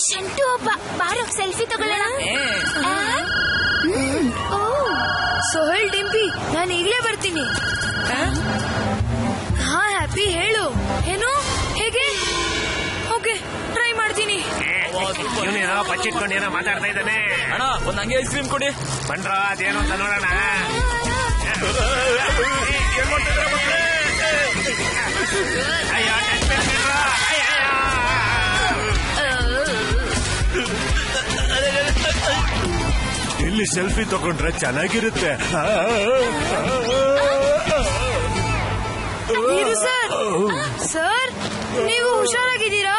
ಶಂಟು ಒಬ್ಬ ಬಾರೋ ಸೆಲ್ಫಿ ತಗೊಳ್ಳೋಣ. ಸೋಹೆಲ್ ಡಿಂಪಿ, ನಾನು ಈಗಲೇ ಬರ್ತೀನಿ. ಹಾ ಹ್ಯಾಪಿ, ಹೇಳು. ಏನು, ಹೇಗೆ? ಓಕೆ, ಟ್ರೈ ಮಾಡ್ತೀನಿ. ಇವನೇನೋ ಬಚ್ಚಿಟ್ಕೊಂಡು ಏನೋ ಮಾತಾಡ್ತಾ ಇದ್ದಾನೆ. ಅಣ್ಣ, ಒಂದ್ ಹಂಗೆ ಐಸ್ ಕ್ರೀಮ್ ಕೊಡಿ. ಬಂದ್ರ ಅದೇನು ಅಂತ ನೋಡೋಣ. ಇಲ್ಲಿ ಸೆಲ್ಫಿ ತಗೊಂಡ್ರೆ ಚೆನ್ನಾಗಿರುತ್ತೆ. ಸರ್, ನೀವು ಹುಷಾರಾಗಿದ್ದೀರಾ?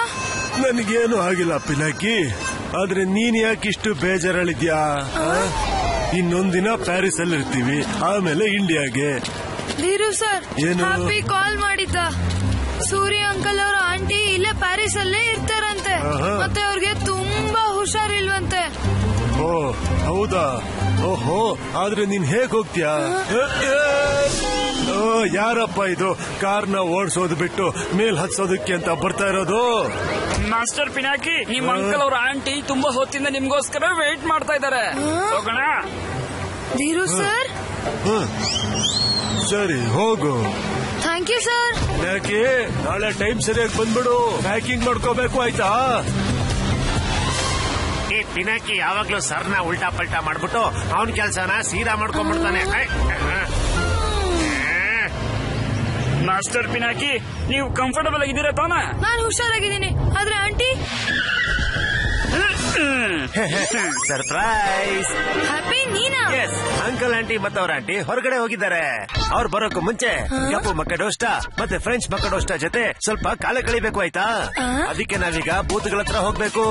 ನನಗೇನು ಆಗಿಲ್ಲ ಪಿನಾಕಿ, ಆದ್ರೆ ನೀನ್ ಯಾಕಿಷ್ಟು ಬೇಜಾರಳಿದ್ಯಾ? ಇನ್ನೊಂದಿನ ಪ್ಯಾರಿಸ್ ಅಲ್ಲಿ ಇರ್ತೀವಿ, ಆಮೇಲೆ ಇಂಡಿಯಾಗೆ. ಧೀರು ಸರ್, ಏನು? ಹ್ಯಾಪಿ ಕಾಲ್ ಮಾಡಿದ್ದ. ಸೂರ್ಯ ಅಂಕಲ್ ಅವರ ಆಂಟಿ ಇಲ್ಲೇ ಪ್ಯಾರಿಸ್ ಅಲ್ಲೇ ಇರ್ತಾರಂತೆ. ಮತ್ತೆ ಅವ್ರಿಗೆ ತುಂಬಾ ಹುಷಾರಿಲ್ವಂತೆ. ಓ ಹೌದಾ? ಓಹೋ, ಆದ್ರೆ ನೀನ್ ಹೇಗ್ ಹೋಗ್ತೀಯಾ? ಯಾರಪ್ಪ ಇದು ಕಾರ್ನ ಓಡಿಸೋದು ಬಿಟ್ಟು ಮೇಲ್ ಹತ್ಸೋದಕ್ಕೆ ಅಂತ ಬರ್ತಾ ಇರೋದು? ಮಾಸ್ಟರ್ ಪಿನಾಕಿ, ನಿಮ್ ಅಂಕಲ್ ಅವ್ರ ಆಂಟಿ ತುಂಬಾ ಹೊತ್ತಿಂದ ನಿಮ್ಗೋಸ್ಕರ ವೇಟ್ ಮಾಡ್ತಾ ಇದ್ದಾರೆ. ಹೋಗೋಣ. ಧೀರು ಸರ್, ಸರಿ ಹೋಗು. Thank you sir. ಯಾಕೆ ನಾಳೆ ಟೈಮ್ ಸರಿಯಾಗಿ ಬಂದ್ಬಿಡು, ಪ್ಯಾಕಿಂಗ್ ಮಾಡ್ಕೋಬೇಕು, ಆಯ್ತಾ? ಈ ಪಿನಾಕಿ ಯಾವಾಗ್ಲೂ ಸರ್ನ ಉಲ್ಟಾ ಪಲ್ಟಾ ಮಾಡ್ಬಿಟ್ಟು ಅವನ್ ಕೆಲ್ಸನ ಸೀದಾ ಮಾಡ್ಕೊಂಡ್ಬಿಡ್ತಾನೆ. ಮಾಸ್ಟರ್ ಪಿನಾಕಿ, ನೀವು ಕಂಫರ್ಟಬಲ್ ಆಗಿದ್ದೀರಾ ತಾನ? ನಾನು ಹುಷಾರಾಗಿದ್ದೀನಿ, ಆದ್ರೆ ಆಂಟಿ? ಸರ್ಪ್ರೈಸ್. ಹ್ಯಾಪಿ ನೀನಾ? ಎಸ್, ಅಂಕಲ್ ಆಂಟಿ ಮತ್ತೆ ಅವ್ರ ಆಂಟಿ ಹೊರಗಡೆ ಹೋಗಿದ್ದಾರೆ. ಅವ್ರು ಬರೋಕು ಮುಂಚೆ ಕಪ್ಪು ಮಕ್ಕಡೋಷ್ಟ ಮತ್ತೆ ಫ್ರೆಂಚ್ ಮಕ್ಕಡೋಷ್ಟ ಜೊತೆ ಸ್ವಲ್ಪ ಕಾಲ ಕಳಿಬೇಕು, ಆಯ್ತಾ? ಅದಕ್ಕೆ ನಾವೀಗ ಭೂತಗಳ ಹತ್ರ ಹೋಗ್ಬೇಕು,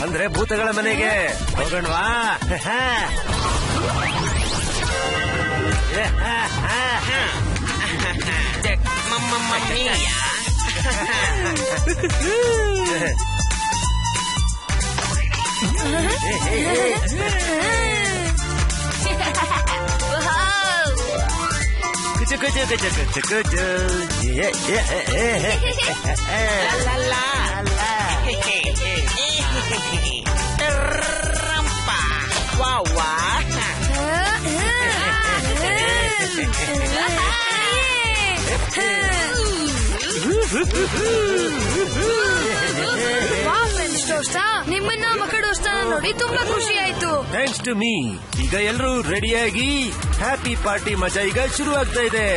ಅಂದ್ರೆ ಭೂತಗಳ ಮನೆಗೆ ಹೋಗೋಣವಾ? ನಿಮ್ಮನ್ನ ಮಕ್ಕಳೋಷ್ಟ ನೋಡಿ ತುಂಬಾ ಖುಷಿ ಆಯ್ತು. Thanks to me. ಈಗ ಎಲ್ಲರೂ ರೆಡಿಯಾಗಿ ಹ್ಯಾಪಿ ಪಾರ್ಟಿ ಮಜಾ ಈಗ ಶುರು ಆಗ್ತಾ ಇದೆ.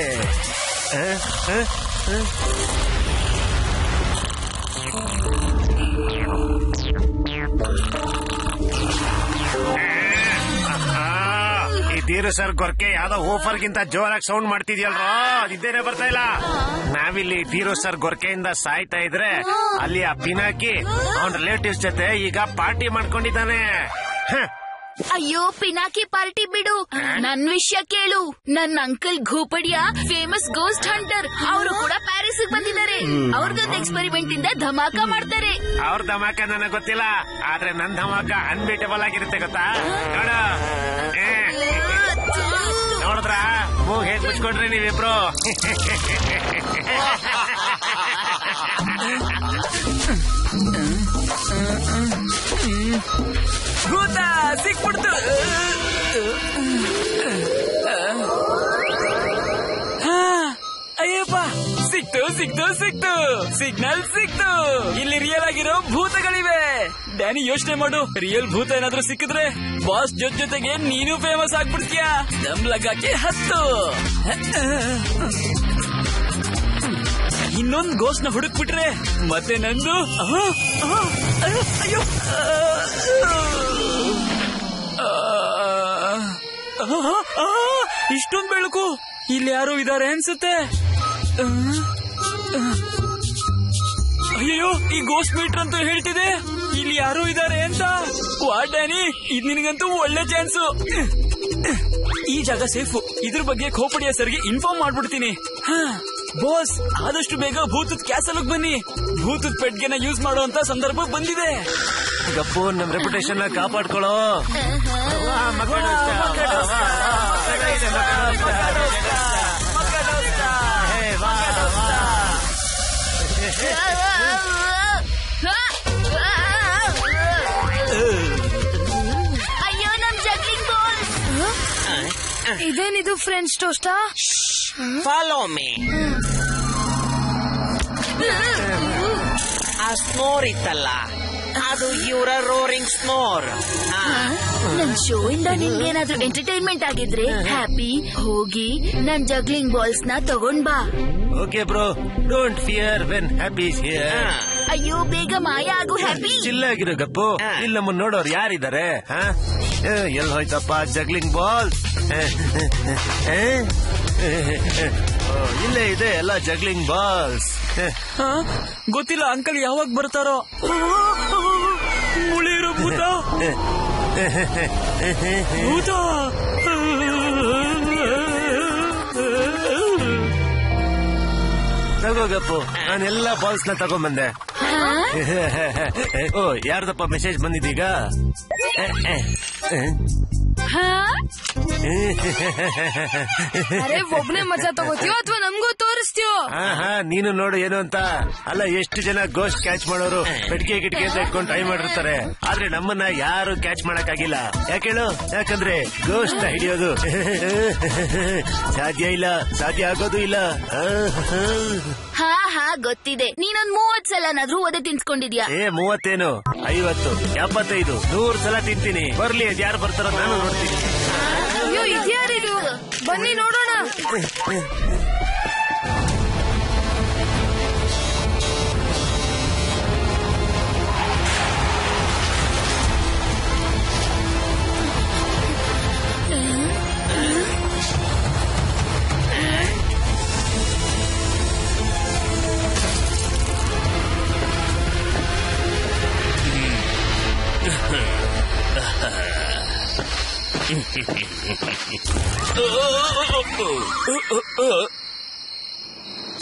ಈ ಧೀರು ಸರ್ ಗೊರ್ಕೆ ಯಾವ್ದೋ ಓಫರ್ ಗಿಂತ ಜೋರಾಗಿ ಸೌಂಡ್ ಮಾಡ್ತಿದ್ಯಲ್ರೋ, ಇದ್ದೇನೆ ಬರ್ತಾ ಇಲ್ಲ. ನಾವಿಲ್ಲಿ ಧೀರು ಸರ್ ಗೊರ್ಕೆಯಿಂದ ಸಾಯ್ತಾ ಇದ್ರೆ ಅಲ್ಲಿ ಆ ಪಿನಾಕಿ ಅವನ ರಿಲೇಟಿವ್ಸ್ ಜೊತೆ ಈಗ ಪಾರ್ಟಿ ಮಾಡ್ಕೊಂಡಿದ್ದಾನೆ. ಅಯ್ಯೋ ಪಿನಾಕಿ, ಪಾರ್ಟಿ ಬಿಡು, ನನ್ ವಿಷಯ ಕೇಳು. ನನ್ನ ಅಂಕಲ್ ಘೋಪಡಿಯ ಫೇಮಸ್ ಗೋಸ್ಟ್ ಹಂಟರ್, ಅವರು ಕೂಡ ಪ್ಯಾರಿಸ್ ಬಂದಿದ್ದಾರೆ. ಅವ್ರದೊಂದು ಎಕ್ಸ್ಪೆರಿಮೆಂಟ್ ಇಂದ ಧಮಾಕ ಮಾಡ್ತಾರೆ. ಅವ್ರ ಧಮಾಕ ನನಗೆ ಗೊತ್ತಿಲ್ಲ, ಆದ್ರೆ ನನ್ ಧಮಾಕ ಅನ್ಬೀಟಬಲ್ ಆಗಿರುತ್ತೆ, ಗೊತ್ತಾ? ನೋಡಿದ್ರ ಮೂಗ್ ಹೇಗ್ ಮುಚ್ಕೊಂಡ್ರಿ ನೀವಿಬ್ರು? ಭೂತ ಸಿಕ್ಬಿಡ್ತು. ಅಯ್ಯಪ್ಪ, ಸಿಕ್ತು ಸಿಕ್ತು ಸಿಕ್ತು, ಸಿಗ್ನಲ್ ಸಿಕ್ತು. ಇಲ್ಲಿ ರಿಯಲ್ ಆಗಿರೋ ಭೂತಗಳಿವೆ. ಡ್ಯಾನಿ, ಯೋಚನೆ ಮಾಡು, ರಿಯಲ್ ಭೂತ ಏನಾದ್ರೂ ಸಿಕ್ಕಿದ್ರೆ ಬಾಸ್ ಜೊತೆಗೆ ನೀನು ಫೇಮಸ್ ಆಗ್ಬಿಡ್ತೀಯಾ. ದಮ್ ಲಗಾಕೆ ಹತ್ತು. ಇನ್ನೊಂದು ಗೋಸ್ನ ಹುಡುಕ್ಬಿಟ್ರೆ ಮತ್ತೆ ನಂದು. ಅಯ್ಯೋ, ಇಷ್ಟೊಂದು ಬೆಳಕು, ಇಲ್ಲಿ ಯಾರು ಇದಾರೆ ಅನ್ಸುತ್ತೆ. ಅಯ್ಯೋ, ಈ ಗೋಸ್ಟ್ ಮೀಟರ್ ಅಂತೂ ಹೇಳ್ತಿದೆ ಇಲ್ಲಿ ಯಾರು ಇದಾರೆ ಅಂತ. ಡ್ಯಾನಿ, ಇದು ನಿನಗಂತೂ ಒಳ್ಳೆ ಚಾನ್ಸು. ಈ ಜಾಗ ಸೇಫು. ಇದ್ರ ಬಗ್ಗೆ ಖೋಪಡಿಯ ಸರ್ಗೆ ಇನ್ಫಾರ್ಮ್ ಮಾಡ್ಬಿಡ್ತೀನಿ. ಬಾಸ್, ಆದಷ್ಟು ಬೇಗ ಭೂತದ ಕ್ಯಾಸಲ್ ಬನ್ನಿ. ಭೂತದ ಪೆಟ್ಗೆನ ಯೂಸ್ ಮಾಡುವಂತ ಸಂದರ್ಭ ಬಂದಿದೆ. ಗಪ್ಪು, ನಮ್ ರೆಪ್ಯುಟೇಷನ್ ಕಾಪಾಡ್ಕೊಳ್ಳೋ. ಇದೇನಿದು ಫ್ರೆಂಚ್ ಟೋಸ್ಟಾ? Follow me. ಆ ಸ್ನೋರ್ ಇತ್ತಲ್ಲ, ಅದು ಇವರ ರೋರಿಂಗ್ ಸ್ನೋರ್. ನನ್ ಶೋ ಇಂದ ನಿನ್ಗೇನಾದ್ರೂ ಎಂಟರ್ಟೈನ್ಮೆಂಟ್ ಆಗಿದ್ರೆ ಹ್ಯಾಪಿ ಹೋಗಿ ನನ್ ಜಗ್ಲಿಂಗ್ ಬಾಲ್ಸ್ ನ ತಗೊಂಡ್ ಬಾ. Okay bro, don't fear when Happy is here. ಅಯ್ಯೋ ಬೇಗ ಮಾಯ ಆಗು ಹ್ಯಾಪಿ. ಚಿಲ್ಲಾಗಿರು ಗಪ್ಪು. ಇಲ್ಲಿ ನಮ್ಮನ್ನ ನೋಡೋರು ಯಾರಿದ್ದಾರೆ? ಎಲ್ ಹೋಯ್ತಪ್ಪ ಜಗ್ಲಿಂಗ್ ಬಾಲ್ಸ್? ಇಲ್ಲೇ ಇದೆ ಎಲ್ಲ ಜಗ್ಲಿಂಗ್ ಬಾಲ್ಸ್. ಗೊತ್ತಿಲ್ಲ ಅಂಕಲ್ ಯಾವಾಗ ಬರ್ತಾರೋ. ಮುಳಿರೋ ಭೂತ ಭೂತ. ತಗೋ ಗಪ್ಪು, ನಾನೆಲ್ಲ ಬಾಲ್ಸ್ ನ ತಗೊಂಡ್ಬಂದೆ. ಓ, ಯಾರ್ದಪ್ಪ ಮೆಸೇಜ್ ಬಂದಿದ್ದೀಗ? ಅರೆ ಒಬ್ನೇ ಮಜಾ ತಗೋತೀಯೋ ಅಥವಾ ನಮ್ಗೂ ತೋರಿಸ್ತೀಯೋ? ನೀನು ನೋಡು ಏನು ಅಂತ. ಅಲ್ಲ, ಎಷ್ಟು ಜನ ಗೋಸ್ಟ್ ಕ್ಯಾಚ್ ಮಾಡೋರು ಪೆಟ್ಟಿಗೆ ಗಿಟಿಗೆ ಅಂತ ಇಟ್ಕೊಂಡು ಟ್ರೈ ಮಾಡಿರ್ತಾರೆ, ಆದ್ರೆ ನಮ್ಮನ್ನ ಯಾರು ಕ್ಯಾಚ್ ಮಾಡಕ್ಕಾಗಿಲ್ಲ. ಯಾಕೇಳು? ಯಾಕಂದ್ರೆ ಗೋಸ್ಟ್ ನ ಹಿಡಿಯೋದು ಸಾಧ್ಯ ಇಲ್ಲ, ಸಾಧ್ಯ ಆಗೋದು ಇಲ್ಲ. ಹಾ ಗೊತ್ತಿದೆ. ನೀನೊಂದ್ 30 ಸಲನಾದ್ರೂ ಒದೆ ತಿನ್ಸ್ಕೊಂಡಿದ್ಯಾ? 30 50 75 100 ಸಲ ತಿಂತೀನಿ. ಬರ್ಲಿ, ಅದ್ ಯಾರು ಬರ್ತಾರೋ ನಾನು ನೋಡ್ತೀನಿ. ಅಯ್ಯೋ ಇದ್ಯಾರಿದು? ಬನ್ನಿ ನೋಡೋಣ.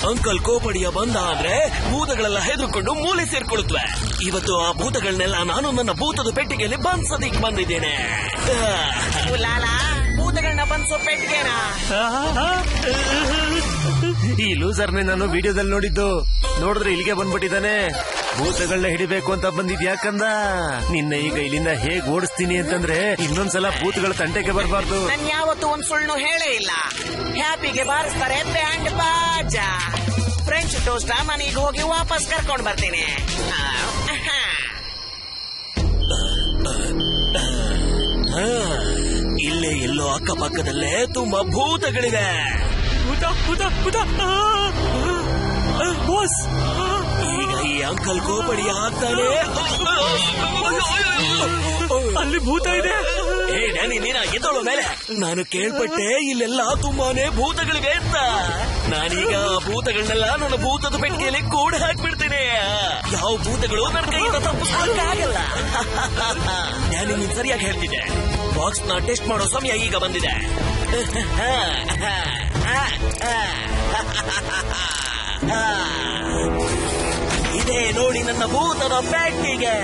ಅಂಕಲ್ ಕೋಪಡಿಯ ಬಂದ ಆದ್ರೆ ಭೂತಗಳೆಲ್ಲ ಹೆದರ್ಕೊಂಡು ಮೂಲೆ ಸೇರ್ಕೊಳ್ಳುತ್ತವೆ. ಇವತ್ತು ಆ ಭೂತಗಳನ್ನೆಲ್ಲ ನಾನು ನನ್ನ ಭೂತದ ಪೆಟ್ಟಿಗೆಯಲ್ಲಿ ಬಂದ್ಸೋದಿಕ್ ಬಂದಿದ್ದೇನೆ. ಭೂತಗಳನ್ನ ಬಂದ್ಸೋ ಪೆಟ್ಟಿಗೆನಾ? ಈ ಲೂಸರ್ನೇ ನಾನು ವಿಡಿಯೋದಲ್ಲಿ ನೋಡಿದ್ದು. ನೋಡಿದ್ರೆ ಇಲ್ಲಿಗೆ ಬಂದ್ಬಿಟ್ಟಿದ್ದಾನೆ. ಭೂತಗಳನ್ನ ಹಿಡಿಬೇಕು ಅಂತ ಬಂದಿದ್ಯಾ ಕಂದ? ನಿನ್ನ ಈಗ ಇಲ್ಲಿಂದ ಹೇಗ್ ಓಡಿಸ್ತೀನಿ ಅಂತಂದ್ರೆ ಇನ್ನೊಂದ್ಸಲ ಭೂತಗಳ ತಂಟೆಗೆ ಬರಬಾರ್ದು. ನಾನು ಯಾವತ್ತೂ ಒಂದ್ ಸುಳ್ಳು ಹೇಳೇ ಇಲ್ಲ. ಹ್ಯಾಪಿಗೆ ಬಾರಿಸ್ತಾರೆ ಬ್ಯಾಂಡ್ ಬಾಜಾ. ಫ್ರೆಂಚ್ ಟೋಸ್ಟ್ ಮನೆಗೆ ಹೋಗಿ ವಾಪಸ್ ಕರ್ಕೊಂಡ್ ಬರ್ತೀನಿ. ಇಲ್ಲೇ ಎಲ್ಲೋ ಅಕ್ಕಪಕ್ಕದಲ್ಲೇ ತುಂಬಾ ಭೂತಗಳಿವೆ. ಭೂತ ಭೂತ ಭೂತ ಬಾಸ್. ಈಗ ಈ ಅಂಕಲ್ ಕೋಪಡಿ ಆಗ್ತಾನೆ. ಅಲ್ಲಿ ಭೂತ ಇದೆ. ಏ ಡ್ಯಾನಿ, ನೀನ ಎದ್ದೋಳು ಮೇಲೆ. ನಾನು ಕೇಳ್ಪಟ್ಟೆ ಇಲ್ಲೆಲ್ಲ ತುಂಬಾನೇ ಭೂತಗಳಿವೆ ಅಂತ. ನಾನೀಗ ಭೂತಗಳನ್ನೆಲ್ಲ ನನ್ನ ಭೂತದ ಪೆಟ್ಟಿಗೆಯಲ್ಲಿ ಕೂಡ ಹಾಕ್ಬಿಡ್ತೀನಿ. ಯಾವ ಭೂತಗಳು ನನ್ನ ಕೈಯಿಂದ ತಪ್ಪಿಸ್ಕೊಳ್ಳಕ್ಕಾಗಲ್ಲ. ಡ್ಯಾನಿ, ನೀನ್ ಸರಿಯಾಗಿ ಹೇಳ್ತಿದ್ದೆ. ಬಾಕ್ಸ್ ನ ಟೆಸ್ಟ್ ಮಾಡೋ ಸಮಯ ಈಗ ಬಂದಿದೆ. ಇದೇ ನೋಡಿ ನನ್ನ ಭೂತದ ಪೆಟ್ಟಿಗೆ.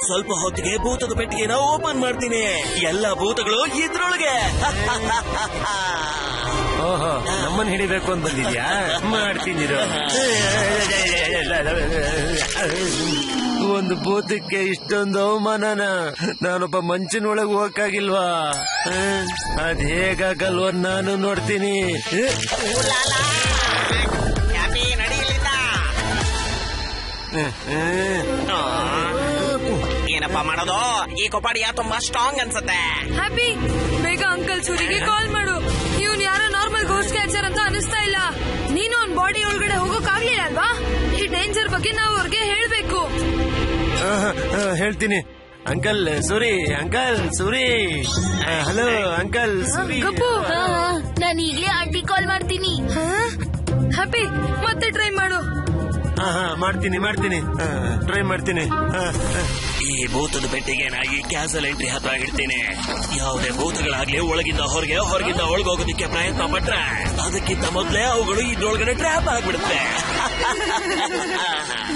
ಸ್ವಲ್ಪ ಹೊತ್ತಿಗೆ ಭೂತದ ಪೆಟ್ಟಿಗೆನ ಓಪನ್ ಮಾಡ್ತೀನಿ. ಎಲ್ಲ ಭೂತಗಳು ಇದ್ರೊಳಗೆ. ಓಹೋ, ನಮ್ಮನ್ನ ಹಿಡಿಬೇಕು ಅಂತ ಬಂದಿದ್ಯಾ? ಮಾಡ್ತೀನಿ. ಒಂದು ಭೂತಕ್ಕೆ ಇಷ್ಟೊಂದು ಅವಮಾನನ ನಾನೊಬ್ಬ ಮಂಚಿನೊಳಗೆ ಹೋಗಕ್ಕಾಗಿಲ್ವಾ? ಅದ್ ಹೇಗಾಗಲ್ವ ನಾನು ನೋಡ್ತೀನಿ. ಏನಪ್ಪ ಮಾಡೋದು? ಈ ಕೊಪಾಡಿಯ ತುಂಬಾ ಸ್ಟ್ರಾಂಗ್ ಅನ್ಸುತ್ತೆ. ಹ್ಯಾಪಿ, ಬೇಗ ಅಂಕಲ್ ಸೂರಿಗೆ ಕಾಲ್ ಮಾಡು. ಇವ್ನು ಯಾರೋ ನಾರ್ಮಲ್ ಗೋಸ್ಟ್ ಕ್ಯಾಚರ್ ಅಂತ ಅನಿಸ್ತಾ ಇಲ್ಲ. ನೀನು ಅವ್ನ್ ಬಾಡಿ ಒಳಗಡೆ ಹೋಗೋಕ್ ಆಗ್ಲಿಲ್ಲ ಅಲ್ವಾ? ಈ ಡೇಂಜರ್ ಬಗ್ಗೆ ನಾವು ಅವ್ರಿಗೆ ಹೇಳ್ಬೇಕು. ಹೇಳ್ತೀನಿ. Uncle Suri, uncle Suri. Hello uncle Suri. Gappu, ನಾನು ಈಗಲೇ ಆಂಟಿ ಕಾಲ್ ಮಾಡ್ತೀನಿ. ಹ್ಯಾಪಿ, ಮತ್ತೆ ಟ್ರೈ ಮಾಡು. ಮಾಡ್ತೀನಿ ಟ್ರೈ ಮಾಡ್ತೀನಿ. ಈ ಭೂತದ ಪೆಟ್ಟಿಗೆ ನಾ ಈ ಕ್ಯಾಸಲ್ ಎಂಟ್ರಿ ಹತ್ರ ಇಡ್ತೀನಿ. ಯಾವುದೇ ಭೂತಗಳಾಗ್ಲಿ ಒಳಗಿಂದ ಹೊರಗೆ ಹೊರಗಿಂದ ಒಳಗೋಗೋದಕ್ಕೆ ಪ್ರಯತ್ನ ಪಟ್ರೆ ಅದಕ್ಕಿಂತ ಮೊದಲೇ ಅವುಗಳು ಇದ್ರೊಳಗಡೆ ಟ್ರ್ಯಾಪ್ ಆಗ್ಬಿಡುತ್ತೆ.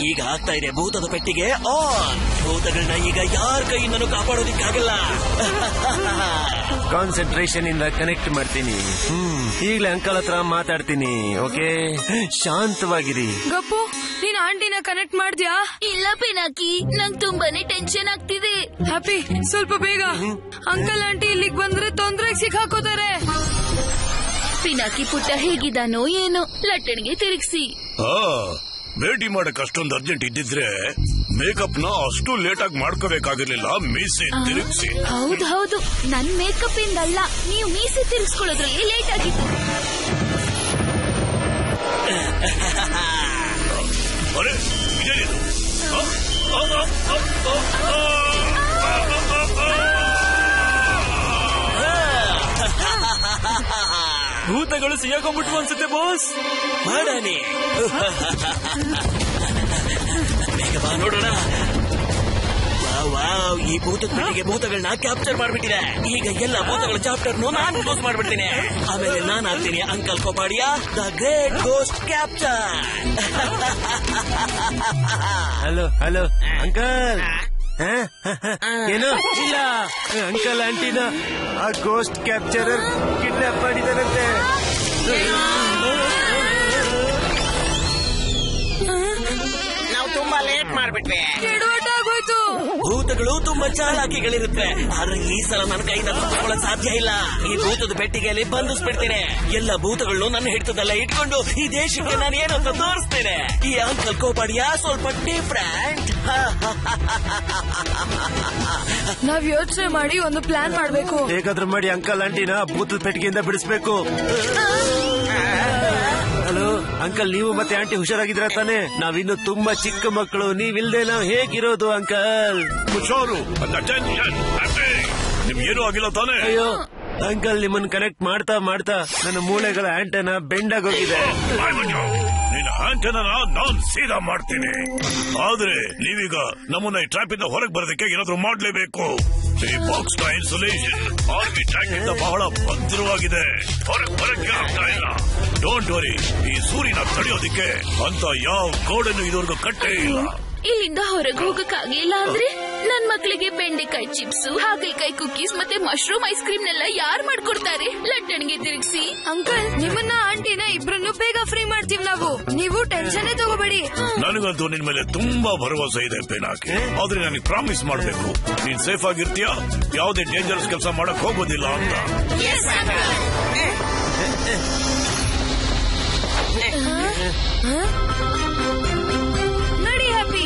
ಈಗ ಆಗ್ತಾ ಇದೆ ಭೂತದ ಪೆಟ್ಟಿಗೆ ಆನ್. ಭೂತಗಳನ್ನ ಈಗ ಯಾರ ಕೈಯಿಂದನೂ ಕಾಪಾಡೋದಿಕ್ಕಾಗಲ್ಲ. ಕಾನ್ಸಂಟ್ರೇಷನ್ ಇಂದ ಕನೆಕ್ಟ್ ಮಾಡ್ತೀನಿ. ಈಗಲೇ ಅಂಕಲ್ ಹತ್ರ ಮಾತಾಡ್ತೀನಿ. ಓಕೆ, ಶಾಂತವಾಗಿರಿ. ಗಪ್ಪು, ನೀನ್ ಆಂಟಿನ ಕನೆಕ್ಟ್ ಮಾಡ್ದ್ಯಾ? ಇಲ್ಲ ಪಿನಾಕಿ, ನಂಗ್ ತುಂಬಾನೇ ಟೆನ್ಷನ್ ಆಗ್ತಿದೆ. ಹ್ಯಾಪಿ, ಸ್ವಲ್ಪ ಬೇಗ. ಅಂಕಲ್ ಆಂಟಿ ಇಲ್ಲಿಗೆ ಬಂದ್ರೆ ತೊಂದ್ರೆಗೆ ಸಿಕ್ಕಾಕೋತಾರೆ. ಪಿನಾಕಿ ಪುಟ್ಟ ಹೇಗಿದ್ದಾನೋ ಏನೋ, ಲಟ್ಟಣಿಗೆ ತಿರುಗಿಸಿ. ಭೇಟಿ ಮಾಡಕ್ ಅಷ್ಟೊಂದು ಅರ್ಜೆಂಟ್ ಇದ್ದಿದ್ರೆ ಮೇಕಪ್ ನ ಅಷ್ಟು ಲೇಟ್ ಆಗಿ ಮಾಡ್ಕೋಬೇಕಾಗಿರ್ಲಿಲ್ಲ. ಮೀಸೆ ತಿರುಗಿಸಿ. ಹೌದು, ನನ್ ಮೇಕಪ್ ಇಂದಲ್ಲ, ನೀವು ಮೀಸೆ ತಿರುಗಿಸ್ಕೊಳ್ಳೋದ್ರಲ್ಲಿ ಲೇಟ್ ಆಗಿತ್ತು. ಅರೆ, ಇದೇನಿದು? ಭೂತಗಳು ಸಿಗಾಕೊಂಡ್ಬಿಟ್ವು ಅನ್ಸುತ್ತೆ ಬಾಸ್. ಮಾಡಾನೆ ಬೇಗ ಬಾ ನೋಡೋಣ. ವಾವ್, ಈ ಭೂತದ ಪೆಟ್ಟಿಗೆ ಭೂತಗಳನ್ನ ಕ್ಯಾಪ್ಚರ್ ಮಾಡ್ಬಿಟ್ಟಿದೆ. ಈಗ ಎಲ್ಲ ಭೂತಗಳ ಚಾಪ್ಟರ್ ನಾನು ಕ್ಲೋಸ್ ಮಾಡ್ಬಿಡ್ತೀನಿ. ಆಮೇಲೆ ನಾನು ಆಗ್ತೀನಿ uncle Kopadiya the great ghost capture. Hello uncle. ಏನು ಇಲ್ಲ, ಅಂಕಲ್ ಆಂಟಿನ ಆ ಗೋಸ್ಟ್ ಕ್ಯಾಪ್ಚರರ್ ಕಿಡ್ನಾಪ್ ಮಾಡಿದಾರಂತೆ. ನಾವು ತುಂಬಾ ಲೇಟ್ ಮಾಡ್ಬಿಟ್ವಿ. ಆಗೋಯ್ತು. ಭೂತಗಳು ತುಂಬಾ ಚಾಲಾಕಿಗಳಿರುತ್ತೆ, ಆದ್ರೆ ಈ ಸಲ ನನ್ನ ಕೈಯಿಂದ ತಪ್ಪಿಕೊಳ್ಳಕ್ ಸಾಧ್ಯ ಇಲ್ಲ. ಈ ಭೂತದ ಪೆಟ್ಟಿಗೆಯಲ್ಲಿ ಬಂಧಿಸ್ಬಿಡ್ತೇನೆ. ಎಲ್ಲ ಭೂತಗಳನ್ನು ನನ್ನ ಹಿಡಿತದಲ್ಲ ಇಟ್ಕೊಂಡು ಈ ದೇಶಕ್ಕೆ ನಾನು ಏನು ಅಂತ ತೋರಿಸ್ತೇನೆ. ಈ ಅಂಕಲ್ ಕೋಪಾಡಿಯಾ ಸ್ವಲ್ಪ ಡಿಫ್ರೆಂಟ್. ನಾವ್ ಯೋಚನೆ ಮಾಡಿ ಒಂದು ಪ್ಲಾನ್ ಮಾಡ್ಬೇಕು. ಹೇಗಾದ್ರೂ ಮಾಡಿ ಅಂಕಲ್ ಆಂಟಿನ ಭೂತದ ಪೆಟ್ಟಿಗೆಯಿಂದ ಬಿಡಿಸ್ಬೇಕು. ಹಲೋ ಅಂಕಲ್, ನೀವು ಮತ್ತೆ ಆಂಟಿ ಹುಷಾರಾಗಿದ್ರ ತಾನೆ? ನಾವಿನ್ನು ತುಂಬಾ ಚಿಕ್ಕ ಮಕ್ಕಳು, ನೀವಿಲ್ದೆ ನಾವು ಹೇಗಿರೋದು ಅಂಕಲ್? ಹುಷಾರು, ನಿಮ್ಗೇನು ಆಗಿಲ್ಲ ತಾನೆ? ಅಯ್ಯೋ ಅಂಕಲ್, ನಿಮ್ಮನ್ನ ಕನೆಕ್ಟ್ ಮಾಡ್ತಾ ನನ್ನ ಮೂಳೆಗಳ ಆಂಟೆನ ಬೆಂಡಾಗೋಗಿದೆ. ನಿನ್ನ ಆಂಟೆನ ನಾನ್ ಸೀದಾ ಮಾಡ್ತೀನಿ. ಆದ್ರೆ ನೀವೀಗ ನಮ್ಮನ್ನ ಈ ಟ್ರ್ಯಾಪ್ ಇಂದ ಹೊರಗೆ ಬರೋದಕ್ಕೆ ಏನಾದ್ರೂ ಮಾಡ್ಲೇಬೇಕು. ಈ ಬಾಕ್ಸ್ ನ ಇನ್ಸುಲೇಷನ್ ಆರ್ಮಿ ಟ್ಯಾಂಕ್ ಇಂದ ಬಹಳ ಭದ್ರವಾಗಿದೆ, ಹೊರಗೆ ಬರಕ್ಕೆ ಆಗ್ತಾ ಇಲ್ಲ. ಡೋಂಟ್ ವರಿ, ಈ ಸೂರ್ಯನ ತಡೆಯೋದಿಕ್ಕೆ ಅಂತ ಯಾವ ಗೋಡನ್ನು ಇದುವರೆಗೂ ಕಟ್ಟೇ ಇಲ್ಲ. ಇಲ್ಲಿಂದ ಹೊರಗೆ ಹೋಗಕ್ಕಾಗಿಲ್ಲ ಅಂದ್ರೆ ನನ್ ಮಕ್ಳಿಗೆ ಬೆಂಡೆಕಾಯಿ ಚಿಪ್ಸ್, ಹಾಗಲಕಾಯಿ ಕುಕೀಸ್ ಮತ್ತೆ ಮಶ್ರೂಮ್ ಐಸ್ ಕ್ರೀಮ್ ನೆಲ್ಲ ಯಾರು ಮಾಡ್ಕೊಡ್ತಾರೆ? ಲಟ್ಟಣಿಗೆ ತಿರುಗಿಸಿ. ಅಂಕಲ್, ನಿಮ್ಮನ್ನ ಆಂಟಿನ ಇಬ್ರನ್ನು ಬೇಗ ಫ್ರೀ ಮಾಡ್ತೀವಿ ನಾವು. ನೀವು ಟೆನ್ಷನ್ ತಗೋಬೇಡಿ. ನನಗಂತೂ ನಿನ್ ಮೇಲೆ ತುಂಬಾ ಭರವಸೆ ಇದೆ ಪಿನಾಕಿ. ಆದ್ರೆ ನನಗೆ ಪ್ರಾಮಿಸ್ ಮಾಡ್ಬೇಕು, ನೀನ್ ಸೇಫ್ ಆಗಿರ್ತೀಯ, ಯಾವುದೇ ಡೇಂಜರಸ್ ಕೆಲಸ ಮಾಡಕ್ ಹೋಗೋದಿಲ್ಲ ಅಂತ. ನಡಿ ಹ್ಯಾಪಿ.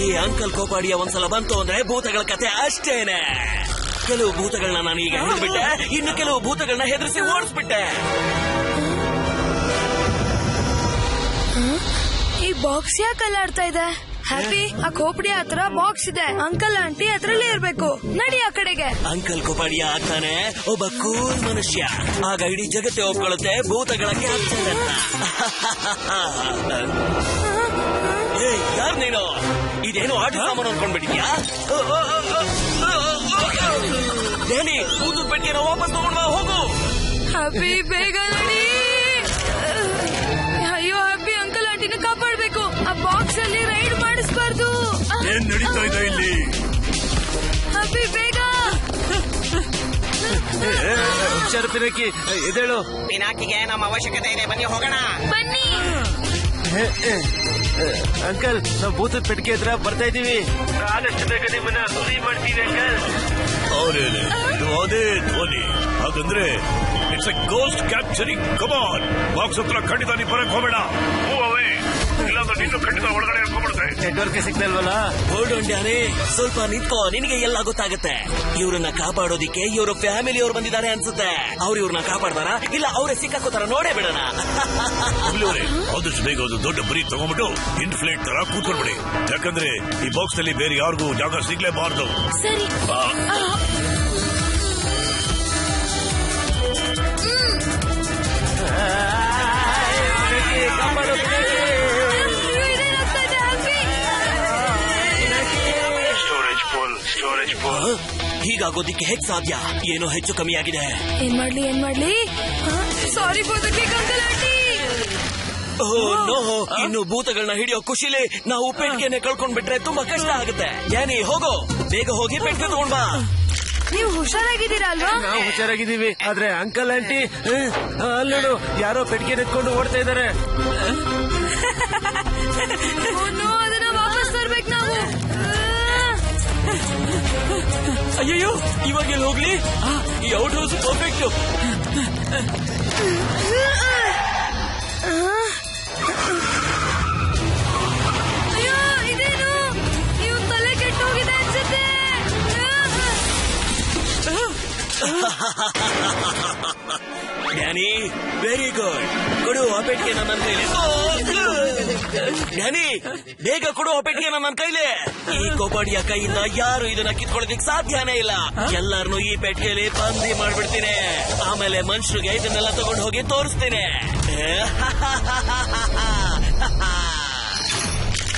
ಈ ಅಂಕಲ್ ಕೋಪಾಡಿಯಾ ಒಂದ್ಸಲ ಬಂತು ಅಂದ್ರೆ ಭೂತಗಳ ಕತೆ ಅಷ್ಟೇನೆ. ಕೆಲವು ಭೂತಗಳನ್ನ ನಾನು ಈಗ ಹಿಡಿದ್ಬಿಟ್ಟೆ, ಇನ್ನು ಕೆಲವು ಭೂತಗಳನ್ನ ಹೆದರಿಸಿ ಓಡಿಸ್ಬಿಟ್ಟೆ. ಈ ಬಾಕ್ಸ್ ಯಾಕೆ ಅಲ್ಲಾಡ್ತಾ ಇದೆ? ಹ್ಯಾಪಿ, ಆ ಕೋಪಡಿ ಹತ್ರ ಬಾಕ್ಸ್ ಇದೆ, ಅಂಕಲ್ ಆಂಟಿ ಅದ್ರಲ್ಲೇ ಇರ್ಬೇಕು. ನಡಿ ಆ ಕಡೆಗೆ. ಅಂಕಲ್ ಕೋಪಾಡಿಯಾ ಆಗ್ತಾನೆ ಒಬ್ಬ ಕೂಲ್ ಮನುಷ್ಯ. ಆಗ ಇಡೀ ಜಗತ್ತೇ ಒಪ್ಕೊಳ್ಳುತ್ತೆ ಭೂತಗಳ ಕ್ಯಾಪ್ಚರ್ ಅಂತ. ಯಾರು ನೀನು? ಇದೇನು ಆಟ ಸಾಮಾನು ಅನ್ಕೊಂಡ್ಬಿಟ್ಟಿದ್ಯಾ? ಡ್ಯಾನಿ, ಭೂತದ ಪೆಟ್ಟಿಗೆನ ವಾಪಸ್ ತಗೊಂಡ್ ಹೋಗು. ಹ್ಯಾಪಿ, ಬೇಗ ನಡಿ. ಅಯ್ಯೋ ಹ್ಯಾಪಿ, ಅಂಕಲ್ ಆಂಟಿನ ಕಾಪಾಡ್ಬೇಕು. ಆ ಬಾಕ್ಸ್ ಅಲ್ಲಿ ರೈಡ್ ಮಾಡಿಸ್ಬಾರ್ದು. ಏನ್ ನಡೀತಾ ಇದೆ ಇಲ್ಲಿ? ಹ್ಯಾಪಿ, ಬೇಗ. ಹುಷಾರು ಪಿನಾಕಿ, ಎದ್ದೇಳು. ಪಿನಾಕಿಗೆ ನಮ್ಮ ಅವಶ್ಯಕತೆ ಇದೆ, ಬನ್ನಿ ಹೋಗೋಣ. ಬನ್ನಿ ಅಂಕಲ್, ನಾವು ಭೂತದ ಪೆಟ್ಟಿಗೆ ಹತ್ರ ಬರ್ತಾ ಇದೀವಿ. ಆದಷ್ಟು ಬೇಗ ನಿಮ್ಮನ್ನ ಫ್ರೀ ಮಾಡ್ತೀವಿ ಅಂಕಲ್. ಅದೇ ಧ್ವನಿ, ಹಾಗಂದ್ರೆ it's A ghost capturing. Come on, box ಹತ್ರ ಖಂಡಿತ ನೀ ಬರಕ್ ಹೋಗಬೇಡ. ಇಲ್ಲಾಂದ್ರೆ ನಿನ್ನ ಖಂಡಿತ ಒಳಗಡೆ ಇಟ್ಕೊಂಡ್ಬಿಡುತ್ತೆ. ನೆಟ್ವರ್ಕ್ ಸಿಗ್ತಲ್ವಲ್ಲ? ಹೋಲ್ಡ್ ಆನ್ ಡ್ಯಾನಿ, ಸ್ವಲ್ಪ ನಿಂತ್ಕೋ, ನಿನಗೆ ಎಲ್ಲ ಗೊತ್ತಾಗುತ್ತೆ. ಇವ್ರನ್ನ ಕಾಪಾಡೋದಿಕ್ಕೆ ಇವ್ರ ಫ್ಯಾಮಿಲಿ ಅವ್ರು ಬಂದಿದ್ದಾರೆ ಅನ್ಸುತ್ತೆ. ಅವ್ರು ಇವ್ರನ್ನ ಕಾಪಾಡ್ತಾರ ಇಲ್ಲ ಅವರೇ ಸಿಕ್ಕಾಕೋತಾರ ನೋಡೇ ಬಿಡೋಣ. ಆದಷ್ಟು ಬೇಗ ಒಂದು ದೊಡ್ಡ ಬರೀ ತಗೊಂಡ್ಬಿಟ್ಟು ಇನ್ಫ್ಲೇಟ್ ತರ ಕೂತ್ಕೊಳ್ಬಿಡಿ. ಯಾಕಂದ್ರೆ ಈ ಬಾಕ್ಸ್ ನಲ್ಲಿ ಬೇರೆ ಯಾರಿಗೂ ಜಾಗ ಸಿಗ್ಲೇಬಾರ್ದು. ಸರಿ. ಹೀಗಾಗೋದಿಕ್ಕೆ ಹೇಗ್ ಸಾಧ್ಯ? ಏನೋ ಹೆಚ್ಚು ಕಮ್ಮಿ ಆಗಿದೆ. ಏನ್ ಮಾಡ್ಲಿ? Sorry for the cake uncle aunty. ಇನ್ನು ಭೂತಗಳನ್ನ ಹಿಡಿಯೋ ಖುಷಿಲಿ ನಾವು ಪೆಟ್ಟಿಗೆನೆ ಕಳ್ಕೊಂಡ್ಬಿಟ್ರೆ ತುಂಬಾ ಕಷ್ಟ ಆಗುತ್ತೆ. ಯಾನಿ ಹೋಗೋ, ಬೇಗ ಹೋಗಿ ಪೆಟ್ಟಿಗೆ ತಗೊಂಡ್ ಬಾ. ನೀವು ಹುಷಾರಾಗಿದ್ದೀರಾ ಅಲ್ವಾ? ನಾವು ಹುಷಾರಾಗಿದ್ದೀವಿ, ಆದ್ರೆ ಅಂಕಲ್ ಆಂಟಿ ಅಲ್ಲೋಡು, ಯಾರೋ ಪೆಟ್ಟಿಗೆ ನೆತ್ಕೊಂಡು ಓಡ್ತಾ ಇದಾರೆ. ಅದನ್ನ ವಾಪಸ್ ತರ್ಬೇಕು ನಾವು. ಅಯ್ಯಯ್ಯೋ, ಇವಾಗ ಎಲ್ಲಿ ಹೋಗ್ಲಿ? ಈ ಔಟ್ ಹೌಸ್ ಪರ್ಫೆಕ್ಟ್. ಅಯ್ಯೋ, ಇದೇನು ಇವ್ ತಲೆ ಕೆಟ್ಟೋಗಿದೆ ಅನ್ಸುತ್ತೆ. Danny, very good. ಕೊಡು ಆ ಪೆಟ್ಟಿಗೆ ನನ್ನ ಕೈಲಿ. ಡ್ಯಾನಿ, ಬೇಗ ಕೊಡು ಆ ಪೆಟ್ಟಿಗೆ ನನ್ನ ಕೈಲಿ. ಈ ಕೊಬ್ಬಡಿಯ ಕೈಯಿಂದ ಯಾರು ಇದನ್ನ ಕಿತ್ಕೊಳ್ಳೋದಿಕ್ ಸಾಧ್ಯನೇ ಇಲ್ಲ. ಎಲ್ಲಾರನು ಈ ಪೆಟ್ಟಿಗೆಯಲ್ಲಿ ಬಂದಿ ಮಾಡ್ಬಿಡ್ತೀನಿ. ಆಮೇಲೆ ಮನುಷ್ಯರಿಗೆ ಇದನ್ನೆಲ್ಲ ತಗೊಂಡು ಹೋಗಿ ತೋರಿಸ್ತೀನಿ.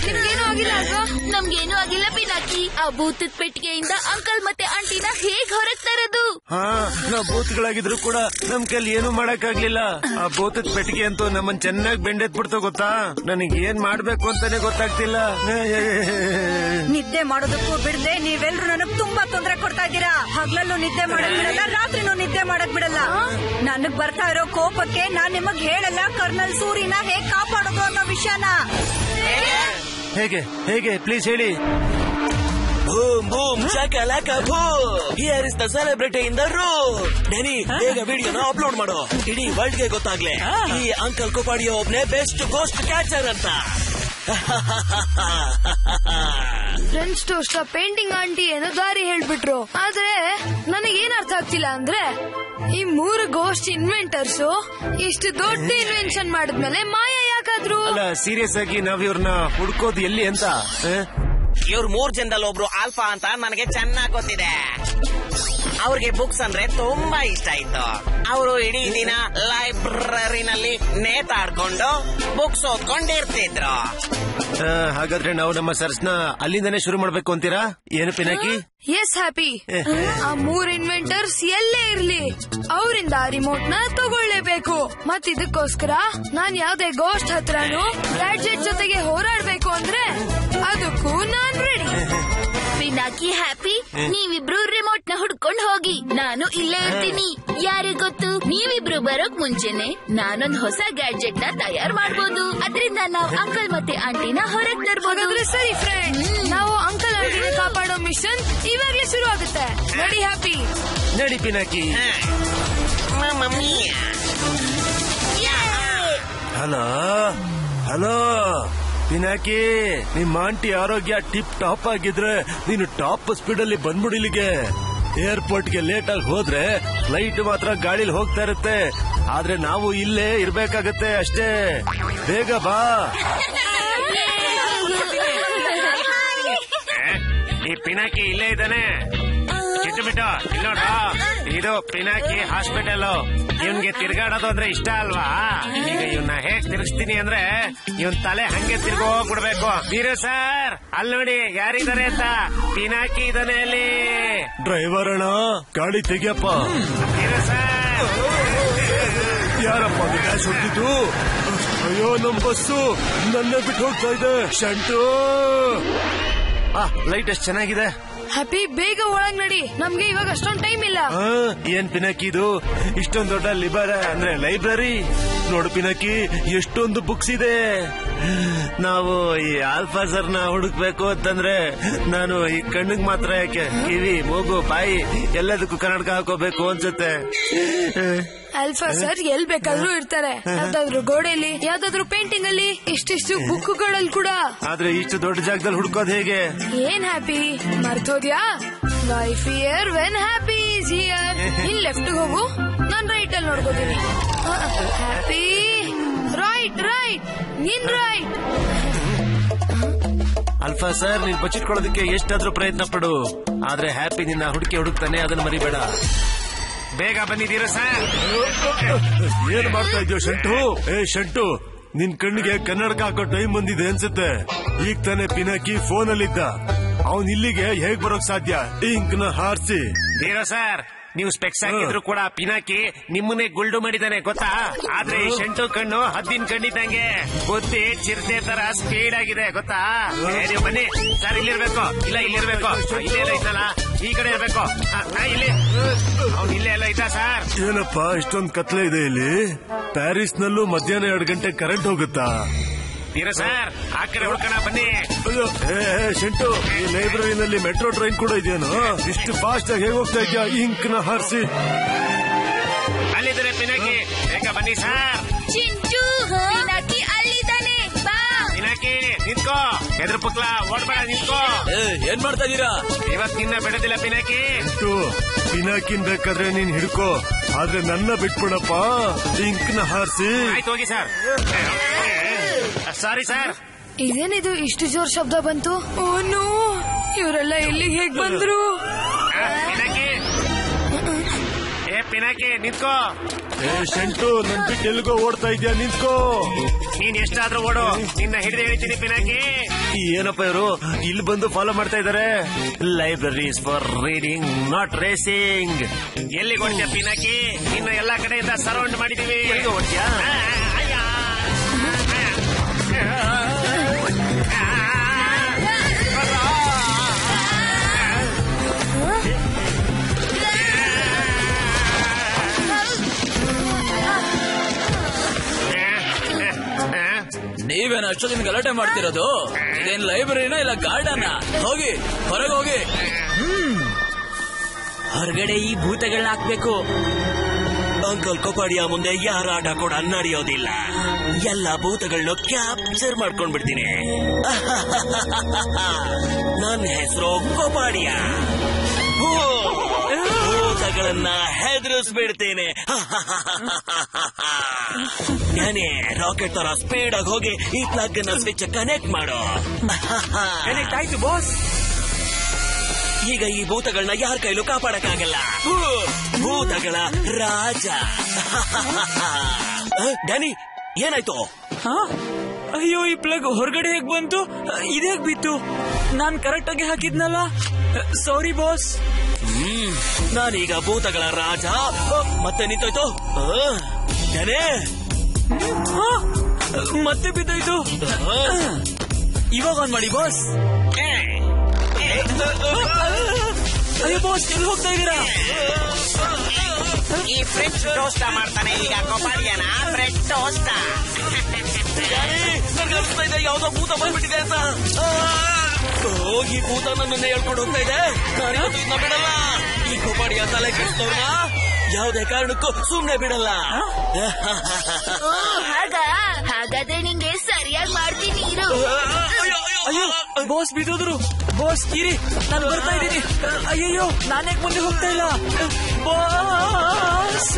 ನಿಮ್ಗೇನು ಆಗಿಲ್ಲ ಅಲ್ವಾ? ನಮ್ಗೇನು ಆಗಿಲ್ಲ ಪಿನಾಕಿ. ಆ ಭೂತದ ಪೆಟ್ಟಿಗೆಯಿಂದ ಅಂಕಲ್ ಮತ್ತೆ ಆಂಟಿನ ಹೇಗ್ ಹೊರಗ್ ತರೋದು? ನಾವು ಭೂತಗಳಾಗಿದ್ರು ಕೂಡ ನಮ್ ಕೈಲಿ ಏನು ಮಾಡಕ್ಕಾಗ್ಲಿಲ್ಲ. ಆ ಭೂತದ ಪೆಟ್ಟಿಗೆ ಅಂತೂ ನಮ್ಮನ್ ಚೆನ್ನಾಗಿ ಬೆಂಡೆತ್ಬಿಡ್ತು ಗೊತ್ತಾ. ನನಗೆ ಏನ್ ಮಾಡ್ಬೇಕು ಅಂತಾನೆ ಗೊತ್ತಾಗ್ತಿಲ್ಲ. ನಿದ್ದೆ ಮಾಡೋದಕ್ಕೂ ಬಿಡದೆ ನೀವೆಲ್ರು ನನಗ್ ತುಂಬಾ ತೊಂದರೆ ಕೊಡ್ತಾ ಇದ್ದೀರಾ. ಹಗ್ಲಲ್ಲೂ ನಿದ್ದೆ ಮಾಡಕ್ ಬಿಡಲ್ಲ, ರಾತ್ರಿನೂ ನಿದ್ದೆ ಮಾಡಕ್ ಬಿಡಲ್ಲ. ನನಗ್ ಬರ್ತಾ ಇರೋ ಕೋಪಕ್ಕೆ ನಾನ್ ನಿಮಗ್ ಹೇಳಲ್ಲ ಕರ್ನಲ್ ಸೂರಿನ ಹೇಗ್ ಕಾಪಾಡೋದು ಅನ್ನೋ ವಿಷಯನ. ಹೇಗೆ ಪ್ಲೀಸ್ ಹೇಳಿ. Boom boom Shakalaka boom. Here is the celebrity in the room. Danny, ಬೇಗ ವಿಡಿಯೋನ ಅಪ್ಲೋಡ್ ಮಾಡು. ಇಡೀ ವರ್ಲ್ಡ್ ಗೆ ಗೊತ್ತಾಗ್ಲಿ ಈ ಅಂಕಲ್ ಕೊಪಾಡಿಯೋ ಒಬ್ನೇ ಬೆಸ್ಟ್ ಗೋಸ್ಟ್ ಕ್ಯಾಚರ್ ಅಂತ. ಫ್ರೆಂಚ್ ಟೋಸ್ಟ್ ಪೇಂಟಿಂಗ್ ಆಂಟಿ ಏನೋ ದಾರಿ ಹೇಳ್ಬಿಟ್ರು. ಆದ್ರೆ ನನಗೇನ್ ಅರ್ಥ ಆಗ್ತಿಲ್ಲ ಅಂದ್ರೆ, ಈ 3 ಗೋಸ್ಟ್ ಇನ್ವೆಂಟರ್ಸ್ ಇಷ್ಟು ದೊಡ್ಡ ಇನ್ವೆನ್ಷನ್ ಮಾಡಿದ್ಮೇಲೆ ಮಾಯ ಯಾಕಾದ್ರು? ಅಲ್ಲ, ಸೀರಿಯಸ್ ಆಗಿ ನಾವ್ ಇವ್ರನ್ನ ಹುಡ್ಕೋದು ಎಲ್ಲಿ ಅಂತ. ಇವ್ರ 3 ಜನದಲ್ಲಿ ಒಬ್ರು ಆಲ್ಫಾ ಅಂತ ನನಗೆ ಚೆನ್ನಾಗಿ ಗೊತ್ತಿದೆ. ಅವ್ರಿಗೆ ಬುಕ್ಸ್ ಅಂದ್ರೆ ತುಂಬಾ ಇಷ್ಟ ಆಯ್ತು. ಅವರು ಇಡೀ ದಿನ ಲೈಬ್ರರಿನಲ್ಲಿ ನೇತಾಡ್ಕೊಂಡು ಬುಕ್ಸ್ ಓದ್ಕೊಂಡಿರ್ತಿದ್ರು. ಹಾಗಾದ್ರೆ ನಾವು ನಮ್ಮ ಸರ್ಚ್ ನ ಅಲ್ಲಿಂದನೇ ಶುರು ಮಾಡ್ಬೇಕು ಅಂತೀರಾ? ಏನು ಪಿನಾಕಿ? Yes happy. ಆ 3 ಇನ್ವೆಂಟರ್ಸ್ ಎಲ್ಲೇ ಇರ್ಲಿ, ಅವರಿಂದ ರಿಮೋಟ್ ನ ತಗೊಳ್ಳೇಬೇಕು. ಮತ್ತಿದಕ್ಕೋಸ್ಕರ ನಾನ್ ಯಾವ್ದೇ ಗೋಸ್ಟ್ ಹತ್ರನು ಗ್ಯಾಡ್ಜೆಟ್ ಜೊತೆಗೆ ಹೋರಾಡ್ಬೇಕು ಅಂದ್ರೆ ಅದಕ್ಕೂ ನಾನ್ ರೆಡಿ. ಪಿನಾಕಿ, ಹ್ಯಾಪಿ, ನೀವಿಬ್ರು ರಿಮೋಟ್ ನ ಹುಡ್ಕೊಂಡ್ ಹೋಗಿ, ನಾನು ಇಲ್ಲೇ ಇರ್ತೀನಿ. ಯಾರಿಗ್ ಗೊತ್ತು, ನೀವಿಬ್ರು ಬರೋಕ್ ಮುಂಚೆನೆ ನಾನೊಂದ್ ಹೊಸ ಗ್ಯಾಡ್ಜೆಟ್ ನ ತಯಾರು ಮಾಡ್ಬೋದು. ಅದರಿಂದ ನಾವು ಅಂಕಲ್ ಮತ್ತೆ ಆಂಟಿನ ಹೊರಗ್ ತರ್ಬೋದು. ಸರಿ ಫ್ರೆಂಡ್, ನಾವು ಅಂಕಲ್ ಆಂಟಿನ ಕಾಪಾಡೋ ಮಿಷನ್ ಇವಾಗ್ಲೇ ಶುರು ಆಗುತ್ತೆ. ನಡಿ ಹ್ಯಾಪಿ, ನಡಿ ಪಿನಾಕಿ. ಮಮ್ಮಿ, ಹಲೋ ಪಿನಾಕಿ, ನಿಮ್ಮ ಆಂಟಿ ಆರೋಗ್ಯ ಟಿಪ್ ಟಾಪ್ ಆಗಿದ್ರೆ ನೀನು ಟಾಪ್ ಸ್ಪೀಡ್ ಅಲ್ಲಿ ಬಂದ್ಬಿಡಿಲಿಗೆ. ಏರ್ಪೋರ್ಟ್ಗೆ ಲೇಟ್ ಆಗಿ ಹೋದ್ರೆ ಫ್ಲೈಟ್ ಮಾತ್ರ ಗಾಳಿಲಿ ಹೋಗ್ತಾ ಇರುತ್ತೆ, ಆದ್ರೆ ನಾವು ಇಲ್ಲೇ ಇರ್ಬೇಕಾಗತ್ತೆ ಅಷ್ಟೇ. ಬೇಗ ಬಾ. ಈ ಪಿನಾಕಿ ಇಲ್ಲೇ ಇದ್ದಾನೆ. ಚಿಟ್ಟುಬಿಟ್ಟು ಇಲ್ಲೋಡ, ಇದು ಪಿನಾಕಿ ಹಾಸ್ಪಿಟಲ್. ಇವನ್ಗೆ ತಿರ್ಗಾಡೋದು ಅಂದ್ರೆ ಇಷ್ಟ ಅಲ್ವಾ? ಈಗ ಇವನ್ನ ಹೇಗ್ ತಿರ್ಗಿಸ್ತೀನಿ ಅಂದ್ರೆ ಇವನ್ ತಲೆ ಹಂಗೆ ತಿರ್ಗೋ ಹೋಗ್ಬಿಡ್ಬೇಕು. ವೀರು ಸರ್, ಅಲ್ಲಿ ನೋಡಿ ಯಾರಿದ್ದಾರೆ ಅಂತ. ಪಿನಾಕಿ ಇದಾನೆ ಅಲ್ಲಿ. ಡ್ರೈವರ್ ಅಣ್ಣ, ಗಾಡಿ ತೆಗಿಯಪ್ಪ. ವೀರು ಸರ್, ಯಾರಪ್ಪ ಗ್ಯಾಸ್ ಹೊಡ್ತಿದ್ದು? ಅಯ್ಯೋ, ನಮ್ ಬಸ್ಸು ನನ್ನ ಬಿಟ್ಟು ಹೋಗ್ತಾ ಇದೆ. ಶಂಟು, ಲೈಟ್ ಎಷ್ಟು ಚೆನ್ನಾಗಿದೆ. ಹ್ಯಾಪಿ, ಬೇಗ ಒಳಗ್ ನಡಿ, ನಮ್ಗೆ ಇವಾಗ ಅಷ್ಟೊಂದ್ ಟೈಮ್ ಇಲ್ಲ. ಏನ್ ಪಿನಾಕಿ ಇದು ಇಷ್ಟೊಂದ್ ದೊಡ್ಡ ಲೈಬ್ರರಿ? ನೋಡು ಪಿನಾಕಿ, ಎಷ್ಟೊಂದು ಬುಕ್ಸ್ ಇದೆ. ನಾವು ಈ ಆಲ್ಫಾ ಸರ್ನ ಹುಡುಕ್ಬೇಕು ಅಂತಂದ್ರೆ ನಾನು ಈ ಕಣ್ಣಿಗೆ ಮಾತ್ರ ಯಾಕೆ, ಕಿವಿ, ಮೂಗು, ಬಾಯಿ ಎಲ್ಲದಕ್ಕೂ ಕನ್ನಡಕ ಹಾಕೋಬೇಕು ಅನ್ಸುತ್ತೆ. ಆಲ್ಫಾ ಸರ್ ಎಲ್ ಬೇಕಾದ್ರೂ ಇರ್ತಾರೆ. ಯಾವ್ದಾದ್ರು ಗೋಡೆಯಲ್ಲಿ, ಯಾವ್ದಾದ್ರು ಪೇಂಟಿಂಗ್ ಅಲ್ಲಿ, ಇಷ್ಟಿಷ್ಟು ಬುಕ್ಗಳಲ್ಲಿ ಕೂಡ. ಆದ್ರೆ ಇಷ್ಟು ದೊಡ್ಡ ಜಾಗದಲ್ಲಿ ಹುಡ್ಕೋದ್ ಹೇಗೆ? ಏನ್ ಹ್ಯಾಪಿ, ಮರ್ತೋದ್ಯಾ? Why fear when Happy is here. ನೀನ್ ಲೆಫ್ಟ್ ಹೋಗು, ನಾನ್ ರೈಟ್ ಅಲ್ಲಿ ನೋಡ್ಕೋತೀನಿ. ಹ್ಯಾಪಿ, ರೈಟ್ ರೈಟ್, ನೀನ್ ರೈಟ್. ಅಲ್ಫಾ ಸರ್, ನೀನ್ ಬಚ್ಚಿಟ್ಕೊಳ್ಳೋದಕ್ಕೆ ಎಷ್ಟಾದ್ರೂ ಪ್ರಯತ್ನ ಪಡು, ಆದ್ರೆ ಹ್ಯಾಪಿ ನಿನ್ನ ಹುಡುಕ್ತಾನೆ, ಅದನ್ನ ಮರಿಬೇಡ. ಬೇಗ ಬಂದಿದ್ದೀರಾ ಸರ್? ಏನ್ ಮಾಡ್ತಾ ಇದೀಯ ಶಂಟು? ಶಂಟು, ನಿನ್ ಕಣ್ಣಿಗೆ ಕನ್ನಡಕ ಹಾಕೋ ಟೈಮ್ ಬಂದಿದೆ ಅನ್ಸುತ್ತೆ. ಈಗ ತಾನೇ ಪಿನಾಕಿ ಫೋನ್ ಅಲ್ಲಿದ್ದ. ಅವನ್ ಇಲ್ಲಿಗೆ ಹೇಗ್ ಬರೋಕ್ ಸಾಧ್ಯ? ಇಂಕ್ ನ ಹಾರಿಸಿ. ಬೇರೋ ಸರ್, ನೀವು ಸ್ಪೆಕ್ಸ್ ಹಾಕಿದ್ರು ಕೂಡ ಪಿನಾಕಿ ನಿಮ್ಮನ್ನೇ ಗುಲ್ಡು ಮಾಡಿದಾನೆ ಗೊತ್ತಾ? ಆದ್ರೆ ಈ ಶೆಂಟು ಕಣ್ಣು ಹದ್ದಿನ ಕಣ್ಣಿದ್ದಂಗೆ, ಬುದ್ಧಿ ಚಿರತೆ ತರ ಸ್ಪೀಡ್ ಆಗಿದೆ ಗೊತ್ತಾ? ನೀವು ಬನ್ನಿ ಸರ್, ಇಲ್ಲಿರ್ಬೇಕು. ಇಲ್ಲ ಇಲ್ಲಿರ್ಬೇಕು, ಇಲ್ಲೇ ಎಲ್ಲ ಇದ್ದಲ್ಲ, ಈ ಕಡೆ ಇರ್ಬೇಕು. ಇಲ್ಲಿ ಅವ್ನು ಇಲ್ಲೇ ಎಲ್ಲ ಇದ್ದ ಸರ್. ಏನಪ್ಪಾ ಇಷ್ಟೊಂದ್ ಕತ್ಲೆ ಇದೆ ಇಲ್ಲಿ? ಪ್ಯಾರಿಸ್ ನಲ್ಲೂ ಮಧ್ಯಾಹ್ನ 2 ಗಂಟೆ ಕರೆಂಟ್ ಹೋಗುತ್ತಾ? ಬೀರೋ ಸರ್, ಆ ಕಡೆ ಹುಡ್ಕೋಣ ಬನ್ನಿ. ಶೆಂಟು, ಈ ಲೈಬ್ರರಿನಲ್ಲಿ ಮೆಟ್ರೋ ಟ್ರೈನ್ ಕೂಡ ಇದೆಯೇನು? ಇಷ್ಟು ಫಾಸ್ಟ್ ಆಗಿ ಹೇಗೆ ಹೋಗ್ತಾ ಇದೆಯಾ? ಇಂಕ್ ನ ಹಾರಿಸಿ. ಅಲ್ಲಿದ್ದಾರೆ ಪಿನಾಕಿ, ಬೇಗ ಬನ್ನಿ ಸರ್. ಚಿಂಟು, ಪಿನಾಕಿ ಅಲ್ಲಿದ್ದಾನೆ, ಬಾ. ಪಿನಾಕಿ ನಿಂತ್ಕೋ, ಎದ್ರ ಪುಕ್ಲ ಓಡ್ಬೇಡ, ನಿಂತ್ಕೋ. ಏನ್ ಮಾಡ್ತಾ ಇದೀರಾ? ಇವತ್ ನಿನ್ನ ಬಿಡೋದಿಲ್ಲ ಪಿನಾಕಿ. ಪಿನಾಕಿನ್ ಬೇಕಾದ್ರೆ ನೀನ್ ಹಿಡ್ಕೋ, ಆದ್ರೆ ನನ್ನ ಬಿಟ್ಬಿಡಪ್ಪ. ಇಂಕ್ ನ ಹಾರಿಸಿ. ಆಯ್ತು ಹೋಗಿ ಸರ್. Sorry sir. ಇದೇನಿದು ಇಷ್ಟು ಜೋರ್ ಶಬ್ದ ಬಂತು? ಓನು, ಇವರೆಲ್ಲ ಎಲ್ಲಿಗೆ ಹೇಗ್ ಬಂದ್ರು? ಪಿನಾಕಿ, ಪಿನಾಕಿ ನಿಂತ್ಕೋ. ಶೆಂಟು, ನನ್ ಬಿಟ್ಟು ಎಲ್ಗೋ ಓಡ್ತಾ ಇದ್ಯಾ? ನಿಂತ್ಕೋ. ನೀನ್ ಎಷ್ಟಾದ್ರೂ ಓಡು, ನಿನ್ನ ಹಿಡಿದು ಹೇಳ್ತೀನಿ ಪಿನಾಕಿ. ಏನಪ್ಪ ಇವರು ಇಲ್ಲಿ ಬಂದು ಫಾಲೋ ಮಾಡ್ತಾ ಇದಾರೆ? Libraries for reading, not racing. ಎಲ್ಲಿಗೆ ಓಡ್ತೀಯ ಪಿನಾಕಿ? ನಿನ್ನ ಎಲ್ಲಾ ಕಡೆಯಿಂದ ಸರೌಂಡ್ ಮಾಡಿದೀವಿ. ಓಡ್ತೀಯಾ? ನೀವೇನ ಅಷ್ಟೊಂದಿನ ಗಲಾಟೆ ಮಾಡ್ತಿರೋದು? ಇದೇನ್ ಲೈಬ್ರರಿನ ಇಲ್ಲ ಗಾರ್ಡನ್? ಹೋಗಿ ಹೊರಗೆ ಹೋಗಿ. ಹೊರಗಡೆ ಈ ಭೂತಗಳನ್ನ ಹಾಕ್ಬೇಕು. ಅಂಕಲ್ ಕೊಪಾಡಿಯ ಮುಂದೆ ಯಾರ ಆಟ ಕೂಡ ನಡೆಯೋದಿಲ್ಲ. ಎಲ್ಲ ಭೂತಗಳನ್ನ ಕ್ಯಾಪ್ಚರ್ ಮಾಡ್ಕೊಂಡ್ ಬಿಡ್ತೀನಿ. ನನ್ನ ಹೆಸರು ಕೊಪಾಡಿಯ. ಭೂತಗಳನ್ನ ಹೆದರಿಸ್ಬಿಡ್ತೇನೆ. ನಾನೇ ರಾಕೆಟ್ ತರ ಸ್ಪೀಡ್ ಆಗಿ ಹೋಗಿ ಈ ಪ್ಲಗ್ ನ ಸ್ವಿಚ್ ಕನೆಕ್ಟ್ ಮಾಡು. ಕನೆಕ್ಟ್ ಆಯ್ತು ಬಾಸ್. ಈಗ ಈ ಭೂತಗಳನ್ನ ಯಾರ ಕೈಲೂ ಕಾಪಾಡಕ್ಕಾಗಲ್ಲ. ಭೂತಗಳ ರಾಜ. ಡ್ಯಾನಿ, ಏನಾಯ್ತು? ಅಯ್ಯೋ, ಈ ಪ್ಲಗ್ ಹೊರಗಡೆ ಹೇಗ್ ಬಂತು? ಇದೇಗ್ ಬಿತ್ತು? ನಾನ್ ಕರೆಕ್ಟ್ ಆಗಿ ಹಾಕಿದ್ನಲ್ಲ. Sorry boss. ನಾನೀಗ ಭೂತಗಳ ರಾಜ. ಮತ್ತೆ ನಿಂತೋಯ್ತು. ಡ್ಯಾನಿ, ಮತ್ತೆ ಬಿದ್ದೋಯ್ತು. ಇವಾಗ ಆನ್ ಮಾಡಿ ಬಾಸ್. ಅಯ್ಯೋ ಬಾಸ್, ಎಲ್ಲಿ ಹೋಗ್ತಾ ಇದೀರಾ? ಈ ಫ್ರೆಂಚ್ ಟೋಸ್ಟ್ ಮಾಡ್ತಾನೆ ಈಗ ಕೊಪಾಡಿಯನ. Bread toast. ನನಗನ್ಸ್ತಾ ಇದೆ ಯಾವ್ದೋ ಭೂತ ಬಂದ್ಬಿಟ್ಟಿದೆ ಅಂತ. ಈ ಭೂತ ನನ್ನನ್ನ ಹೇಳ್ಕೊಂಡು ಹೋಗ್ತಾ ಇದೆ. ನಾನಿವತ್ತು ಇದನ್ನ ಬಿಡಲ್ಲ. ಈ ಕೊಪಾಡಿಯ ತಲೆ ಕೆಡಿಸ್ತವ್ರನ್ನ ಯಾವುದೇ ಕಾರಣಕ್ಕೂ ಸುಮ್ನೆ ಬಿಡಲ್ಲ. ಹಾಗಾದ್ರೆ ನಿಂಗೆ ಸರಿಯಾಗಿ ಮಾಡ್ತೀನಿ ಇರು. ಅಯ್ಯೋ ಬಾಸ್, ಬಿದ್ದೋದ್ರು. ಬಾಸ್ ಇರಿ, ನಾನು ಬರ್ತಾ ಇದ್ದೀನಿ. ಅಯ್ಯಯ್ಯೋ, ನಾನೇ ಮುಂದೆ ಹೋಗ್ತಾ ಇಲ್ಲ ಬಾಸ್.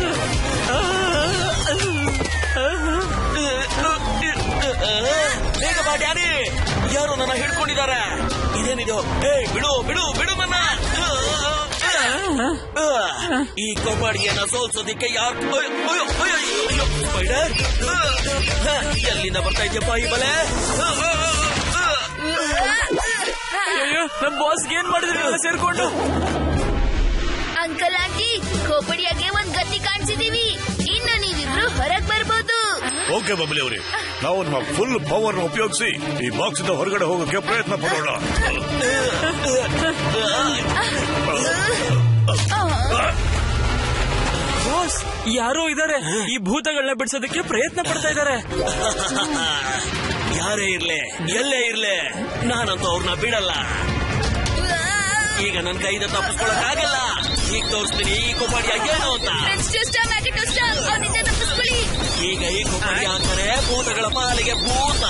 ಬೇಗ ಬಾ ಡ್ಯಾನಿ, ಯಾರು ನನ್ನ ಹಿಡ್ಕೊಂಡಿದ್ದಾರೆ. ಇದೇನಿದು? ಬಿಡು ಬಿಡು ಬಿಡು ನನ್ನ. ಈ ಕೊಪಾಡಿಯನ್ನ ಸೋಲ್ಸೋದಿಕ್ಕೆ ಯಾರು? ಸ್ಪೈಡರ್, ಎಲ್ಲಿಂದ ಬರ್ತಾ ಇದೆಯಪ್ಪ ಈ ಬಲೆ? ಅಯ್ಯೋ, ನಮ್ ಬಾಸ್ಗೆ ಏನ್ ಮಾಡಿದ್ರಿ ಎಲ್ಲ ಸೇರ್ಕೊಂಡು? ಅಂಕಲ್ ಆಂಟಿ, ಕೋಪಡಿಯಾಗೆ ಒಂದ್ ಗತಿ ಕಾಣಿಸಿದೀವಿ. ಇನ್ನು ನೀವಿಬ್ರು ಹೊರಗ್ ಬರ್ಬೋದು. ಓಕೆ ಬಬ್ಲಿ ಅವರೇ, ನಾವು ನಮ್ಮ ಫುಲ್ ಪವರ್ ಉಪಯೋಗಿಸಿ ಈ ಬಾಕ್ಸ್ ಇಂದ ಹೊರಗಡೆ ಹೋಗೋಕೆ ಪ್ರಯತ್ನ ಪಡೋಣ. ಬಾಸ್, ಯಾರೋ ಇದಾರೆ. ಈ ಭೂತಗಳನ್ನ ಬಿಡಿಸೋದಕ್ಕೆ ಪ್ರಯತ್ನ ಪಡ್ತಾ ಇದಾರೆ. ಯಾರೇ ಇರ್ಲಿ, ಎಲ್ಲೇ ಇರ್ಲಿ, ನಾನಂತೂ ಅವ್ರನ್ನ ಬಿಡಲ್ಲ. ಈಗ ನನ್ ಕೈಯಿಂದ ತಪ್ಪಿಸ್ಕೊಳಕ್ಕಾಗಲ್ಲ. ಈಗ ತೋರಿಸ್ತೀನಿ ಈ ಕೊಪಾಡಿಯ ಏನು ಅಂತ. ಈಗ ಈ ಕೊಪಾಡಿಯ ಅಂತಾರೆ ಭೂತಗಳ ಪಾಲಿಗೆ ಭೂತ.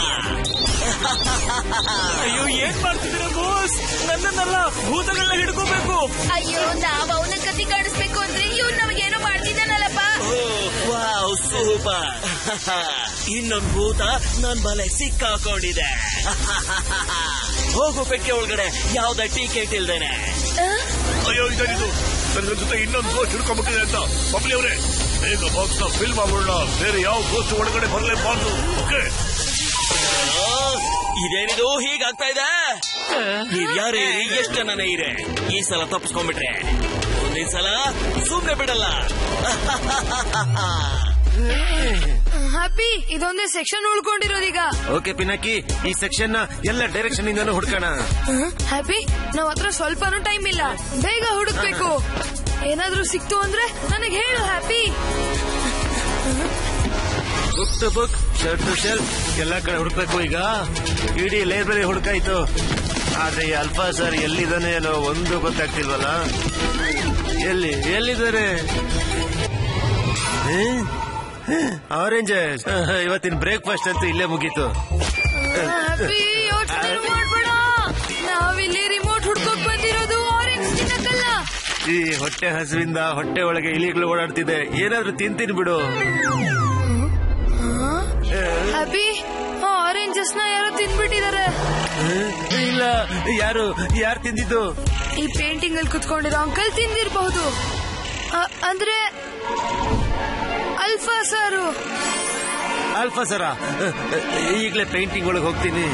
ಅಯ್ಯೋ, ಏನ್ ಮಾಡ್ತಿದ್ದೀರ ಬಾಸ್? ನನ್ನನ್ನಲ್ಲ, ಭೂತಗಳನ್ನ ಹಿಡ್ಕೋಬೇಕು. ಅಯ್ಯೋ, ನಾವ್ ಅವನ ಕತಿ ಕಾಣಿಸ್ಬೇಕು ಅಂದ್ರೆ ಇವ್ರು ನಮಗೇನೋ ಮಾಡ್ತಿದ್ದಾನಲ್ಲಪ್ಪ. Wow, super. ಇನ್ನೊಂದು ಭೂತ ನನ್ ಬಲೆ ಸಿಕ್ಕಾಕೊಂಡಿದೆ. ಹೋಗು ಪೆಕ್ಕೆ ಒಳಗಡೆ, ಯಾವ್ದ ಟಿಕೆಟ್ ಇಲ್ದೇನೆ. ಅಯ್ಯೋ, ಇದೇನಿದು? ನನ್ನ ಜೊತೆ ಇನ್ನೊಂದು ಗೋಸ್ಟ್ ಹಿಡ್ಕೊಂಡ್ಬಿಟ್ಟಿದೆ ಅಂತ. ಬಬ್ಲಿ ಅವರೇ, ಬೇಗ ಬಾಕ್ಸ್ ನ ಫಿಲ್ ಮಾಡೋಣ. ಬೇರೆ ಯಾವ ಗೋಸ್ಟ್ ಒಳಗಡೆ ಬರಲೇಬಾರ್ದು. ಓಕೆ. ಇದೇನಿದು ಹೀಗಾಗ್ತಾ ಇದೆ? ನೀವ್ ಯಾರೇ ಎಷ್ಟು ಜನನೇ ಇರೆ, ಈ ಸಲ ತಪ್ಪಿಸ್ಕೊಂಡ್ಬಿಟ್ರೆ ಮುಂದಿನ ಸಲ ಸುಮ್ನೆ ಬಿಡಲ್ಲ. ಹ್ಯಾಪಿ, ಇದೊಂದೇ ಸೆಕ್ಷನ್ ಉಳ್ಕೊಂಡಿರೋದೀಗ. ಓಕೆ ಪಿನಾಕಿ, ಈ ಸೆಕ್ಷನ್ ನ ಎಲ್ಲ ಡೈರೆಕ್ಷನ್ ಇಂದನೂ ಹುಡ್ಕೋಣ. ಹ್ಯಾಪಿ, ನಾವ್ ಹತ್ರ ಸ್ವಲ್ಪನೂ ಟೈಮ್ ಇಲ್ಲ, ಬೇಗ ಹುಡುಕ್ಬೇಕು. ಏನಾದ್ರೂ ಸಿಕ್ತು ಅಂದ್ರೆ ನನಗೆ ಹೇಳು Happy. Book to book, shelf to shelf, ಎಲ್ಲ ಕಡೆ ಹುಡುಕ್ಬೇಕು. ಈಗ ಇಡೀ ಲೈಬ್ರರಿ ಹುಡುಕಾಯ್ತು, ಆದ್ರೆ ಈ ಅಲ್ಫಾ ಸರ್ ಎಲ್ಲಿದ್ದಾನೆ ಏನೋ ಒಂದು ಗೊತ್ತಾಗ್ತಿಲ್ವಲ್ಲ. ಎಲ್ಲಿದ್ದಾರೆ? ಆರೆಂಜಸ್, ಇವತ್ತಿನ ಬ್ರೇಕ್ಫಾಸ್ಟ್ ಅಂತೂ ಇಲ್ಲೇ ಮುಗೀತು. ಹ್ಯಾಪಿ, ಯೋಚನೆ ಮಾಡ್ಬೇಡ, ನಾವಿಲ್ಲಿ ರಿಮೋಟ್ ಹುಡ್ಕೋಕ್ ಬಂದಿರೋದು ಆರೆಂಜ್ ತಿನ್ನಕ್ಕಲ್ಲ. ಈ ಹೊಟ್ಟೆ ಹಸುವಿಂದ ಹೊಟ್ಟೆ ಒಳಗೆ ಇಲಿಗಳು ಓಡಾಡ್ತಿದೆ, ಏನಾದ್ರೂ ತಿಂತೀನಿ ಬಿಡು. ಹ್ಯಾಪಿ, ಆರೆಂಜಸ್ ನ ಯಾರೋ ತಿನ್ಬಿಟ್ಟಿದ್ದಾರೆ. ಇಲ್ಲ, ಯಾರು ತಿಂದಿದ್ದು? ಈ ಪೇಂಟಿಂಗ್ ಅಲ್ಲಿ ಕುತ್ಕೊಂಡಿರೋ ಅಂಕಲ್ ತಿಂದಿರಬಹುದು. ಅಂದ್ರೆ ಅಲ್ಫಾ ಸಾರು. ಅಲ್ಫಾ ಸರ, ಈಗಲೇ ಪೇಂಟಿಂಗ್ ಒಳಗೆ ಹೋಗ್ತೀನಿ.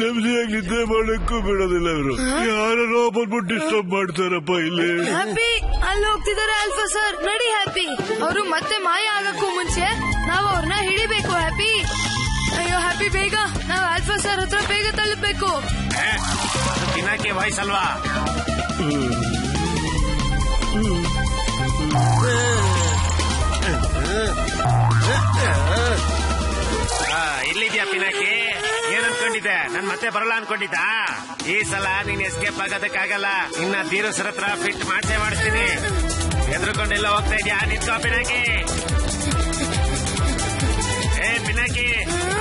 ನೆಮ್ಮದಿಯಾಗಿ ನಿದ್ದೆ ಮಾಡಕ್ಕೂ ಬಿಡೋದಿಲ್ಲ ಅವರು. ಯಾರೋ ಬಂದ್ಬಿಟ್ಟು ಡಿಸ್ಟರ್ಬ್ ಮಾಡ್ತಾರಪ್ಪ ಇಲ್ಲಿ. ಹ್ಯಾಪಿ, ಅಲ್ಲಿ ಹೋಗ್ತಿದ್ದಾರೆ ಅಲ್ಫಾ ಸರ್. ನಡಿ ಹ್ಯಾಪಿ, ಅವರು ಮತ್ತೆ ಮಾಯ ಆಗಕ್ಕೂ ಮುಂಚೆ ನಾವು ಅವ್ರನ್ನ ಹಿಡಿಬೇಕು. ಹ್ಯಾಪಿ, ಅಯ್ಯೋ ಹ್ಯಾಪಿ, ಬೇಗ ನಾವು ಅಲ್ಫಾ ಸರ್ ಹತ್ರ ಬೇಗ ತಲುಪಬೇಕು. ಪಿನಾಕಿ ವಾಯ್ಸ್ ಅಲ್ವಾ? ಇಲ್ಲಿದ್ಯಾ ಪಿನಾಕಿ? ಏನ್ ಅನ್ಕೊಂಡಿದ್ದೆ? ನನ್ ಮತ್ತೆ ಬರಲ್ಲ ಅನ್ಕೊಂಡಿದ್ದ? ಈ ಸಲ ನೀನ್ ಎಸ್ಕೇಪ್ ಆಗೋದಕ್ಕಾಗಲ್ಲ. ಇನ್ನ ಧೀರಸರ ಹತ್ರ ಫಿಟ್ ಮಾಡಿಸ್ತೀನಿ. ಎದ್ರುಕೊಂಡೆಲ್ಲ ಹೋಗ್ತಾ ಇದ್ಯಾ? ನಿಂತ್ಕೋ ಪಿನಾಕಿ. ಏ ಪಿನಾಕಿ,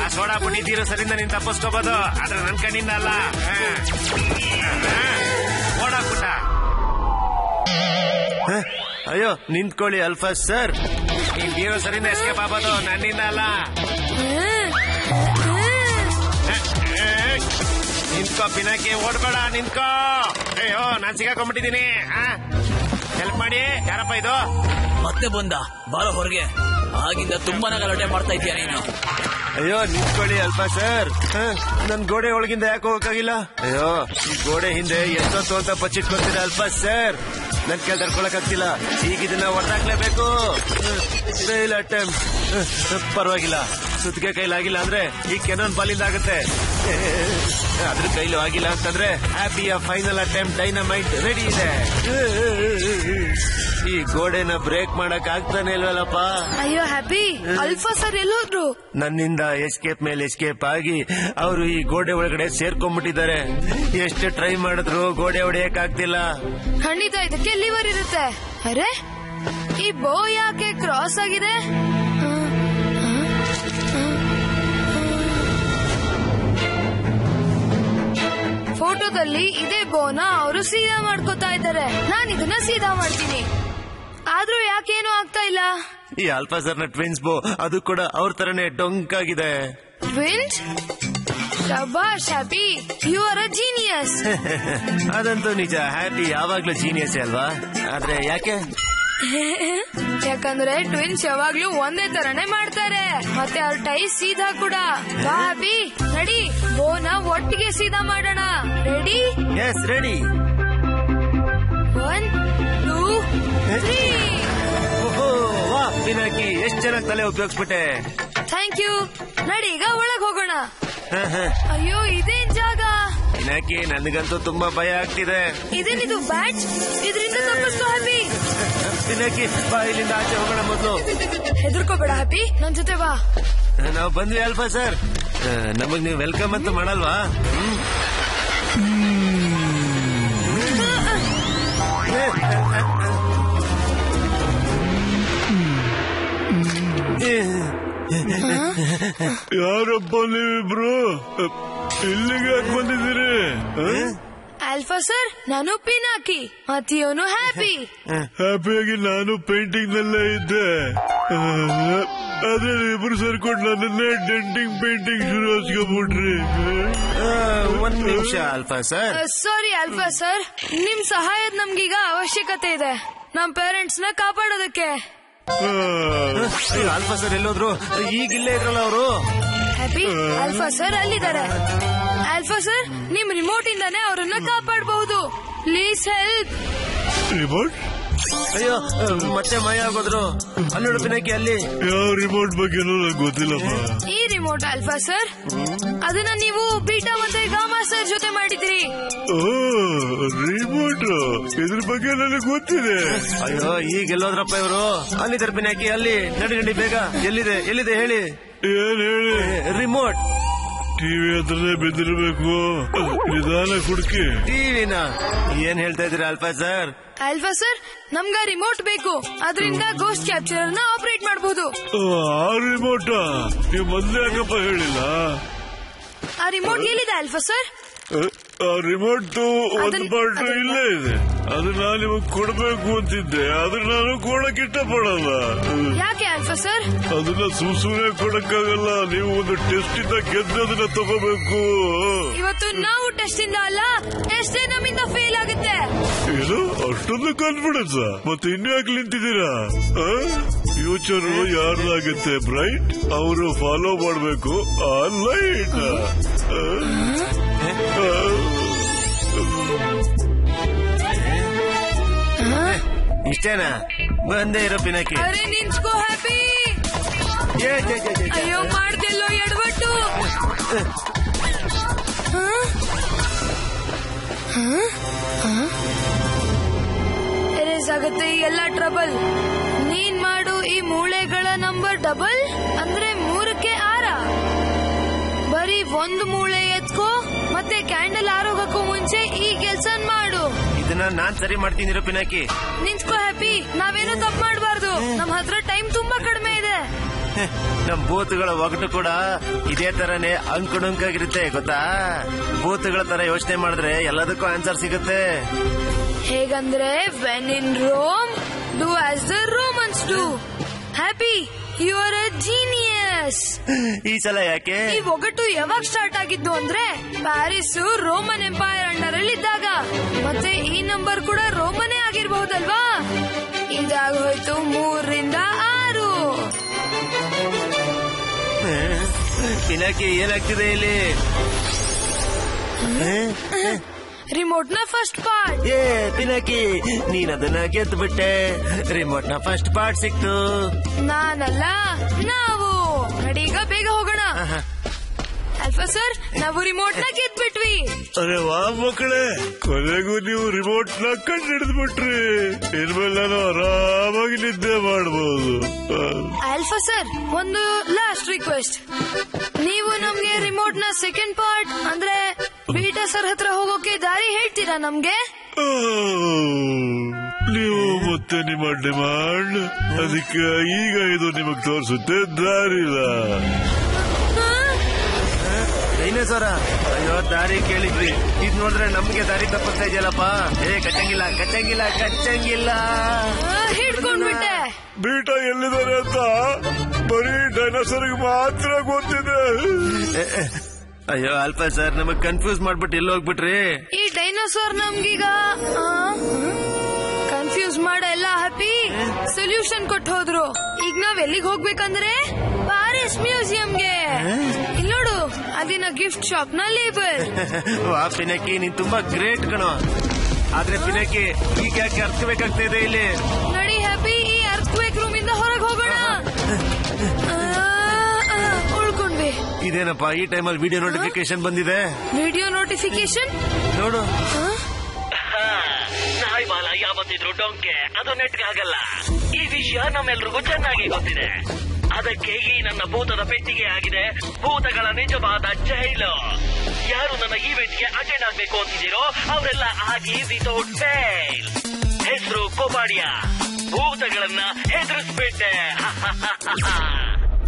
ಆ ಸೋಡಾ ಪುಡಿ ಧೀರಸರಿಂದ ನೀನ್ ತಪ್ಪಿಸ್ಕೋಬಹುದು, ಆದ್ರೆ ನನ್ ಕಣ್ಣಿಂದ ಅಲ್ಲ. ಓಡಾ ಪುಟ್ಟ. ಅಯ್ಯೋ ನಿಂತ್ಕೊಳ್ಳಿ ಅಲ್ಫಾ ಸರ್. ನೀನ್ ಧೀರಸರಿಂದ ಎಸ್ಕೇಪ್ ಆಗೋದು, ನನ್ನಿಂದ ಅಲ್ಲ. ನಿಂತ್ಕೋ ಪಿನಾಕಿ, ಓಡ್ಬೇಡ, ನಿಂತ್ಕೋ. ಅಯ್ಯೋ, ನಾನ್ ಸಿಗಾಕೊಂಡ್ಬಿಟ್ಟಿದ್ದೀನಿ. ಹೆಲ್ಪ್ ಮಾಡಿ. ಯಾರಪ್ಪ ಇದು? ಮತ್ತೆ ಬಂದ, ಬಾರ ಹೊರಗೆ. ಆಗಿಂದ ತುಂಬಾನೇ ಗಲಾಟೆ ಮಾಡ್ತಾ ಇದ್ದೀಯ ನೀನು. ಅಯ್ಯೋ ನಿಂತ್ಕೊಳ್ಳಿ ಅಲ್ಫಾ ಸರ್. ನನ್ ಗೋಡೆ ಒಳಗಿಂದ ಯಾಕೆ ಹೋಗಕ್ಕಾಗಿಲ್ಲ? ಅಯ್ಯೋ, ಈ ಗೋಡೆ ಹಿಂದೆ ಎಷ್ಟೊತ್ತು ಅಂತ ಬಚ್ಚಿಟ್ಕೊಳ್ತೀರ ಅಲ್ಫಾ ಸರ್. ನನ್ ಕೈ ತಡ್ಕೊಳಕ್ ಆಗ್ತಿಲ್ಲ, ಈಗ ಇದನ್ನ ಹೊರದಾಕ್ಲೇಬೇಕು. ಪರವಾಗಿಲ್ಲ, ಸುತ್ತಿಗೆ ಕೈಲಾಗಿಲ್ಲ ಅಂದ್ರೆ ಈ ಕೆನೋನ್ ಬಾಲಿಂದ ಆಗುತ್ತೆ. ಅದ್ರ ಕೈಲೂ ಆಗಿಲ್ಲ ಅಂತಂದ್ರೆ ಹ್ಯಾಪಿಯ ಫೈನಲ್ ಅಟೆಂಪ್ಟ್ ಡೈನಮೈಟ್ ರೆಡಿ ಇದೆ. ಈ ಗೋಡೆನ ಬ್ರೇಕ್ ಮಾಡಕ್ ಆಗ್ತಾನೆ ಇಲ್ವಲ್ಲಪ್ಪ. ಅಯ್ಯೋ ಹ್ಯಾಪಿ, ಅಲ್ಫಾ ಸರ್ ಎಲ್ಲೋದ್ರು? ನನ್ನಿಂದ ಎಸ್ಕೇಪ್ ಮೇಲೆ ಎಸ್ಕೇಪ್ ಆಗಿ ಅವರು ಈ ಗೋಡೆ ಒಳಗಡೆ ಸೇರ್ಕೊಂಡ್ಬಿಟ್ಟಿದ್ದಾರೆ. ಎಷ್ಟು ಟ್ರೈ ಮಾಡಿದ್ರು ಗೋಡೆ ಹೊಡೆಯಕ್ ಆಗ್ತಿಲ್ಲ. ಖಂಡಿತ ಇದಕ್ಕೆ ಲಿವರ್ ಇರುತ್ತೆ. ಅರೆ, ಈ ಬೋ ಯಾಕೆ ಕ್ರಾಸ್ ಆಗಿದೆ? ಫೋಟೋದಲ್ಲಿ ಇದೇ ಬೋನ ಅವರು ಸೀದಾ ಮಾಡ್ಕೋತಾ ಇದ್ದಾರೆ. ನಾನು ಇದನ್ನ ಸೀದಾ ಮಾಡ್ತೀನಿ, ಆದ್ರೂ ಯಾಕೇನು ಆಗ್ತಾ ಇಲ್ಲ. ಈ ಆಲ್ಫಾ ಸರ್ನ ಟ್ವಿನ್ಸ್ ಬೋ ಅದು ಕೂಡ ಅವ್ರ ತರನೇ ಡೊಂಕ್ ಆಗಿದೆ. ಟ್ವಿನ್ಸ್? ಶಬಾಷ್ Happy, you are a genius. ಅದಂತೂ ನಿಜ, ಹ್ಯಾಪಿ ಯಾವಾಗ್ಲೂ ಜೀನಿಯಸ್ ಅಲ್ವಾ? ಆದ್ರೆ ಯಾಕೆ? ಯಾಕಂದ್ರೆ ಟ್ವಿನ್ಸ್ ಯಾವಾಗ್ಲೂ ಒಂದೇ ತರನೇ ಮಾಡ್ತಾರೆ, ಮತ್ತೆ ಅವ್ರ ಟೈ ಸೀದಾ ಕೂಡ. ಬಾ ಹ್ಯಾಪಿ, ನಡಿ ಬೋನ ಒಟ್ಟಿಗೆ ಸೀದಾ ಮಾಡೋಣ. ರೆಡಿ? Yes, ready. 1 2 3. ಓಹೋ, ವಾ ಪಿನಾಕಿ, ಎಷ್ಟು ಚೆನ್ನಾಗಿ ತಲೆ ಉಪಯೋಗಿಸ್ಬಿಟ್ಟೆ. Thank you. ನಡಿ ಈಗ ಒಳಗ್ ಹೋಗೋಣ. ಅಯ್ಯೋ, ಇದೇನ್ ಜಾಗ? ಪಿನಾಕಿ, ನನಗಂತೂ ತುಂಬಾ ಭಯ ಆಗ್ತಿದೆ. ಇದೇನಿದು ಬ್ಯಾಚ್? ಇದರಿಂದ ತಪ್ಪಿಸ್ಕೋ ಹ್ಯಾಪಿ. ಪಿನಾಕಿ, ಬಾ ಇಲ್ಲಿಂದ ಆಚೆ ಹೋಗೋಣ ಮೊದಲು. ಹೆದರ್ಕೋಬೇಡ ಹ್ಯಾಪಿ, ನನ್ ಜೊತೆ ಬಾ. ನಾವು ಬಂದ್ವಿ ಅಲ್ಫಾ ಸರ್. ನಮಗ್ ನೀವು ವೆಲ್ಕಮ್ ಅಂತ ಮಾಡಲ್ವಾ? ಯಾರಪ್ಪ ನೀವಿಬ್ರು? ಇಲ್ಲಿಗೆ ಯಾಕೆ ಬಂದಿದ್ದೀರಿ? ಆಲ್ಫಾ ಸರ್, ನಾನು ಪಿನಾಕಿ, ಮತ್ತಿಯವನು ಹ್ಯಾಪಿ. ಹ್ಯಾಪಿಯಾಗಿ ನಾನು ಪೇಂಟಿಂಗ್ ನಲ್ಲೇ ಇದ್ದೆ, ಆದ್ರೆ ಇಬ್ರು ಸೇರ್ಕೊಂಡು ನನ್ನನ್ನೇ ಡೆಂಟಿಂಗ್ ಪೇಂಟಿಂಗ್ ಶುರು ಹಚ್ಕೊಂಡ್ಬಿಟ್ರಿ. ಒಂದ್ ನಿಮಿಷ ಅಲ್ಫಾ ಸರ್. ಸಾರಿ ಆಲ್ಫಾ ಸರ್, ನಿಮ್ ಸಹಾಯದ ನಮ್ಗೀಗ ಅವಶ್ಯಕತೆ ಇದೆ, ನಮ್ ಪೇರೆಂಟ್ಸ್ ನ ಕಾಪಾಡೋದಕ್ಕೆ. Alpha sir ಎಲ್ಲೋದ್ರು? ಈಗಿಲ್ಲೇ ಇದ್ರಲ್ಲ ಅವರು. ಹ್ಯಾಪಿ, ಆಲ್ಫಾ ಸರ್ ಅಲ್ಲಿದ್ದಾರೆ. ಆಲ್ಫಾ ಸರ್, ನಿಮ್ ರಿಮೋಟ್ ಇಂದಾನೆ ಅವರನ್ನ ಕಾಪಾಡಬಹುದು. Please help. ರಿಮೋಟ್? ಅಯ್ಯೋ, ಮತ್ತೆ ಮಾಯ ಆಗೋದ್ರು. ಅಲ್ಲಿ ನೋಡು ಪಿನಾಕಿ, ಅಲ್ಲಿ. ಯಾವ ರಿಮೋಟ್ ಬಗ್ಗೆ ನಂಗೆ ಗೊತ್ತಿಲ್ಲಪ್ಪ. ಈ ರಿಮೋಟ್ ಆಲ್ಫಾ ಸರ್, ಅದನ್ನ ನೀವು ಬೀಟಾ ಮತ್ತೆ ಗಾಮಾ ಸರ್ ಜೊತೆ ಮಾಡಿದ್ರಿ. ರಿಮೋಟ್, ಇದ್ರ ಬಗ್ಗೆ ನನಗೆ ಗೊತ್ತಿದೆ. ಅಯ್ಯೋ, ಈಗ ಎಲ್ಲೋದ್ರಪ್ಪ ಇವರು? ಅಲ್ಲಿದ್ದಾರೆ ಪಿನಾಕಿ, ಅಲ್ಲಿ. ನಡಿ ಬೇಗ. ಎಲ್ಲಿದೆ ಹೇಳಿ. ಏನ್ ಹೇಳಿ? ರಿಮೋಟ್. ಟಿವಿ ಹತ್ರನೇ ಬಿದ್ದಿರ್ಬೇಕು. ನಿಧಾನ ಹುಡುಕಿ. ಟಿವಿನ? ಏನ್ ಹೇಳ್ತಾ ಇದ್ದೀರಾ ಆಲ್ಫಾ ಸರ್? ಆಲ್ಫಾ ಸರ್, ನಮ್ಗ ರಿಮೋಟ್ ಬೇಕು. ಅದರಿಂದ ಗೋಸ್ಟ್ ಕ್ಯಾಪ್ಚರ್ ನ ಆಪರೇಟ್ ಮಾಡಬಹುದು. ಆ ರಿಮೋಟ್ ನೀವು ಮೊದ್ಲೇ ಯಾಕಪ್ಪ ಹೇಳಿಲ್ಲ? ಆ ರಿಮೋಟ್ ಎಲ್ಲಿದೆ ಆಲ್ಫಾ ಸರ್? ಆ ರಿಮೋಟ್ ಒಂದು ಪಾರ್ಟ್ ಇಲ್ಲೇ ಇದೆ. ಅದನ್ನ ನಿಮಗೆ ಕೊಡಬೇಕು ಅಂತಿದ್ದೆ, ಅದನ್ನ ನಾನು ಕೊಡಕ್ ಇಷ್ಟಪಡಲ್ಲ. ಯಾಕೆ ಆಲ್ಫಾ ಸರ್? ಅದನ್ನ ಸುಮ್ಮನೆ ಕೊಡಕ್ಕಾಗಲ್ಲ. ನೀವು ಒಂದು ಟೆಸ್ಟ್ ಇಂದ ಗೆದ್ದು ಅದನ್ನ ತಗೋಬೇಕು. ಇವತ್ತು ನಾವು ಟೆಸ್ಟ್ ಇಂದ ಅಲ್ಲ, ಟೆಸ್ಟ್ ನಮ್ಮಿಂದ ಫೇಲ್ ಆಗುತ್ತೆ. ಏನು ಅಷ್ಟೊಂದು ಕಾನ್ಫಿಡೆನ್ಸ್? ಮತ್ತೆ ಇನ್ಯಾಕೆ ನಿಂತಿದ್ದೀರಾ? ಫ್ಯೂಚರ್ ಯಾರ್ದಾಗುತ್ತೆ ಬ್ರೈಟ್, ಅವರು ಫಾಲೋ ಮಾಡಬೇಕು ಆ ಲೈಟ್. ಇಷ್ಟೇನಾ? ಬಂದೇ ಇರೋ ಪಿನಾಕಿ. ಅರೆ ನಿಂತ್ಕೋ ಹ್ಯಾಪಿ. ಅಯ್ಯೋ, ಮಾಡ್ದೆಲ್ಲೋ ಎಡವಟ್ಟು. ಎರೇಸ್ ಆಗುತ್ತೆ ಈ ಎಲ್ಲ ಟ್ರಬಲ್. ನೀನ್ ಮಾಡು ಈ ಮೂಳೆಗಳ ನಂಬರ್ ಡಬಲ್ ಅಂದ್ರೆ 3ಕ್ಕೆ 6. ಬರೀ ಒಂದು ಮೂಳೆ ಎತ್ಕೋ, ಮತ್ತೆ ಕ್ಯಾಂಡಲ್ ಆರೋಗಕ್ಕೂ ಮುಂಚೆ ಈ ಕೆಲ್ಸ ಮಾಡು. ಇದನ್ನ ನಾನ್ ಸರಿ ಮಾಡ್ತೀನಿ ಪಿನಾಕಿ. ನಿಂತ್ಕೋ ಹ್ಯಾಪಿ, ನಾವೇನೋ ತಪ್ಪು ಮಾಡಬಾರ್ದು. ನಮ್ಮ ಹತ್ರ ಟೈಮ್ ತುಂಬಾ ಕಡಿಮೆ ಇದೆ. ನಮ್ ಬೂತ್ಗಳ ಒಗಟು ಕೂಡ ಇದೇ ತರನೇ ಅಂಕುಡೊಂಕಾಗಿರುತ್ತೆ ಗೊತ್ತಾ? ಬೂತ್ಗಳ ತರ ಯೋಚನೆ ಮಾಡಿದ್ರೆ ಎಲ್ಲದಕ್ಕೂ ಆನ್ಸರ್ ಸಿಗುತ್ತೆ. ಹೇಗಂದ್ರೆ when in Rome do as the Romans do. Happy, you are a genius. ಈ ಸಲ ಯಾಕೆ? ಈ ಒಗಟು ಯಾವಾಗ ಸ್ಟಾರ್ಟ್ ಆಗಿದ್ದು ಅಂದ್ರೆ ಪ್ಯಾರಿಸ್ ರೋಮನ್ ಎಂಪೈರ್ ಅಂಡರ್ ಅಲ್ಲಿ ಇದ್ದಾಗ. ಮತ್ತೆ ಈ ನಂಬರ್ ಕೂಡ ರೋಮನೇ ಆಗಿರಬಹುದಲ್ವಾ? ಇದಾಗೋಯ್ತು 3ರಿಂದ 6. ಪಿನಾಕಿ, ಏನಾಗ್ತಿದೆ ಇಲ್ಲಿ? ರಿಮೋಟ್ ನ ಫಸ್ಟ್ ಪಾರ್ಟ್. ಪಿನಾಕಿ, ನೀನ್ ಅದನ್ನ ಗೆದ್ದು ಬಿಟ್ಟೆ. ರಿಮೋಟ್ ನ ಫಸ್ಟ್ ಪಾರ್ಟ್ ಸಿಕ್ತು. ನಾನಲ್ಲ, ನಾವು. ನಡಿ, ಈಗ ಬೇಗ ಹೋಗೋಣ. ಆಲ್ಫಾ ಸರ್, ನಾವು ರಿಮೋಟ್ ನ ಗೆದ್ಬಿಟ್ವಿ. ಅರೆ ವಾ ಮಕ್ಕಳೇ, ಕೊನೆಗೂ ನೀವು ರಿಮೋಟ್ ನ ಕಂಡು ಹಿಡಿದ್ಬಿಟ್ರಿ. ಇನ್ಮೇಲೆ ನಾನು ಆರಾಮಾಗಿ ನಿದ್ದೆ ಮಾಡಬಹುದು. ಆಲ್ಫಾ ಸರ್, ಒಂದು ಲಾಸ್ಟ್ ರಿಕ್ವೆಸ್ಟ್. ನೀವು ನಮ್ಗೆ ರಿಮೋಟ್ ನ ಸೆಕೆಂಡ್ ಪಾರ್ಟ್ ಅಂದ್ರೆ ಬೀಟಾ ಸರ್ ಹತ್ರ ಹೋಗೋಕೆ ದಾರಿ ಹೇಳ್ತೀರಾ ನಮ್ಗೆ? ನೀವು ಮತ್ತೆ ನಿಮ್ಮ ಡಿಮಾಂಡ್, ಅದಕ್ಕೆ ಈಗ ಇದು ನಿಮಗ್ ತೋರಿಸುತ್ತೆ ದಾರಿಲ್ಲ. ಡೈನೋಸಾರ, ಅಯ್ಯೋ ದಾರಿ ಕೇಳಿದ್ವಿ. ಇದ್ ನೋಡಿದ್ರೆ ನಮ್ಗೆ ದಾರಿ ತಪ್ಪಿಸ್ತಾ ಇದೆಯಲ್ಲಪ್ಪ. ಕಚ್ಚಂಗಿಲ್ಲ. ಹಿಡ್ಕೊಂಡ್ಬಿಟ್ಟೆ. ಬೀಟಾ ಎಲ್ಲಿದ್ದಾರೆ ಅಂತ ಬರೀ ಡೈನೋಸರ್ಗೆ ಮಾತ್ರ ಗೊತ್ತಿದೆ. ಅಯ್ಯೋ ಆಲ್ಫಾ ಸರ್, ನಮಗ್ ಕನ್ಫ್ಯೂಸ್ ಮಾಡ್ಬಿಟ್ಟು ಎಲ್ಲಿ ಹೋಗ್ಬಿಟ್ರಿ? ಈ ಡೈನೋಸಾರ್ ನಮ್ಗೀಗ ಕನ್ಫ್ಯೂಸ್ ಮಾಡಲ್ಲ. ಹ್ಯಾಪಿ ಸೊಲ್ಯೂಷನ್ ಕೊಟ್ಟು ಹೋದ್ರು. ಈಗ ನಾವ್ ಎಲ್ಲಿಗೆ ಹೋಗ್ಬೇಕಂದ್ರೆ ಪ್ಯಾರಿಸ್ ಮ್ಯೂಸಿಯಂಗೆ. ಇಲ್ಲಿ ನೋಡು, ಅದಿನ ಗಿಫ್ಟ್ ಶಾಪ್ ನ ಲೇಬಲ್. ವಾ ಪಿನಾಕಿ, ನೀನ್ ತುಂಬಾ ಗ್ರೇಟ್ ಕಣೋ. ಆದ್ರೆ ಪಿನಾಕಿ, ಈಗ ಯಾಕೆ ಅರ್ಥಬೇಕಾಗ್ತಾ ಇದೆ ಇಲ್ಲಿ? ನಡಿ ಹ್ಯಾಪಿ, ಈ ಅರ್ಥ್ವೇಕ್ ರೂಮ್ ಇಂದ ಹೊರಗೆ ಹೋಗೋಣ. ಉಳ್ಕೊಂಡ್ವಿ. ಇದೇನಪ್ಪ ಈ ಟೈಮಲ್ಲಿ ವಿಡಿಯೋ ನೋಟಿಫಿಕೇಶನ್ ಬಂದಿದೆ? ವಿಡಿಯೋ ನೋಟಿಫಿಕೇಶನ್ ನೋಡು. ನಾಯಿ ಬಾಲ ಯಾವತ್ತಿದ್ರು ಡೊಂಕೆ, ಅದು ನೆಟ್ಗೆ ಆಗಲ್ಲ. ಈ ವಿಷಯ ನಮ್ಮೆಲ್ರಿಗೂ ಚೆನ್ನಾಗಿ ಗೊತ್ತಿದೆ. ಅದಕ್ಕೆ ಈ ನನ್ನ ಭೂತದ ಪೆಟ್ಟಿಗೆ ಆಗಿದೆ ಭೂತಗಳ ನಿಜವಾದ ಜೈಲು. ಯಾರು ನನ್ನ ಈವೆಂಟ್ಗೆ ಅಟೆಂಡ್ ಆಗ್ಬೇಕು ಅಂತಿದ್ದೀರೋ ಅವರೆಲ್ಲ ಆಗಿ ವಿತೌಟ್ ಫೇಲ್. ಹೆಸರು ಕೋಪಾಡಿಯಾ. ಭೂತಗಳನ್ನ ಹೆದರಿಸ್ಬಿಟ್ಟೆ.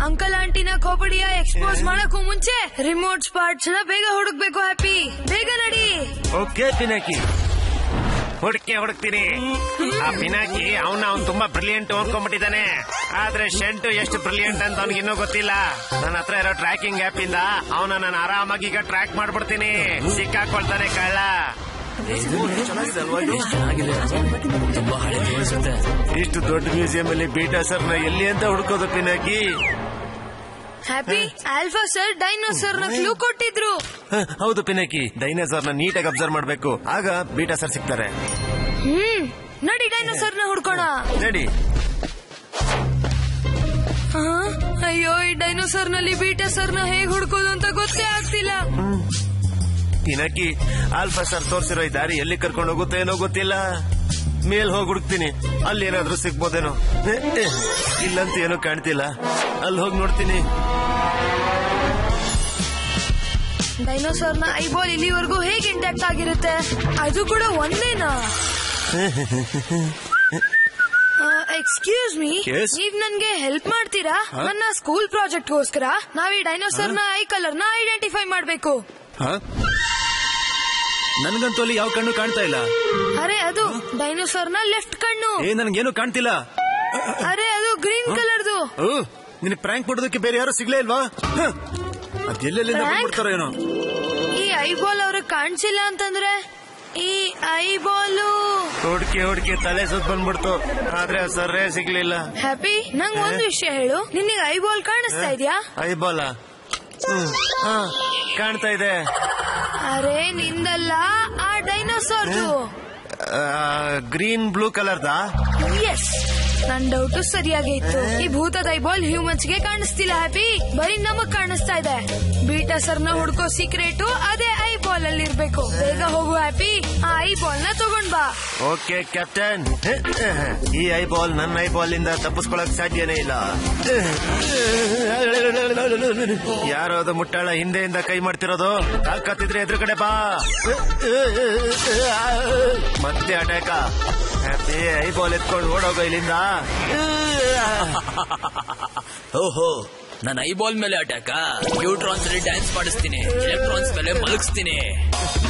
ಅಂಕಲ್ ಆಂಟಿನ ಕೋಪಡಿಯ ಎಕ್ಸ್ಪೋಸ್ ಮಾಡಕ್ಕೂ ಮುಂಚೆ ರಿಮೋಟ್ ಸ್ಪಾಟ್ಸ್ ನ ಬೇಗ ಹುಡುಕ್ಬೇಕು. ಹ್ಯಾಪಿ, ಬೇಗ ನಡಿ. ಓಕೆ ಪಿನಾಕಿ, ಹುಡುಕ್ತೀನಿ. ಆ ಪಿನಾಕಿ ಅವ್ನು ತುಂಬಾ ಬ್ರಿಲಿಯಂಟ್ ಅನ್ಕೊಂಡ್ಬಿಟ್ಟಿದ್ದಾನೆ. ಆದ್ರೆ ಶೆಂಟು ಎಷ್ಟು ಬ್ರಿಲಿಯಂಟ್ ಅಂತ ಅವ್ನಿಗೆ ಇನ್ನೂ ಗೊತ್ತಿಲ್ಲ. ನನ್ನ ಹತ್ರ ಇರೋ ಟ್ರ್ಯಾಕಿಂಗ್ ಆಪ್ ಇಂದ ಅವನ ನಾನು ಆರಾಮಾಗಿ ಈಗ ಟ್ರ್ಯಾಕ್ ಮಾಡ್ಬಿಡ್ತೀನಿ. ಸಿಕ್ಕಾಕೊಳ್ತಾನೆ ಕಳ್ಳ. ತುಂಬಾ ಹಳೆ ಅನ್ಸುತ್ತೆ. ಇಷ್ಟು ದೊಡ್ಡ ಮ್ಯೂಸಿಯಂ ಅಲ್ಲಿ ಬೀಟಾ ಸರ್ನ ಎಲ್ಲಿ ಅಂತ ಹುಡುಕೋದು Pinaki? Happy, Alpha sir dinosaur ನ ಕ್ಲೂ ಕೊಟ್ಟಿದ್ರು. ಹೌದು ಪಿನಾಕಿ, ಡೈನೋಸರ್ ನ ನೀಟಾಗಿ ಅಬ್ಸರ್ವ್ ಮಾಡ್ಬೇಕು, ಆಗ ಬೀಟಾ ಸರ್ ಸಿಗ್ತಾರೆ. ನಡಿ ಡೈನೋಸರ್ ನ ಹುಡ್ಕೋಣ. ನಡಿ. ಅಯ್ಯೋ, ಈ ಡೈನೋಸರ್ ನಲ್ಲಿ ಬೀಟಾ ಸರ್ ನ ಹೇಗ್ ಹುಡ್ಕೋದು ಅಂತ ಗೊತ್ತೇ ಆಗ್ತಿಲ್ಲ. ಪಿನಾಕಿ, ಆಲ್ಫಾ ಸರ್ ತೋರ್ಸಿರೋ ಈ ದಾರಿ ಎಲ್ಲಿ ಕರ್ಕೊಂಡು ಹೋಗುತ್ತೆ ಏನೋ ಗೊತ್ತಿಲ್ಲ. ಮೇಲ್ ಹೋಗಿ ಹುಡುಕ್ತೀನಿ, ಅಲ್ಲಿ ಏನಾದ್ರೂ ಸಿಗ್ಬೋದೇನೋ. ಇಲ್ಲಂತೂ ಏನೋ ಕಾಣ್ತಿಲ್ಲ, ಅಲ್ಲಿ ಹೋಗಿ ನೋಡ್ತೀನಿ. ಡೈನೋಸರ್ ನ ಐಬಾಲ್ ಇಲ್ಲಿವರೆಗೂ ಹೇಗೆ ಇಂಟ್ಯಾಕ್ಟ್ ಆಗಿರುತ್ತೆ? ಅದು ಕೂಡ ಒಂದೇನಾ? ಎಕ್ಸ್ಕ್ಯೂಸ್ ಮೀ, ನೀವ್ ನನ್ಗೆ ಹೆಲ್ಪ್ ಮಾಡ್ತೀರಾ? ನನ್ನ ಸ್ಕೂಲ್ ಪ್ರಾಜೆಕ್ಟ್ ಗೋಸ್ಕರ ನಾವ್ ಈ ಡೈನೋಸರ್ ನ ಐ ಕಲರ್ ನ ಐಡೆಂಟಿಫೈ ಮಾಡ್ಬೇಕು. ನನ್ಗಂತೂ ಅಲ್ಲಿ ಯಾವ ಕಣ್ಣು ಕಾಣ್ತಾ ಇಲ್ಲ. ಅರೆ, ಅದು ಡೈನೋಸರ್ ನ ಲೆಫ್ಟ್ ಕಣ್ಣು. ನನ್ಗೇನು ಕಾಣ್ತಿಲ್ಲ. ಅರೆ, ಅದು ಗ್ರೀನ್ ಕಲರ್ದು. ನಿನ್ ಪ್ರ್ಯಾಂಕ್ ಮಾಡೋದಕ್ಕೆ ಬೇರೆ ಯಾರು ಸಿಗ್ಲೇ ಇಲ್ವಾ? ಅದೆಲ್ಲೆಲ್ಲಿಂದ ಬಂದ್ಬಿಡ್ತಾರೋ ಏನೋ. ಈ ಐಬಾಲ್ ಅವ್ರಿಗೆ ಕಾಣಿಸಿಲ್ಲ ಅಂತಂದ್ರೆ ಈ ಐಬಾಲು ಹುಡ್ಕಿ ತಲೆ ಸುತ್ತ ಬಂದ್ಬಿಡ್ತು, ಆದ್ರೆ ಸರ್ರೇ ಸಿಗ್ಲಿಲ್ಲ. ಹ್ಯಾಪಿ, ನಂಗ್ ಒಂದು ವಿಷಯ ಹೇಳು, ನಿನಗೆ ಐಬಾಲ್ ಕಾಣಿಸ್ತಾ ಇದ್ಯಾ? ಐಬಾಲ ಕಾಣ್ತಾ ಇದೆ. ಅರೆ, ನಿಂದಲ್ಲ, ಆ ಡೈನೋಸಾರ್ದು. ಗ್ರೀನ್ ಬ್ಲೂ ಕಲರ್ದಾ? ಎಸ್, ನನ್ ಡೌಟ್ ಸರಿಯಾಗಿ ಇತ್ತು. ಈ ಭೂತದ ಐಬಾಲ್ ಹ್ಯೂಮನ್ಸ್ ಗೆ ಕಾಣಿಸ್ತಿಲ್ಲ ಹ್ಯಾಪಿ, ಬರೀ ನಮಗ್ ಕಾಣಿಸ್ತಾ ಇದೆ. ಬೀಟಾ ಸರ್ ನ ಹುಡ್ಕೋ ಸೀಕ್ರೆಟು ಅದೇ ಐಬಾಲ್ ಅಲ್ಲಿ ಇರ್ಬೇಕು. ಬೇಗ ಹೋಗು ಹ್ಯಾಪಿ, ಆ ಐಬಾಲ್ ನ ತಗೊಂಡ್ ಬಾ. Okay captain. ಈ ಐಬಾಲ್ ನನ್ನ ಐಬಾಲ್ ಇಂದ ತಪ್ಪಿಸ್ಕೊಳಕ್ ಸಾಧ್ಯನೇ ಇಲ್ಲ. ಯಾರೋ ಅದು ಮುಟ್ಟಾಳ ಹಿಂದೆಯಿಂದ ಕೈ ಮಾಡ್ತಿರೋದು. ತಾಕತ್ತಿದ್ರೆ ಎದುರುಗಡೆ ಬಾ. ಮತ್ತೆ ಅಟ್ಯಾಕ. ಹ್ಯಾಪಿ, ಐಬಾಲ್ ಎತ್ಕೊಂಡು ಓಡೋಗೋ ಇಲ್ಲಿಂದ. ಓಹೋ, ನನ್ನ ಐಬಾಲ್ ಮೇಲೆ ಅಟ್ಯಾಕ. ನ್ಯೂಟ್ರಾನ್ಸ್ ಅಲ್ಲಿ ಡ್ಯಾನ್ಸ್ ಮಾಡಿಸ್ತೀನಿ, ಎಲೆಕ್ಟ್ರಾನ್ಸ್ ಮೇಲೆ ಮಲಗಿಸ್ತೀನಿ.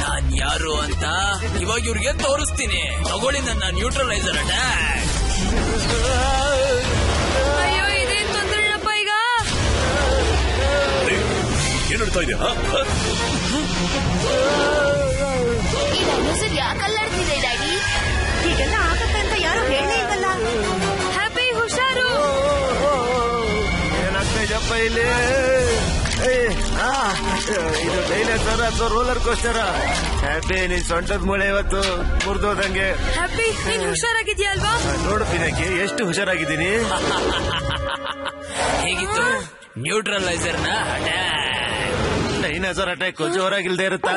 ನಾನ್ ಯಾರು ಅಂತ ಇವಾಗ ಇವ್ರಿಗೆ ತೋರಿಸ್ತೀನಿ. ತಗೊಳ್ಳಿ ನನ್ನ ನ್ಯೂಟ್ರಲೈಸರ್ ಅಟ್ಯಾಕ್. ಅಯ್ಯೋ, ಇದೇನ್ ತೊಂದ್ರೆನಪ್ಪ ಈಗ? ಏನ್ ನಡ್ತಾ ಇದೆ? ಈ ಡೈನೋಸರ್ ಯಾಕೆ ಅಲ್ಲಾಡ್ತಿದೆ ಡ್ಯಾಡಿ? ಹೀಗೆಲ್ಲ ಆಗತ್ತೆ ಅಂತ ಯಾರು ಹೇಳೇ ಇಲ್ವಲ್ಲ. ಹ್ಯಾಪಿ, ಹುಷಾರು. ಏನಾಗ್ತಾ ಇದೆಯಪ್ಪ ಇಲ್ಲಿ? ಇದು ಡೈನೋಸರ್ ಅಥವಾ ರೋಲರ್ ಕೋಸ್ಟರ್? ಹ್ಯಾಪಿ, ನೀನ್ ಸೊಂಟದ ಮೂಳೆ ಇವತ್ತು ಮುರಿದೋದಂಗೆ. ಹ್ಯಾಪಿ, ನೀನ್ ಹುಷಾರಾಗಿದ್ಯಾ ಅಲ್ವಾ? ನೋಡು ಪಿನಾಕಿ, ಎಷ್ಟು ಹುಷಾರಾಗಿದ್ದೀನಿ. ಹೇಗಿತ್ತು ನ್ಯೂಟ್ರಲೈಸರ್ ನ ಅಟ್ಯಾಕ್? ಡೈನೋಸರ್ ಅಟ್ಯಾಕ್ ಜೋರಾಗಿಲ್ದೇ ಇರುತ್ತಾ?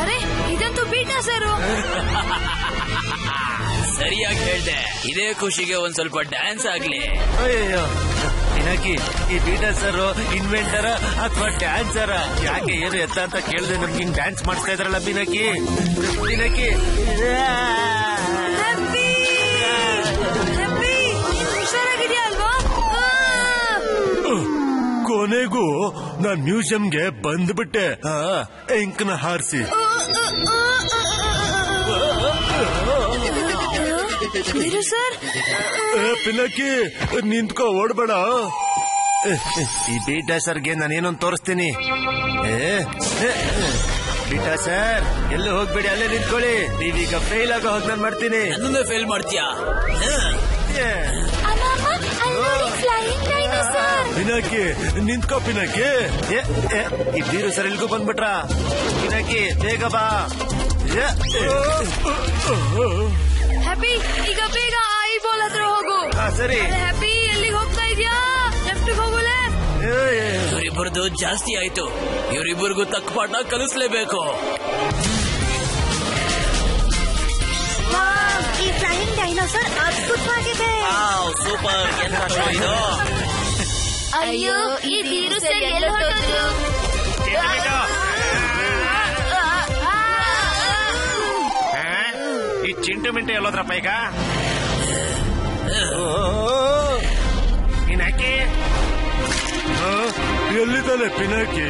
ಅರೆ, ಇದಂತೂ ಬೀಟಾ ಸರ್. ಸರಿಯಾಗಿ ಹೇಳ್ದೆ. ಇದೇ ಖುಷಿಗೆ ಒಂದ್ ಸ್ವಲ್ಪ ಡ್ಯಾನ್ಸ್ ಆಗ್ಲಿ. ಅಯ್ಯೋ ಪಿನಾಕಿ, ಈ ಬೀಟಾ ಸರ್ ಇನ್ವೆಂಟರ ಅಥವಾ ಡ್ಯಾನ್ಸರ? ಯಾಕೆ ಏನು ಎತ್ತ ಅಂತ ಕೇಳಿದ್ರೆ ನಮ್ಗೆ ಹಿಂಗ್ ಡ್ಯಾನ್ಸ್ ಮಾಡಿಸ್ತಾ ಇದ್ರಲ್ಲ ಪಿನಾಕಿ. ಹುಷಾರಾಗಿದ್ಯಾ ಅಲ್ವಾ? ಕೊನೆಗೂ ನಾನ್ ಮ್ಯೂಸಿಯಂಗೆ ಬಂದ್ಬಿಟ್ಟೆ. ಇಂಕ್ನ ಹಾರಿಸಿ. ಸರ್, ಪಿನಾಕಿ ನಿಂತ್ಕೋ, ಓಡ್ಬೇಡ. ಈ ಬೀಟಾ ಸರ್ಗೆ ನಾನೇನೊಂದು ತೋರಿಸ್ತೀನಿ. ಬೀಟಾ ಸರ್, ಎಲ್ಲೂ ಹೋಗ್ಬೇಡಿ, ಅಲ್ಲೇ ನಿಂತ್ಕೊಳ್ಳಿ. ನೀವೀಗ ಫೇಲ್ ಆಗೋ ಹೋಗಿ ನಾನು ಮಾಡ್ತೀನಿ. ನನ್ನನ್ನೇ ಫೇಲ್ ಮಾಡ್ತೀಯಾ? ಪಿನಾಕಿ ನಿಂತ್ಕೋ. ಪಿನಾಕಿ, ಈ ಬೀರು ಸರ್ ಎಲ್ಗೂ ಬಂದ್ಬಿಟ್ರ? ಪಿನಾಕಿ ಬೇಗ ಬಾ. ಹ್ಯಾಪಿ, ಈಗ ಬೇಗ ಐಬಾಲ್ ಹತ್ರ ಹೋಗು. ಸರಿ. ಹ್ಯಾಪಿ, ಎಲ್ಲಿಗೆ ಹೋಗ್ತಾ ಇದ್ಯಾ? ಲೆಫ್ಟ್ ಹೋಗಲೇ. ಇವರಿಬ್ಬರದು ಜಾಸ್ತಿ ಆಯ್ತು. ಇವರಿಬ್ಬರಿಗೂ ತಕ್ಕ ಪಾಠ ಕಲಿಸ್ಲೇಬೇಕು. ಈ ಫ್ಲೈಯಿಂಗ್ ಡೈನೋಸರ್ ಅದ್ಭುತವಾಗಿದೆ. ಸೂಪರ್. ಇದು ಅಯ್ಯೋ, ಈ ಬೀರು ಸರ್ ಎಲ್ಲ ಹೊರಟೋದ್ರು? ಈ ಚಿಂಟು ಮಿಂಟು ಎಲ್ಲೋದ್ರಪ್ಪ ಈಗ? ಪಿನಾಕಿ ಎಲ್ಲಿದ್ದಾನೆ? ಪಿನಾಕಿ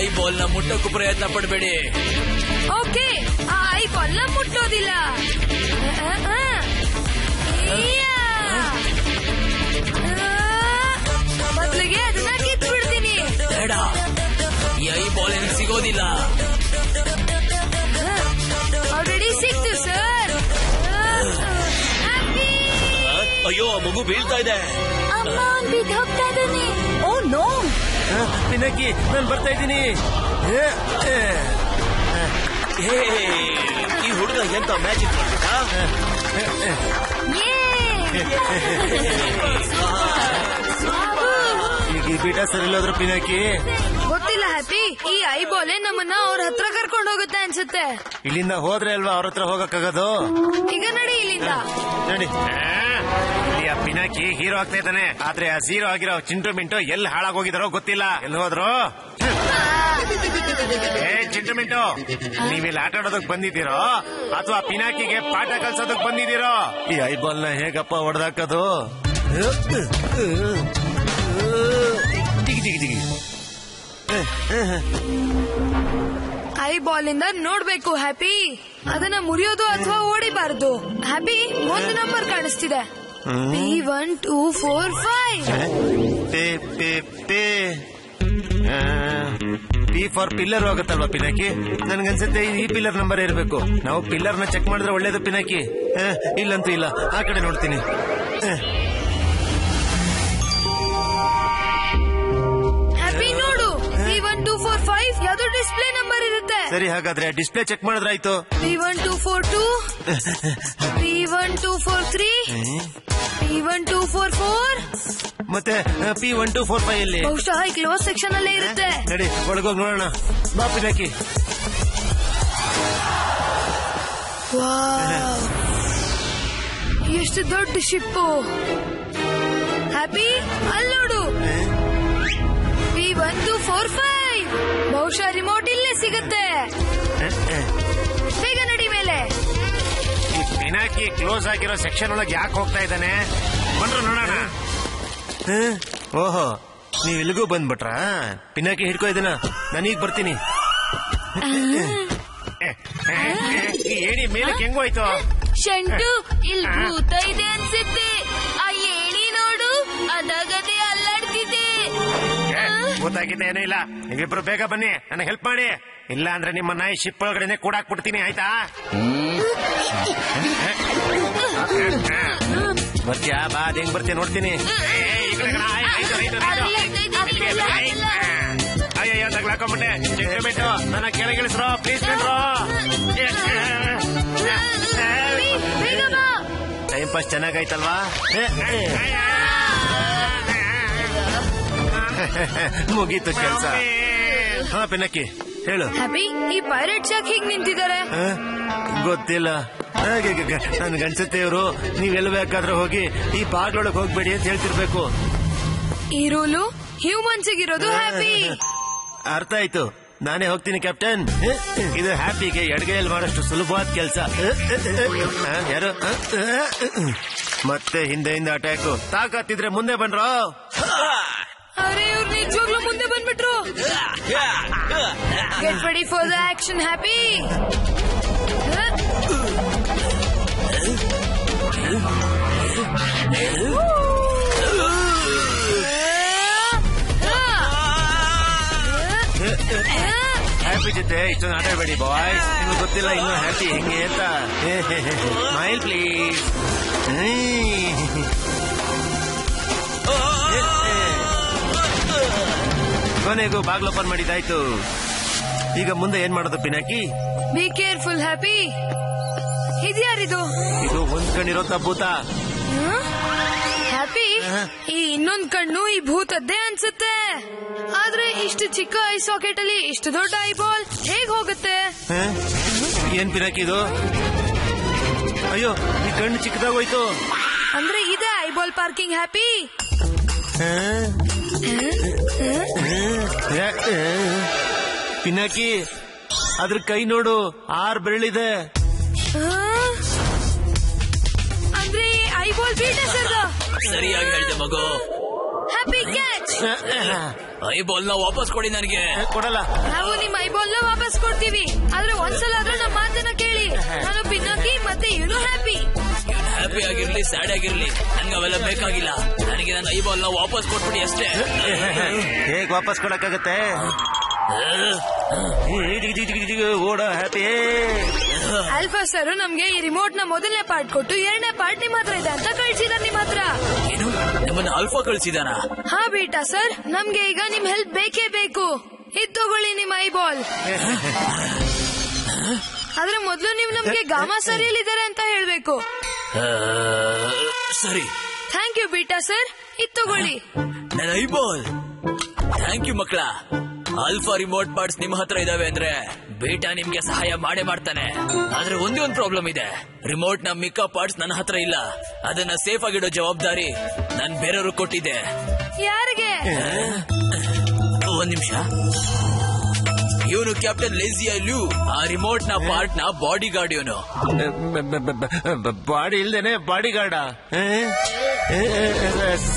ಐ ಬಾಲ್ ನ ಮುಟ್ಟಕ್ಕೂ ಪ್ರಯತ್ನ ಪಡಬೇಡಿ. ಓಕೆ, ಆ ಐ ಬಾಲ್ ನ ಮುಟ್ಟೋದಿಲ್ಲ. ಬದಲಿಗೆ ಅದನ್ನ ಕಿತ್ಬಿಡ್ತೀನಿ. ಬೇಡ, ಈ ಐ ಬಾಲ್ ಏನ್ ಸಿಗೋದಿಲ್ಲ. ಆಲ್ರೆಡಿ ಸಿಕ್ತು ಸರ್. ಅಯ್ಯೋ, ಆ ಮಗು ಬೀಳ್ತಾ ಇದೆ. ಅಮ್ಮ ಬಿದ್ದು ಹೋಗ್ತಾ ಇದ್ದಾನೆ. ಓ ನೋ, ಪಿನಾಕಿ, ನಾನು ಬರ್ತಾ ಇದ್ದೀನಿ. ಈ ಹುಡುಗ ಎಂತ ಮ್ಯಾಜಿಕ್ ಮಾಡ್ಬೇಕಾ? ಈಗ ಈ ಬೀಟ ಸರಿ ಇಲ್ಲೋದ್ರು ಪಿನಾಕಿ. ಗೊತ್ತಿಲ್ಲ ಹ್ಯಾಪಿ, ಈ ಐ ಬಾಲ್ ನಮ್ಮನ್ನ ಅವ್ರ ಹತ್ರ ಕರ್ಕೊಂಡು ಹೋಗುತ್ತೆ ಅನ್ಸುತ್ತೆ. ಇಲ್ಲಿಂದ ಹೋದ್ರೆ ಅಲ್ವಾ ಅವ್ರ ಹತ್ರ ಹೋಗಕ್ಕಾಗೋದು. ಈಗ ನಡಿ ಇಲ್ಲಿಂದ. ನಡಿ. ಆ ಪಿನಾಕಿ ಹೀರೋ ಆಗ್ತಾ ಇದ್ದಾನೆ, ಆದ್ರೆ ಆ ಝೀರೋ ಆಗಿರೋ ಚಿಂಟು ಮಿಂಟು ಎಲ್ಲಿ ಹಾಳಾಗೋಗಿದಾರೋ ಗೊತ್ತಿಲ್ಲ. ಎಲ್ಲಿ ಹೋದ್ರು? ಚಿಂಟು ಮಿಂಟು, ನೀವಿಲ್ಲಿ ಆಟ ಆಡೋದಕ್ ಬಂದಿದ್ದೀರೋ ಅಥವಾ ಪಿನಾಕಿಗೆ ಪಾಠ ಕಲ್ಸೋದಕ್ ಬಂದಿದ್ದೀರೋ? ಈ ಐ ಬಾಲ್ ನ ಹೇಗಪ್ಪ ಹೊಡೆದಾಕೋದು? ಐ ಬಾಲ್ ಇಂದ ನೋಡ್ಬೇಕು ಹ್ಯಾಪಿ, ಅದನ್ನ ಮುರಿಯೋದು ಅಥವಾ ಓಡಿಬಾರ್ದು. ಹ್ಯಾಪಿ, ಒಂದು ನಂಬರ್ ಕಾಣಿಸ್ತಿದೆ. P1245. ಪಿ ಫಾರ್ ಪಿಲ್ಲರ್ ಹೋಗುತ್ತಲ್ವಾ ಪಿನಾಕಿ? ನನ್ಗನ್ಸುತ್ತೆ ಈ ಪಿಲ್ಲರ್ ನಂಬರ್ ಇರಬೇಕು. ನಾವು ಪಿಲ್ಲರ್ ನ ಚೆಕ್ ಮಾಡಿದ್ರೆ ಒಳ್ಳೇದು ಪಿನಾಕಿ. ಇಲ್ಲಂತೂ ಇಲ್ಲ, ಆ ಕಡೆ ನೋಡ್ತೀನಿ. ಹ್ಯಾಪಿ ನೋಡು, P1245 ಯಾವ್ದು ಡಿಸ್ಪ್ಲೇ ನಂಬರ್ ಇರುತ್ತೆ. ಸರಿ, ಹಾಗಾದ್ರೆ display check ಮಾಡಿದ್ರಾಯ್ತು. P1242, P1243, P1244 ಮತ್ತೆ P1245 ಅಲ್ಲಿ ಬಹುಶಃ ಈ ಕ್ಲೋಸ್ ಸೆಕ್ಷನ್ ಅಲ್ಲೇ ಇರುತ್ತೆ. ನಡಿ, ಒಳಗೋಗಿ ನೋಡೋಣ. ಬಾ ಪಿನಾಕಿ. ಎಷ್ಟು ದೊಡ್ಡ ಶಿಪ್ಪು. ಹ್ಯಾಪಿ, ಅಲ್ಲಿ ನೋಡು, P1245. ಬಹುಶಃ ರಿಮೋಟ್ ಇಲ್ಲೇ ಸಿಗುತ್ತೆ. ಬೇಗ ನಡಿ ಮೇಲೆ. ಈ ಪಿನಾಕಿ ಕ್ಲೋಸ್ ಆಗಿರೋ ಸೆಕ್ಷನ್ ಒಳಗೆ ಯಾಕೆ ಹೋಗ್ತಾ ಇದ್ದಾನೆ? ಬಂದ್ರು ನೋಡೋಣ. ಓಹೋ, ನೀವ್ ಇಲ್ಲಿಗೂ ಬಂದ್ಬಿಟ್ರಾ? ಪಿನಾಕಿ ಹಿಡ್ಕೋ ಇದನ್ನ, ನಾನೀಗ ಬರ್ತೀನಿ. ಏಣಿ ಮೇಲಕ್ಕೆ ಹೆಂಗೋಯ್ತು? ಶಂಟು, ಇಲ್ಲಿ ಭೂತ ಇದೆ ಅನ್ಸುತ್ತೆ. ಆ ಏಣಿ ನೋಡು, ಅದಾಗದೆ ಅಲ್ಲಾಡ್ತಿದೆ. ಗೊತ್ತಾಗಿದೆ, ಏನೂ ಇಲ್ಲ. ನೀವಿಬ್ರು ಬೇಗ ಬನ್ನಿ, ನನಗೆ ಹೆಲ್ಪ್ ಮಾಡಿ. ಇಲ್ಲ ಅಂದ್ರೆ ನಿಮ್ಮ ನಾಯಿ ಶಿಪ್ ಒಳಗಡೆ ಕೂಡಾಕ್ಬಿಡ್ತೀನಿ, ಆಯ್ತಾ? ಬರ್ತೀಯಾ? ಬಾ, ಅದ್ ಹೆಂಗ್ ಬರ್ತೀಯ ನೋಡ್ತೀನಿ. ಅಯ್ಯಯ್ಯೋ, ತಗ್ಲಾಕೊಂಬಿಟ್ಟೆ. ಚೆಕ್ ಬಿಟ್ಟು ನನ್ನ ಕೆಳಗಿಳಿಸ್ರೋ ಪ್ಲೀಸ್. ಬಿಡ್ರೋ, ಟೈಮ್ ಪಾಸ್ ಚೆನ್ನಾಗಾಯ್ತಲ್ವಾ? ಮುಗೀತು ಕೆಲ್ಸ. ಹಾ ಪಿನಾಕಿ, ಹೇಳು. ಹ್ಯಾಪಿ, ಈ ಪೈರೇಟ್ಸ್ ಯಾಕೆ ಹೀಗ್ ನಿಂತಿದ್ದಾರೆ? ಗೊತ್ತಿಲ್ಲ. ನನ್ಗನ್ಸುತ್ತೆ ಇವರು ನೀವೆಲ್ಲ ಬೇಕಾದ್ರೆ ಹೋಗಿ ಈ ಬಾಗ್ಲೊಳಗೆ ಹೋಗ್ಬೇಡಿ ಅಂತ ಹೇಳ್ತಿರ್ಬೇಕು. ಈ ರೂಲು ಹ್ಯೂಮನ್ಸ್ ಇರೋದು ಹ್ಯಾಪಿ. ಅರ್ಥ ಆಯ್ತು, ನಾನೇ ಹೋಗ್ತೀನಿ ಕ್ಯಾಪ್ಟನ್. ಇದು ಹ್ಯಾಪಿಗೆ ಎಡಗೈಯಲ್ಲಿ ಮಾಡೋಷ್ಟು ಸುಲಭವಾದ ಕೆಲಸ. ಯಾರು ಮತ್ತೆ ಹಿಂದೆಯಿಂದ ಅಟ್ಯಾಕ್ ತಾಕತ್ತಿದ್ರೆ ಮುಂದೆ ಬನ್ರೋ. ಅರೆ, ಇವ್ರು ನಿಜವಾಗ್ಲೂ ಮುಂದೆ ಬಂದ್ಬಿಟ್ರು. Get ready for the action Happy. Happy ಜೊತೆ ಇಷ್ಟೊಂದು ಆಟ ಆಡಬೇಡಿ ಬಾಯ್ಸ್. ನಿಮ್ಗೆ ಗೊತ್ತಿಲ್ಲ ಇನ್ನು ಹ್ಯಾಪಿ ಹೆಂಗೆ ಅಂತ. Smile please. ಕೊನೆಗೂ ಬಾಗ್ಲು ಓಪನ್ ಮಾಡಿದಾಯ್ತು. ಈಗ ಮುಂದೆ ಏನ್ ಮಾಡೋದು ಪಿನಾಕಿ? Be careful Happy. ಇದ್ಯಾರಿದು? ಇದು ಒಂದ್ ಕಣ್ಣಿರೋ ಭೂತ. ಹ್ಯಾಪಿ, ಈ ಇನ್ನೊಂದ್ ಕಣ್ಣು ಈ ಭೂತದ್ದೇ ಅನ್ಸುತ್ತೆ. ಆದ್ರೆ ಇಷ್ಟು ಚಿಕ್ಕ ಐ ಸಾಕೆಟ್ ಅಲ್ಲಿ ಇಷ್ಟು ದೊಡ್ಡ ಐ ಬಾಲ್ ಹೇಗ್ ಹೋಗುತ್ತೆ? ಏನ್ ಪಿನಾಕಿ ಇದು? ಅಯ್ಯೋ, ಈ ಕಣ್ಣು ಚಿಕ್ಕದಾಗೋಯ್ತು. ಅಂದ್ರೆ ಇದೆ I ball parking happy. Pinaki, ಅದ್ರ ಕೈ ನೋಡು, 6 ಬೆರಳಿದೆ. ಅಂದ್ರೆ ಐ ಬಾಲ್ ಬೀಟ್ ಹೆಸರು. ಸರಿಯಾಗಿ ಹೇಳಿದೆ ಮಗು. Happy catch. ಐಬಾಲ್ ನ ವಾಪಸ್ ಕೊಡಿ ನನಗೆ. ಕೊಡಲ್ಲ. ನಾವು ನಿಮ್ ಐಬಾಲ್ ನ ವಾಪಸ್ ಕೊಡ್ತೀವಿ, ಆದ್ರೆ ಒಂದ್ಸಲ ಆದ್ರೂ ನಮ್ಮ ಮಾತನ್ನ ಕೇಳಿ. ನಾನು ಪಿನಾಕಿ ಮತ್ತೆ ಇವನು ಹ್ಯಾಪಿ. ಹ್ಯಾಪಿ ಆಗಿರ್ಲಿ ಸ್ಯಾಡ್ ಆಗಿರ್ಲಿ ನನ್ಗೆ ಅವೆಲ್ಲ ಬೇಕಾಗಿಲ್ಲ. ನನಗೆ ನನ್ನ ಐಬಾಲ್ ನ ವಾಪಸ್ ಕೊಟ್ಬಿಡಿ ಅಷ್ಟೇ. ಹೇಗ್ ವಾಪಸ್ ಕೊಡಕ್ಕಾಗತ್ತೆ? ಓಡ ಹ್ಯಾಪಿ. ಆಲ್ಫಾ ಸರ್ ನಮ್ಗೆ ಈ ರಿಮೋಟ್ ನ ಮೊದಲನೇ ಪಾರ್ಟ್ ಕೊಟ್ಟು ಎರಡನೇ ಪಾರ್ಟ್ ನಿಮ್ಮ ಹತ್ರ ಇದೆ ಅಂತ ಕಳ್ಸಿದಾರೆ. ನಿಮ್ಮ ಹತ್ರ ಏನು ನಿಮ್ಮನ್ನ ಆಲ್ಫಾ ಕಳ್ಸಿದಾನ? ಹಾ ಬೀಟಾ ಸರ್, ನಮ್ಗೆ ಈಗ ನಿಮ್ ಹೆಲ್ಪ್ ಬೇಕೇ ಬೇಕು. ಇದ್ ತಗೊಳ್ಳಿ ನಿಮ್ ಐಬಾಲ್. ಆದ್ರೆ ಮೊದಲು ನೀವು ನಮ್ಗೆ ಗಾಮಾ ಸರ್ ಎಲ್ಲಿದ್ದಾರೆ ಅಂತ ಹೇಳ್ಬೇಕು. ಸರಿ. ಥ್ಯಾಂಕ್ ಯು ಬೀಟಾ ಸರ್, ಇದ್ ತಗೊಳ್ಳಿ ನನ್ನ ಐಬಾಲ್. ಥ್ಯಾಂಕ್ ಯು ಮಕ್ಕಳ. ಆಲ್ಫಾ ರಿಮೋಟ್ ಪಾರ್ಟ್ಸ್ ನಿಮ್ಮ ಹತ್ರ ಇದಾವೆ ಅಂದ್ರೆ ಬೀಟಾ ನಿಮ್ಗೆ ಸಹಾಯ ಮಾಡೇ ಮಾಡ್ತಾನೆ. ಆದ್ರೆ ಒಂದೇ ಒಂದು ಪ್ರಾಬ್ಲಮ್ ಇದೆ, ರಿಮೋಟ್ ನ ಮಿಕ್ಕ ಪಾರ್ಟ್ಸ್ ನನ್ನ ಹತ್ರ ಇಲ್ಲ. ಅದನ್ನ ಸೇಫ್ ಆಗಿಡೋ ಜವಾಬ್ದಾರಿ ನಾನ್ ಬೇರೆಯವ್ರಿಗೆ ಕೊಟ್ಟಿದ್ದೆ. ಯಾರಿಗೆ? ಒಂದ್ ನಿಮಿಷ. ಇವನು ಕ್ಯಾಪ್ಟನ್ ಲೇಸಿಯಾ ಲ್ಯೂ, ಆ ರಿಮೋಟ್ ನ ಪಾರ್ಟ್ ನ ಬಾಡಿ ಗಾರ್ಡ್. ಇವನು ಬಾಡಿ ಇಲ್ದೇನೆ ಬಾಡಿ ಗಾರ್ಡ?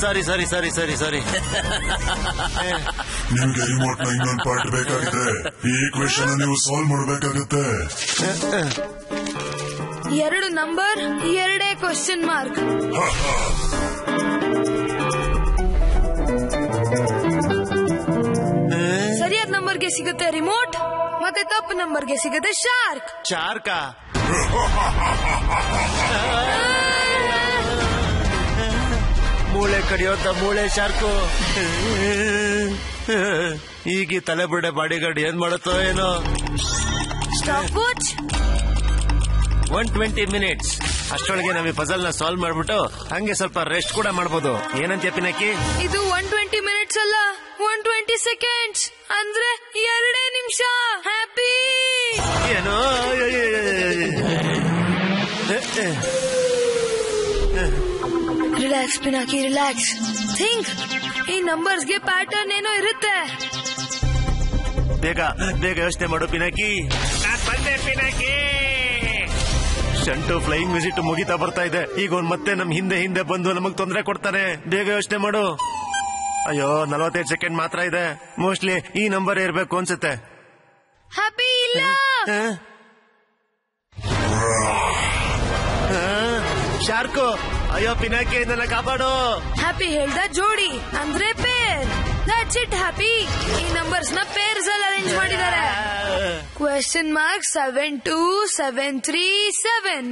ಸಾರಿ ಸಾರಿ ಸಾರಿ ಸಾರಿ ಸಾರಿ. ನಿಮ್ಗೆ ರಿಮೋಟ್ ನ ಇನ್ನೊಂದು ಪಾರ್ಟ್ ಬೇಕಾಗಿದೆ. ಈ ಕ್ವೆಶ್ಚನ್ ನೀವು ಸಾಲ್ವ್ ಮಾಡಬೇಕಾಗುತ್ತೆ. 2 ನಂಬರ್ 2 ಕ್ವೆಶ್ಚನ್ ಮಾರ್ಕ್. ಸರಿಯಾದ ನಂಬರ್ಗೆ ಸಿಗುತ್ತೆ ರಿಮೋಟ್, ಮತ್ತೆ ತಪ್ಪು ನಂಬರ್ಗೆ ಸಿಗುತ್ತೆ ಶಾರ್ಕ್. ಶಾರ್ಕಾ? ಮೂಳೆ ಕಡಿಯೋದ ಮೂಳೆ ಶಾರ್ಕು. ಈಗ ತಲೆ ಬುಡೆ ಬಾಡಿಗಾರ್ಡ್ ಏನ್ ಮಾಡುತ್ತೋ ಏನೋ. Stop watch 120 minutes. ಅಷ್ಟೊಳಗೆ ನಾವು ಈ ಪಜಲ್ ನ ಸಾಲ್ವ್ ಮಾಡ್ಬಿಟ್ಟು ಹಂಗೆ ಸ್ವಲ್ಪ ರೆಸ್ಟ್ ಕೂಡ ಮಾಡ್ಬೋದು. ಏನಂತ ಪಿನಾಕಿ? ಇದು 120 ಮಿನಿಟ್ಸ್ ಅಲ್ಲ, 120 ಸೆಕೆಂಡ್ಸ್, ಅಂದ್ರೆ 2 ನಿಮಿಷ. ಹ್ಯಾಪಿ ಏನೋ ರಿಲ್ಯಾಕ್ಸ್ ಪಿನಾಕಿ, ರಿಲ್ಯಾಕ್ಸ್. ಥಿಂಕ್, ಈ ನಂಬರ್ಸ್ಗೆ ಪ್ಯಾಟರ್ನ್ ಏನೋ ಇರುತ್ತೆ. ಬೇಗ ಬೇಗ ಯೋಚನೆ ಮಾಡು ಪಿನಾಕಿ. ನಾನ್ ಬಂದೆ ಪಿನಾಕಿ. ಶಂಟು ಫ್ಲೈಯಿಂಗ್ ವಿಸಿಟ್ ಮುಗಿತಾ ಬರ್ತಾ ಇದೆ. ಈಗ ಅವ್ನು ಮತ್ತೆ ನಮ್ ಹಿಂದೆ ಹಿಂದೆ ಬಂದು ನಮಗ್ ತೊಂದರೆ ಕೊಡ್ತಾನೆ. ಬೇಗ ಯೋಚನೆ ಮಾಡು. ಅಯ್ಯೋ 45 ಸೆಕೆಂಡ್ ಮಾತ್ರ ಇದೆ. ಮೋಸ್ಟ್ಲಿ ಈ ನಂಬರ್ ಇರ್ಬೇಕು ಅನ್ಸುತ್ತೆ. ಹ್ಯಾಪಿ ಇಲ್ಲ. ಶಾರ್ಕು, ಅಯ್ಯೋ ಪಿನಾಕಿ ನನ್ನ ಕಾಪಾಡು. ಹ್ಯಾಪಿ ಹೇಳ್ದ ಜೋಡಿ ಅಂದ್ರೆ ಪೇರ್. That's it happy. ಈ ನಂಬರ್ಸ್ ನ ಪೇರ್ಸ್ ಅಲ್ಲಿ ಅರೇಂಜ್ ಮಾಡಿದ್ದಾರೆ. Question mark 72737,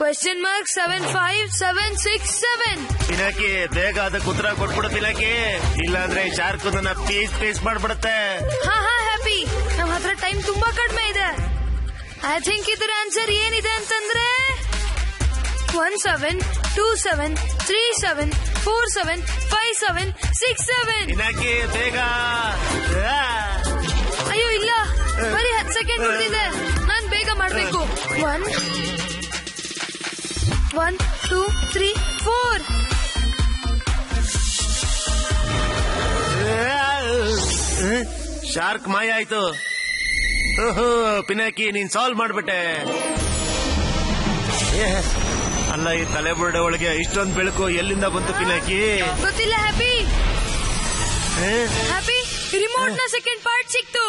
question mark 75767. Pinaki ಬೇಗ ಅದಕ್ಕೆ ಉತ್ತರ ಕೊಟ್ಬಿಡು ಪಿನಾಕಿ, ಇಲ್ಲಾಂದ್ರೆ ಶಾರ್ಕು ನನ್ನ ಪೀಸ್ ಮಾಡ್ಬಿಡುತ್ತೆ. ಹಾ ಹಾ ಹ್ಯಾಪಿ, ನಮ್ ಹತ್ರ ಟೈಮ್ ತುಂಬಾ ಕಡಿಮೆ ಇದೆ. ಐ ಥಿಂಕ್ ಇದರ ಆನ್ಸರ್ ಏನಿದೆ ಅಂತಂದ್ರೆ 172737475767. ಪಿನಾಕಿ ಬೇಗ. ಅಯ್ಯೋ ಇಲ್ಲ, ಬರೀ 10 ಸೆಕೆಂಡ್ ಉಳಿದಿದೆ. ನಾನ್ ಬೇಗ ಮಾಡ್ಬೇಕು. 1 2 3 4. ಶಾರ್ಕ್ ಮಾಯ ಆಯ್ತು. ಪಿನಾಕಿ ನೀನ್ ಸಾಲ್ವ್ ಮಾಡ್ಬಿಟ್ಟೆ. ಅಲ್ಲ, ಈ ತಲೆ ಬುರುಡೆ ಒಳಗೆ ಇಷ್ಟೊಂದು ಬೆಳಕು ಎಲ್ಲಿಂದ ಬಂತು ಪಿನಾಕಿ? ಗೊತ್ತಿಲ್ಲ ಹ್ಯಾಪಿ. ಹ್ಯಾಪಿ, ರಿಮೋಟ್ ನ ಸೆಕೆಂಡ್ ಪಾರ್ಟ್ ಸಿಕ್ತು.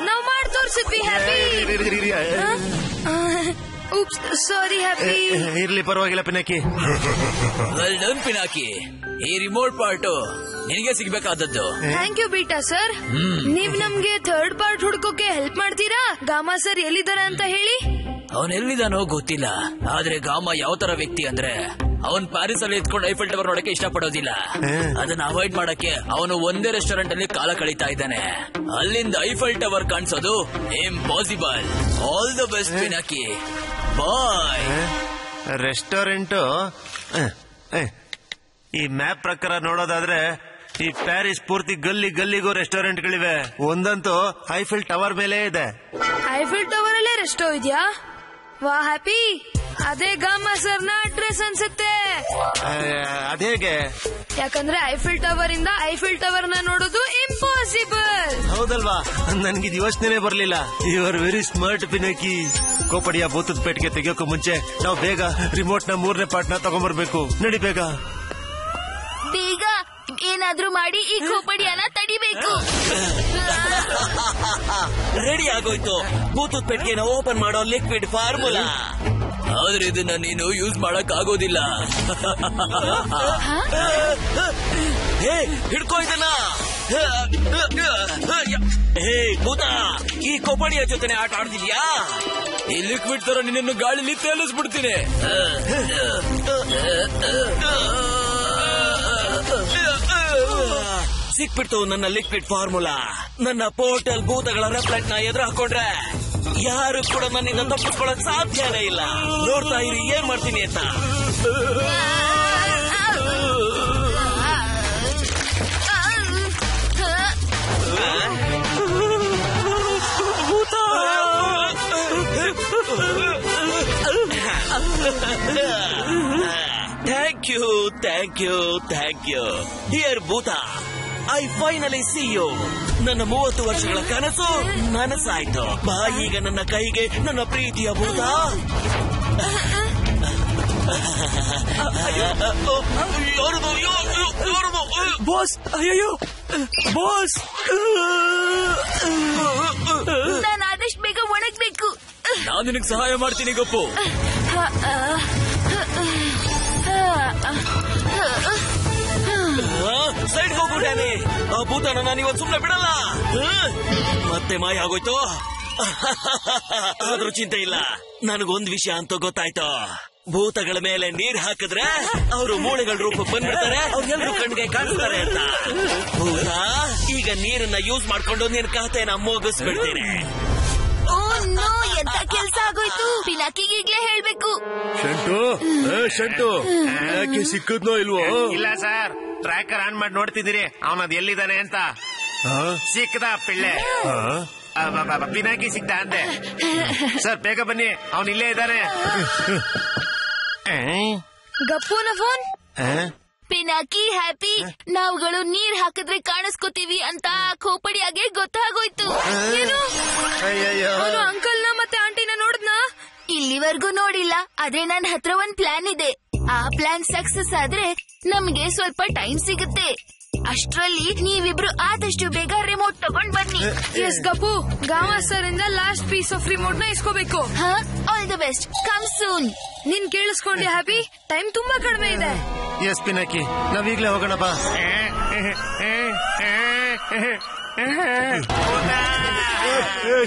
ನಾವು ಮಾಡಿ ತೋರಿಸಿದ್ವಿ ಹ್ಯಾಪಿ. ಉಪ್ಸ್, ಸಾರಿ ಹ್ಯಾಪಿ. ಇರ್ಲಿ, ಪರವಾಗಿಲ್ಲ ಪಿನಾಕಿ. Well done Pinaki. ಈ ರಿಮೋಟ್ ಪಾರ್ಟ್ ನಿನಗೆ ಸಿಗ್ಬೇಕಾದದ್ದು. Thank you Beta sir. ನೀವ್ ನಮ್ಗೆ ಥರ್ಡ್ ಪಾರ್ಟ್ ಹುಡ್ಕೋಕೆ ಹೆಲ್ಪ್ ಮಾಡ್ತೀರಾ? ಗಾಮಾ ಸರ್ ಎಲ್ಲಿದ್ದಾರೆ ಅಂತ ಹೇಳಿ. ಅವನ್ ಎಲ್ಲಿದಾನೋ ಗೊತ್ತಿಲ್ಲ, ಆದ್ರೆ ಗಾಮ ಯಾವ ತರ ವ್ಯಕ್ತಿ ಅಂದ್ರೆ ಅವನ್ ಪ್ಯಾರಿಸ್ ಅಲ್ಲಿ ಇದ್ಕೊಂಡು ಐಫೆಲ್ ಟವರ್ ನೋಡಕ್ಕೆ ಇಷ್ಟಪಡೋದಿಲ್ಲ. ಅದನ್ನ ಅವಾಯ್ಡ್ ಮಾಡಕ್ಕೆ ಅವನು ಒಂದೇ ರೆಸ್ಟೋರೆಂಟ್ ಅಲ್ಲಿ ಕಾಲ ಕಳೀತಾ ಇದ್ದಾನೆ. ಅಲ್ಲಿಂದ ಐಫೆಲ್ ಟವರ್ ಕಾಣಿಸೋದು impossible. All the best Pinaki. Bye. Restaurant ಈ ಮ್ಯಾಪ್ ಪ್ರಕಾರ ನೋಡೋದಾದ್ರೆ ಈ ಪ್ಯಾರಿಸ್ ಪೂರ್ತಿ ಗಲ್ಲಿ ಗಲ್ಲಿಗೂ ರೆಸ್ಟೋರೆಂಟ್ಗಳಿವೆ. ಒಂದಂತೂ ಐಫೆಲ್ ಟವರ್ ಮೇಲೆ ಇದೆ. ಐಫೆಲ್ ಟವರ್ ಅಲ್ಲೇ ರೆಸ್ಟೋ ಇದೆಯಾ? ವಾ ಹ್ಯಾಪಿ, ಅದೇ ಗಾಮಾ ಸರ್ ನ ಅಡ್ರೆಸ್ ಅನ್ಸುತ್ತೆ. ಅದೇಗೆ? ಯಾಕಂದ್ರೆ ಐಫೆಲ್ ಟವರ್ ಇಂದ ಐಫೆಲ್ ಟವರ್ ನ ನೋಡೋದು ಇಂಪಾಸಿಬಲ್. ಹೌದಲ್ವಾ? ನನ್ಗಿದ್ ಯೋಚನೆ ಬರ್ಲಿಲ್ಲ. You are very smart Pinaki. Kopadiya ಭೂತದ ಪೇಟೆಗೆ ತೆಗಿಯೋಕೆ ಮುಂಚೆ ನಾವು ಬೇಗ ರಿಮೋಟ್ ನ 3ನೇ ಪಾರ್ಟ್ ನ ತಗೊಂಡ್ಬರ್ಬೇಕು. ನಡಿ ಬೇಗ. ಬೇಗ ಏನಾದ್ರೂ ಮಾಡಿ ಈ ಖೋಪಡಿಯನ್ನ ತಡಿಬೇಕು. ರೆಡಿ ಆಗೋಯ್ತು. ಬೂತದ ಪೆಟ್ಟಿಗೆನ ಓಪನ್ ಮಾಡೋ ಲಿಕ್ವಿಡ್ ಫಾರ್ಮುಲಾ. ಆದ್ರೆ ಇದನ್ನ ನೀನು ಯೂಸ್ ಮಾಡಕ್ ಆಗೋದಿಲ್ಲ. ಹಿಡ್ಕೋ ಇದನ್ನ. ಹೇ ಭೂತ, ಈ ಕೊಬ್ಬಡಿಯ ಜೊತೆನೆ ಆಟ ಆಡ್ತಿದ್ಯಾ? ಈ ಲಿಕ್ವಿಡ್ ತರ ನಿನ್ನನ್ನು ಗಾಳಿಲಿ ತೇಲಿಸ್ಬಿಡ್ತೀನಿ. ಸಿಕ್ಬಿಡ್ತು ನನ್ನ ಲಿಕ್ವಿಡ್ ಫಾರ್ಮುಲಾ. ನನ್ನ ಪೋರ್ಟಲ್ ಭೂತಗಳ ರೆಫ್ಲೆಕ್ಟ್ ನ ಎದುರು ಹಾಕೊಂಡ್ರೆ ಯಾರು ಕೂಡ ನನ್ನಿಂದ ತಪ್ಪಿಸ್ಕೊಳ್ಳೋಕ್ ಸಾಧ್ಯನೇ ಇಲ್ಲ. ನೋಡ್ತಾ ಇರಿ ಏನ್ ಮಾಡ್ತೀನಿ ಅಂತ. Thank you thank you thank you dear ಭೂತ. I finally see you. ನನ್ನ 30 ವರ್ಷಗಳ ಕನಸು ನನಸಾಯ್ತು. ಬಾ ಈಗ ನನ್ನ ಕೈಗೆ ನನ್ನ ಪ್ರೀತಿಯ ಭೂತ. ಬಾಸ್, ಅಯ್ಯೋ ಬಾಸ್, ನಾನು ಆದಷ್ಟು ಬೇಗ ಒಣಗ್ಬೇಕು. ನಾನು ನಿನಗೆ ಸಹಾಯ ಮಾಡ್ತೀನಿ ಗಪ್ಪು. ಸೈಡ್ ಹೋಗ್ಬಿಟ್ಟೇನೆ. ಆ ಭೂತನ ನಾನು ಇವತ್ತು ಸುಮ್ಮನೆ ಬಿಡಲ್ಲ. ಮತ್ತೆ ಮಾಯ ಆಗೋಯ್ತು. ಆದ್ರೂ ಚಿಂತೆ ಇಲ್ಲ, ನನಗೊಂದು ವಿಷಯ ಅಂತೂ ಗೊತ್ತಾಯ್ತು. ಭೂತಗಳ ಮೇಲೆ ನೀರ್ ಹಾಕಿದ್ರೆ ಅವರು ಮೂಳೆಗಳ ರೂಪಕ್ಕೆ ಬಂದ್ಬಿಡ್ತಾರೆ, ಅವ್ರೆಲ್ಲರೂ ಕಣ್ಣಿಗೆ ಕಾಣಿಸ್ತಾರೆ ಅಂತ. ಭೂತ, ಈಗ ನೀರನ್ನ ಯೂಸ್ ಮಾಡ್ಕೊಂಡು ನಿನ್ ಖಾತೆನ ಮುಗಿಸ್ಬಿಡ್ತೀನಿ. ಎಂತ ಕೆಲ್ಸ ಆಗೋಯ್ತು. ಪಿನಾಕಿಗೆ ಈಗ್ಲೇ ಹೇಳ್ಬೇಕು. ಶಂಟು ಯಾಕೆ ಸಿಕ್ಕದ್ನೋ ಇಲ್ವೋ? ಇಲ್ಲ ಸರ್, ಟ್ರ್ಯಾಕರ್ ಆನ್ ಮಾಡಿ ನೋಡ್ತಿದ್ದೀರಿ ಅವನದ್ ಎಲ್ಲಿದ್ದಾನೆ ಅಂತ. ಸಿಕ್ಕದ ಪಿಳ್ಳೆ. ಪಿನಾಕಿ ಸಿಕ್ತ ಅಂದೆ. ಸರ್ ಬೇಗ ಬನ್ನಿ, ಅವನ್ ಇಲ್ಲೇ ಇದ್ದಾನೆ. ಗಪ್ಪುನ ಫೋನ್. ಪಿನಾಕಿ ಹ್ಯಾಪಿ, ನಾವುಗಳು ನೀರ್ ಹಾಕಿದ್ರೆ ಕಾಣಿಸ್ಕೋತೀವಿ ಅಂತ ಖೋಪಡಿಯಾಗೆ ಗೊತ್ತಾಗೋಯ್ತು. ಏನು ಅಂಕಲ್ ನ ಮತ್ತೆ ಆಂಟಿನ ನೋಡಿದ್ನಾ? ಇಲ್ಲಿವರೆಗೂ ನೋಡಿಲ್ಲ, ಆದ್ರೆ ನನ್ನ ಹತ್ರ ಒಂದ್ ಪ್ಲಾನ್ ಇದೆ. ಆ ಪ್ಲಾನ್ ಸಕ್ಸಸ್ ಆದ್ರೆ ನಮ್ಗೆ ಸ್ವಲ್ಪ ಟೈಮ್ ಸಿಗುತ್ತೆ. ಅಷ್ಟ್ರಲ್ಲಿ ನೀವಿಬ್ರು ಆದಷ್ಟು ಬೇಗ ರಿಮೋಟ್ ತಗೊಂಡ್ ಬನ್ನಿ. ಎಸ್ ಗಪ್ಪು, ಗಾಮ ಸರ್ ಇಂದ ಲಾಸ್ಟ್ ಪೀಸ್ ಆಫ್ ರಿಮೋಟ್ ನ ಇಸ್ಕೋಬೇಕು. All the best, come soon. ನೀನ್ ಕೇಳಿಸ್ಕೊಂಡೆ ಹ್ಯಾಪಿ? ಟೈಮ್ ತುಂಬಾ ಕಡಿಮೆ ಇದೆ. ಎಸ್ ಪಿನಾಕಿ, ನಾವೀಗ್ಲೇ ಹೋಗೋಣ ಬಾ.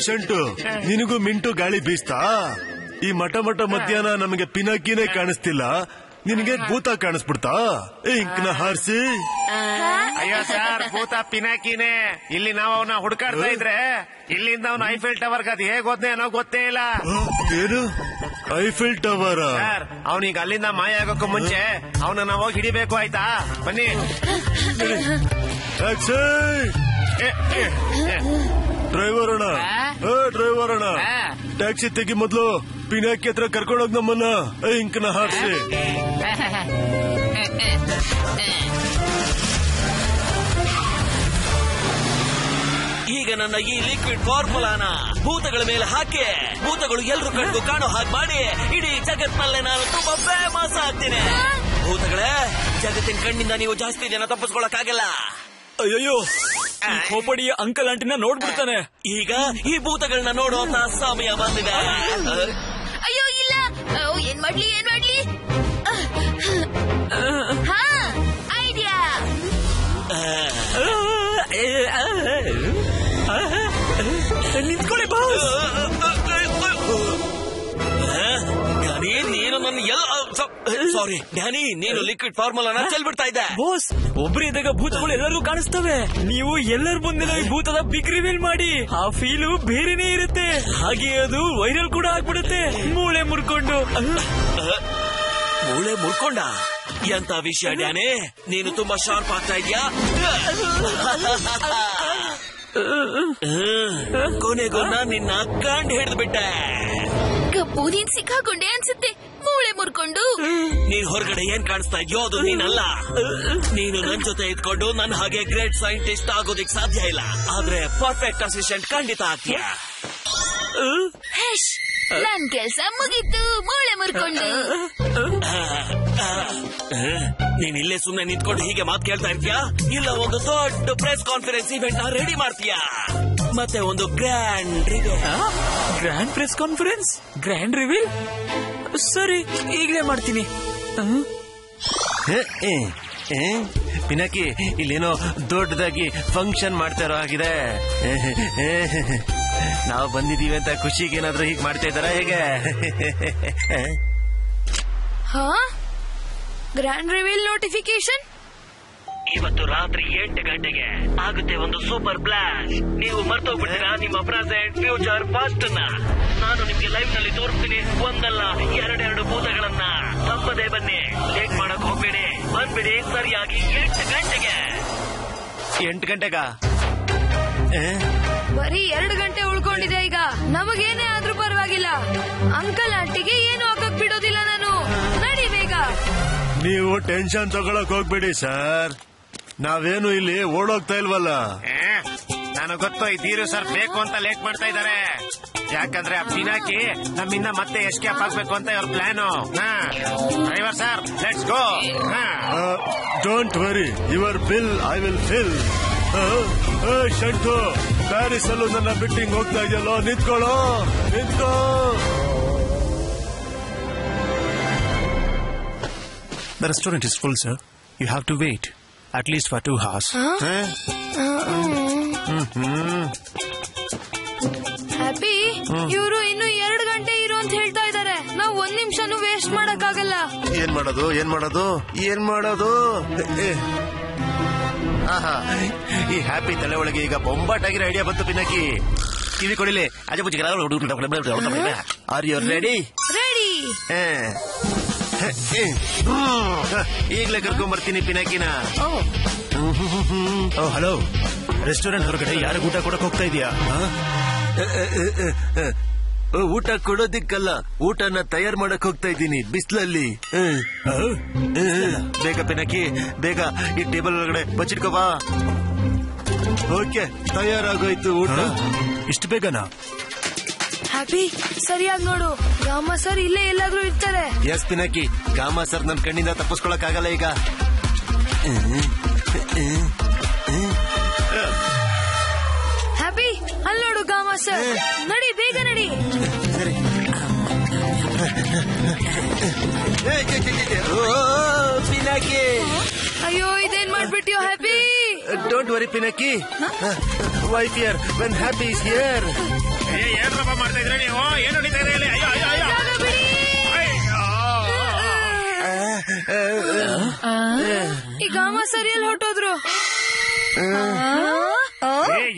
ಶಂಟು, ನಿನಗೂ ಮಿಂಟು ಗಾಳಿ ಬೀಸ್ತಾ? ಈ ಮಠ ಮಧ್ಯಾಹ್ನ ನಮಗೆ ಪಿನಾಕಿನೇ ಕಾಣಿಸ್ತಿಲ್ಲ, ನಿನಗೆ ಭೂತ ಕಾಣಿಸ್ಬಿಡ್ತಾ? ಇಂಕ್ನ ಹಾರಿಸಿ. ಅಯ್ಯೋ ಸರ್, ಭೂತ ಪಿನಾಕಿನೇ. ಇಲ್ಲಿ ನಾವು ಅವನ ಹುಡುಕಾಡ್ತಾ ಇದ್ರೆ ಇಲ್ಲಿಂದ ಅವನು ಐಫೆಲ್ ಟವರ್ ಅದು ಹೇಗ್ ಹೋದ್ನೇನೋ ಗೊತ್ತೇ ಇಲ್ಲ. ಏನು ಐಫೆಲ್ ಟವರ್? ಸರ್, ಅವನೀಗ ಅಲ್ಲಿಂದ ಮಾಯ ಆಗೋಕ್ಕೂ ಮುಂಚೆ ಅವನನ್ನ ಹೋಗಿ ಹಿಡಿಬೇಕು, ಆಯ್ತಾ? ಬನ್ನಿ. ಡ್ರೈವರ್ ಅಣ್ಣ, ಡ್ರೈವರ್ ಅಣ್ಣ, ಟ್ಯಾಕ್ಸಿ ತೆಗಿ ಮೊದ್ಲು. ಪಿನಾಕಿ ಹತ್ರ ಕರ್ಕೊಂಡೋಗ್ ನಮ್ಮನ್ನ. ಇಂಕನ ಹಾರಿಸಿ. ಈಗ ನನ್ನ ಈ ಲಿಕ್ವಿಡ್ ಫಾರ್ಮುಲಾನ ಭೂತಗಳ ಮೇಲೆ ಹಾಕಿ, ಭೂತಗಳು ಎಲ್ರು ಕಣ್ಗೂ ಕಾಣೋ ಹಾಗೆ ಮಾಡಿ ಇಡೀ ಜಗತ್ನಲ್ಲೇ ನಾನು ತುಂಬಾ ಫೇಮಸ್ ಆಗ್ತೀನಿ. ಭೂತಗಳೇ, ಜಗತ್ತಿನ ಕಣ್ಣಿಂದ ನೀವು ಜಾಸ್ತಿ ಜನ ತಪ್ಪಿಸ್ಕೊಳಕ್ಕಾಗಲ್ಲ. ಅಯ್ಯೋ, ಈ ಖೋಪಡಿಯ ಅಂಕಲ್ ಆಂಟಿನ ನೋಡ್ಬಿಡ್ತಾನೆ. ಈಗ ಈ ಭೂತಗಳನ್ನ ನೋಡುವಂತ ಸಮಯ ಬಂದಿದೆ. ಅಯ್ಯೋ ಇಲ್ಲ, ಏನ್ ಮಾಡ್ಲಿ ಹಾ, ಐಡಿಯಾ. ನಿಂತ್ಕೊಳ್ಳಿ ಬಾಸ್. ನೀನು ನನ್ನ ಸಾರಿ ಡ್ಯಾನಿ, ನೀನು ಲಿಕ್ವಿಡ್ ಫಾರ್ಮುಲಾನ ಚೆಲ್ಬಿಡ್ತಾ ಇದ್ದೆ. ಬಾಸ್, ಒಬ್ರು ಇದ್ದಾಗ ಭೂತಗಳು ಎಲ್ಲರಿಗೂ ಕಾಣಿಸ್ತವೆ. ನೀವು ಎಲ್ಲರ ಮುಂದೆ ಈ ಭೂತದ ಬಿಗ್ ರಿವೀಲ್ ಮಾಡಿ, ಆ ಫೀಲು ಬೇರೆನೇ ಇರುತ್ತೆ. ಹಾಗೆ ಅದು ವೈರಲ್ ಕೂಡ ಆಗ್ಬಿಡುತ್ತೆ. ಮೂಳೆ ಮುರ್ಕೊಂಡು. ಮೂಳೆ ಮುರ್ಕೊಂಡ? ಎಂತ ವಿಷಯ ಡ್ಯಾನಿ, ನೀನು ತುಂಬಾ ಶಾರ್ಪ್ ಆಗ್ತಾ ಇದ್ಯಾ. ಕೊನೆಗೂ ನಾನು ನಿನ್ನ ಕಂಡು ಹಿಡಿದು ಬಿಟ್ಟೆ. ಕಪ್ಪು, ನೀನ್ ಸಿಕ್ಕಾಕೊಂಡೆ ಅನ್ಸುತ್ತೆ. ಮೂಳೆ ಮುರ್ಕೊಂಡು ನೀನ್ ಹೊರಗಡೆ ಏನ್ ಕಾಣಿಸ್ತಾ ಇದೆಯೋ ಅದು ನೀನಲ್ಲ. ನೀನು ನನ್ ಜೊತೆ ಇದ್ಕೊಂಡು ನನ್ನ ಹಾಗೆ ಗ್ರೇಟ್ ಸೈಂಟಿಸ್ಟ್ ಆಗೋದಿಕ್ ಸಾಧ್ಯ ಇಲ್ಲ, ಆದ್ರೆ ಪರ್ಫೆಕ್ಟ್ ಅಸಿಸ್ಟೆಂಟ್ ಖಂಡಿತ ಆಗ್ತೀಯ. ನನ್ ಕೆಲ್ಸ ಮುಗೀತು. ಮೂಳೆ ಮುರ್ಕೊಂಡು ನೀನ್ ಇಲ್ಲೇ ಸುಮ್ನೆ ನಿಂತ್ಕೊಂಡು ಹೀಗೆ ಮಾತು ಕೇಳ್ತಾ ಇರ್ತೀಯಾ, ಇಲ್ಲ ಒಂದು ದೊಡ್ಡ ಪ್ರೆಸ್ ಕಾನ್ಫರೆನ್ಸ್ ಇವೆಂಟ್ ರೆಡಿ ಮಾಡ್ತೀಯಾ, ಮತ್ತೆ ಒಂದು grand press conference, grand reveal? ಸರಿ, ಈಗಲೇ ಮಾಡ್ತೀನಿ. ಪಿನಾಕಿ, ಇಲ್ಲೇನೋ ದೊಡ್ಡದಾಗಿ ಫಂಕ್ಷನ್ ಮಾಡ್ತಾ ಇರೋ ಆಗಿದೆ. ನಾವು ಬಂದಿದೀವಿ ಅಂತ ಖುಷಿಗೆ ಏನಾದ್ರೂ ಹೀಗೆ ಮಾಡ್ತಾ ಇದ್ದಾರಾ ಹೇಗೆ? ಹಾ, ಗ್ರ್ಯಾಂಡ್ ರಿವೀಲ್ ನೋಟಿಫಿಕೇಶನ್ ಇವತ್ತು ರಾತ್ರಿ 8 ಗಂಟೆಗೆ ಆಗುತ್ತೆ ಒಂದು ಸೂಪರ್ ಬ್ಲಾಸ್ಟ್. ನೀವು ಮರ್ತೋಗ್ಬಿಡ್ತೀರಾ ನಿಮ್ಮ ಪ್ರೆಸೆಂಟ್ ಫ್ಯೂಚರ್ ಪಾಸ್ಟ್ ನ. ನಾನು ನಿಮ್ಗೆ ಲೈವ್ ನಲ್ಲಿ ತೋರಿಸ್ತೀನಿ, ಒಂದಲ್ಲ ಎರಡೆರಡು ಭೂತಗಳನ್ನ. ತಪ್ಪದೇ ಬನ್ನಿ, ಲೇಟ್ ಮಾಡಕ್ ಹೋಗ್ಬೇಡಿ, ಬಂದ್ಬಿಡಿ ಸರಿಯಾಗಿ 8 ಗಂಟೆಗೆ. 8 ಗಂಟೆಗ? ಬರೀ 2 ಗಂಟೆ ಉಳ್ಕೊಂಡಿದೆ ಈಗ. ನಮಗೇನೇ ಆದ್ರೂ ಪರವಾಗಿಲ್ಲ, ಅಂಕಲ್ ಆಂಟಿಗೆ ಏನು ಹಾಕಕ್ ಬಿಡೋದಿಲ್ಲ ನಾನು. ನಡಿ ಬೇಗ. ನೀವು ಟೆನ್ಷನ್ ತಗೊಳಕ್ ಹೋಗ್ಬೇಡಿ ಸರ್, ನಾವೇನು ಇಲ್ಲಿ ಓಡೋಗ್ತಾ ಇಲ್ವಲ್ಲ. ನನಗೆ ಗೊತ್ತು, ಈ ಧೀರು ಸರ್ ಬೇಕು ಅಂತ ಲೇಟ್ ಮಾಡ್ತಾ ಇದ್ದಾರೆ. ಯಾಕಂದ್ರೆ ಆ ಪಿನಾಕಿ ನಮ್ಮಿಂದ ಮತ್ತೆ ಎಸ್ಕೇಪ್ ಆಗ್ಬೇಕು ಅಂತ ಇವ್ರ plan. Driver sir, let's go. Don't worry, your bill I will fill. Shantu, Paris ಅಲ್ಲೂ ನನ್ನ ಬಿಟ್ಟಿಂಗ್ ಹೋಗ್ತಾ ಇದೆಯಲ್ಲೋ, ನಿಂತ್ಕೊಳ್ಳೋ, ನಿಂತ್ಕೋ. The restaurant is full, sir. You have to wait at least for 2 hours. Happy, ಇವರು ಇನ್ನು 2 ಗಂಟೆ ಇರು ಅಂತ ಹೇಳ್ತಾ ಇದ್ದಾರೆ. ನಾವು 1 ನಿಮಿಷನೂ ವೇಸ್ಟ್ ಮಾಡಕ್ ಆಗಲ್ಲ. ಏನ್ ಮಾಡೋದು? ಆಹಾ, ಈ ಹ್ಯಾಪಿ ತಲೆ ಒಳಗೆ ಈಗ ಬೊಂಬಾಟಾಗಿರೋ ಐಡಿಯಾ ಬಂತು. ಪಿನಾಕಿ, ಕಿವಿ ಕೊಡಿಲಿ. Are you ready? ರೆಡಿ. ಈಗಲೇ ಕರ್ಕೊಂಡ್ ಬರ್ತೀನಿ ಪಿನಾಕಿನ. ಹಲೋ, ರೆಸ್ಟೋರೆಂಟ್ ಹೊರಗಡೆ ಯಾರು ಊಟ ಕೊಡಕ್ ಹೋಗ್ತಾ ಇದೀಯಾ? ಊಟ ಕೊಡೋದಿಕ್ಕಲ್ಲ, ಊಟನ ತಯಾರು ಮಾಡಕ್ ಹೋಗ್ತಾ ಇದ್ದೀನಿ ಬಿಸ್ಲಲ್ಲಿ. ಬೇಗ ಪಿನಾಕಿ, ಬೇಗ ಈ ಟೇಬಲ್ ಒಳಗಡೆ ಬಚ್ಚಿಟ್ಕೋ ಬಾ. ಓಕೆ, ತಯಾರಾಗೋಯ್ತು ಊಟ. ಇಷ್ಟು ಬೇಗನಾ? ಹ್ಯಾಪಿ, ಸರಿಯಾಗಿ ನೋಡು, ಗಾಮ ಸರ್ ಇಲ್ಲೇ ಎಲ್ಲಾದ್ರೂ ಇರ್ತಾರೆ. ಎಸ್ ಪಿನಾಕಿ, ಗಾಮ ಸರ್ ನನ್ ಕಣ್ಣಿಂದ ತಪ್ಪಿಸ್ಕೊಳಕ್ ಆಗಲ್ಲ ಈಗ. ಹ್ಯಾಪಿ, ಅಲ್ಲಿ ನೋಡು ಗಾಮ ಸರ್. ನಡಿ, ಬೇಗ ನಡಿ. ಪಿನಾಕಿ, ಅಯ್ಯೋ, ಇದೇನ್ ಮಾಡ್ಬಿಟ್ಟಿಯೋ Happy? Don't worry Pinaki, why fear when Happy is here. ಏನಪ್ಪ ಮಾಡ್ತಾ ಇದ್ರೆ ನೀವು? ಏನು ನಡೀತಾ ಇದೆ ಇಲ್ಲಿ? ಅಯ್ಯೋ ಅಯ್ಯೋ ಅಯ್ಯೋ. ಈ ಗಾಮ ಸರಿಯಲ್ಲಿ ಹೊರಟೋದ್ರು.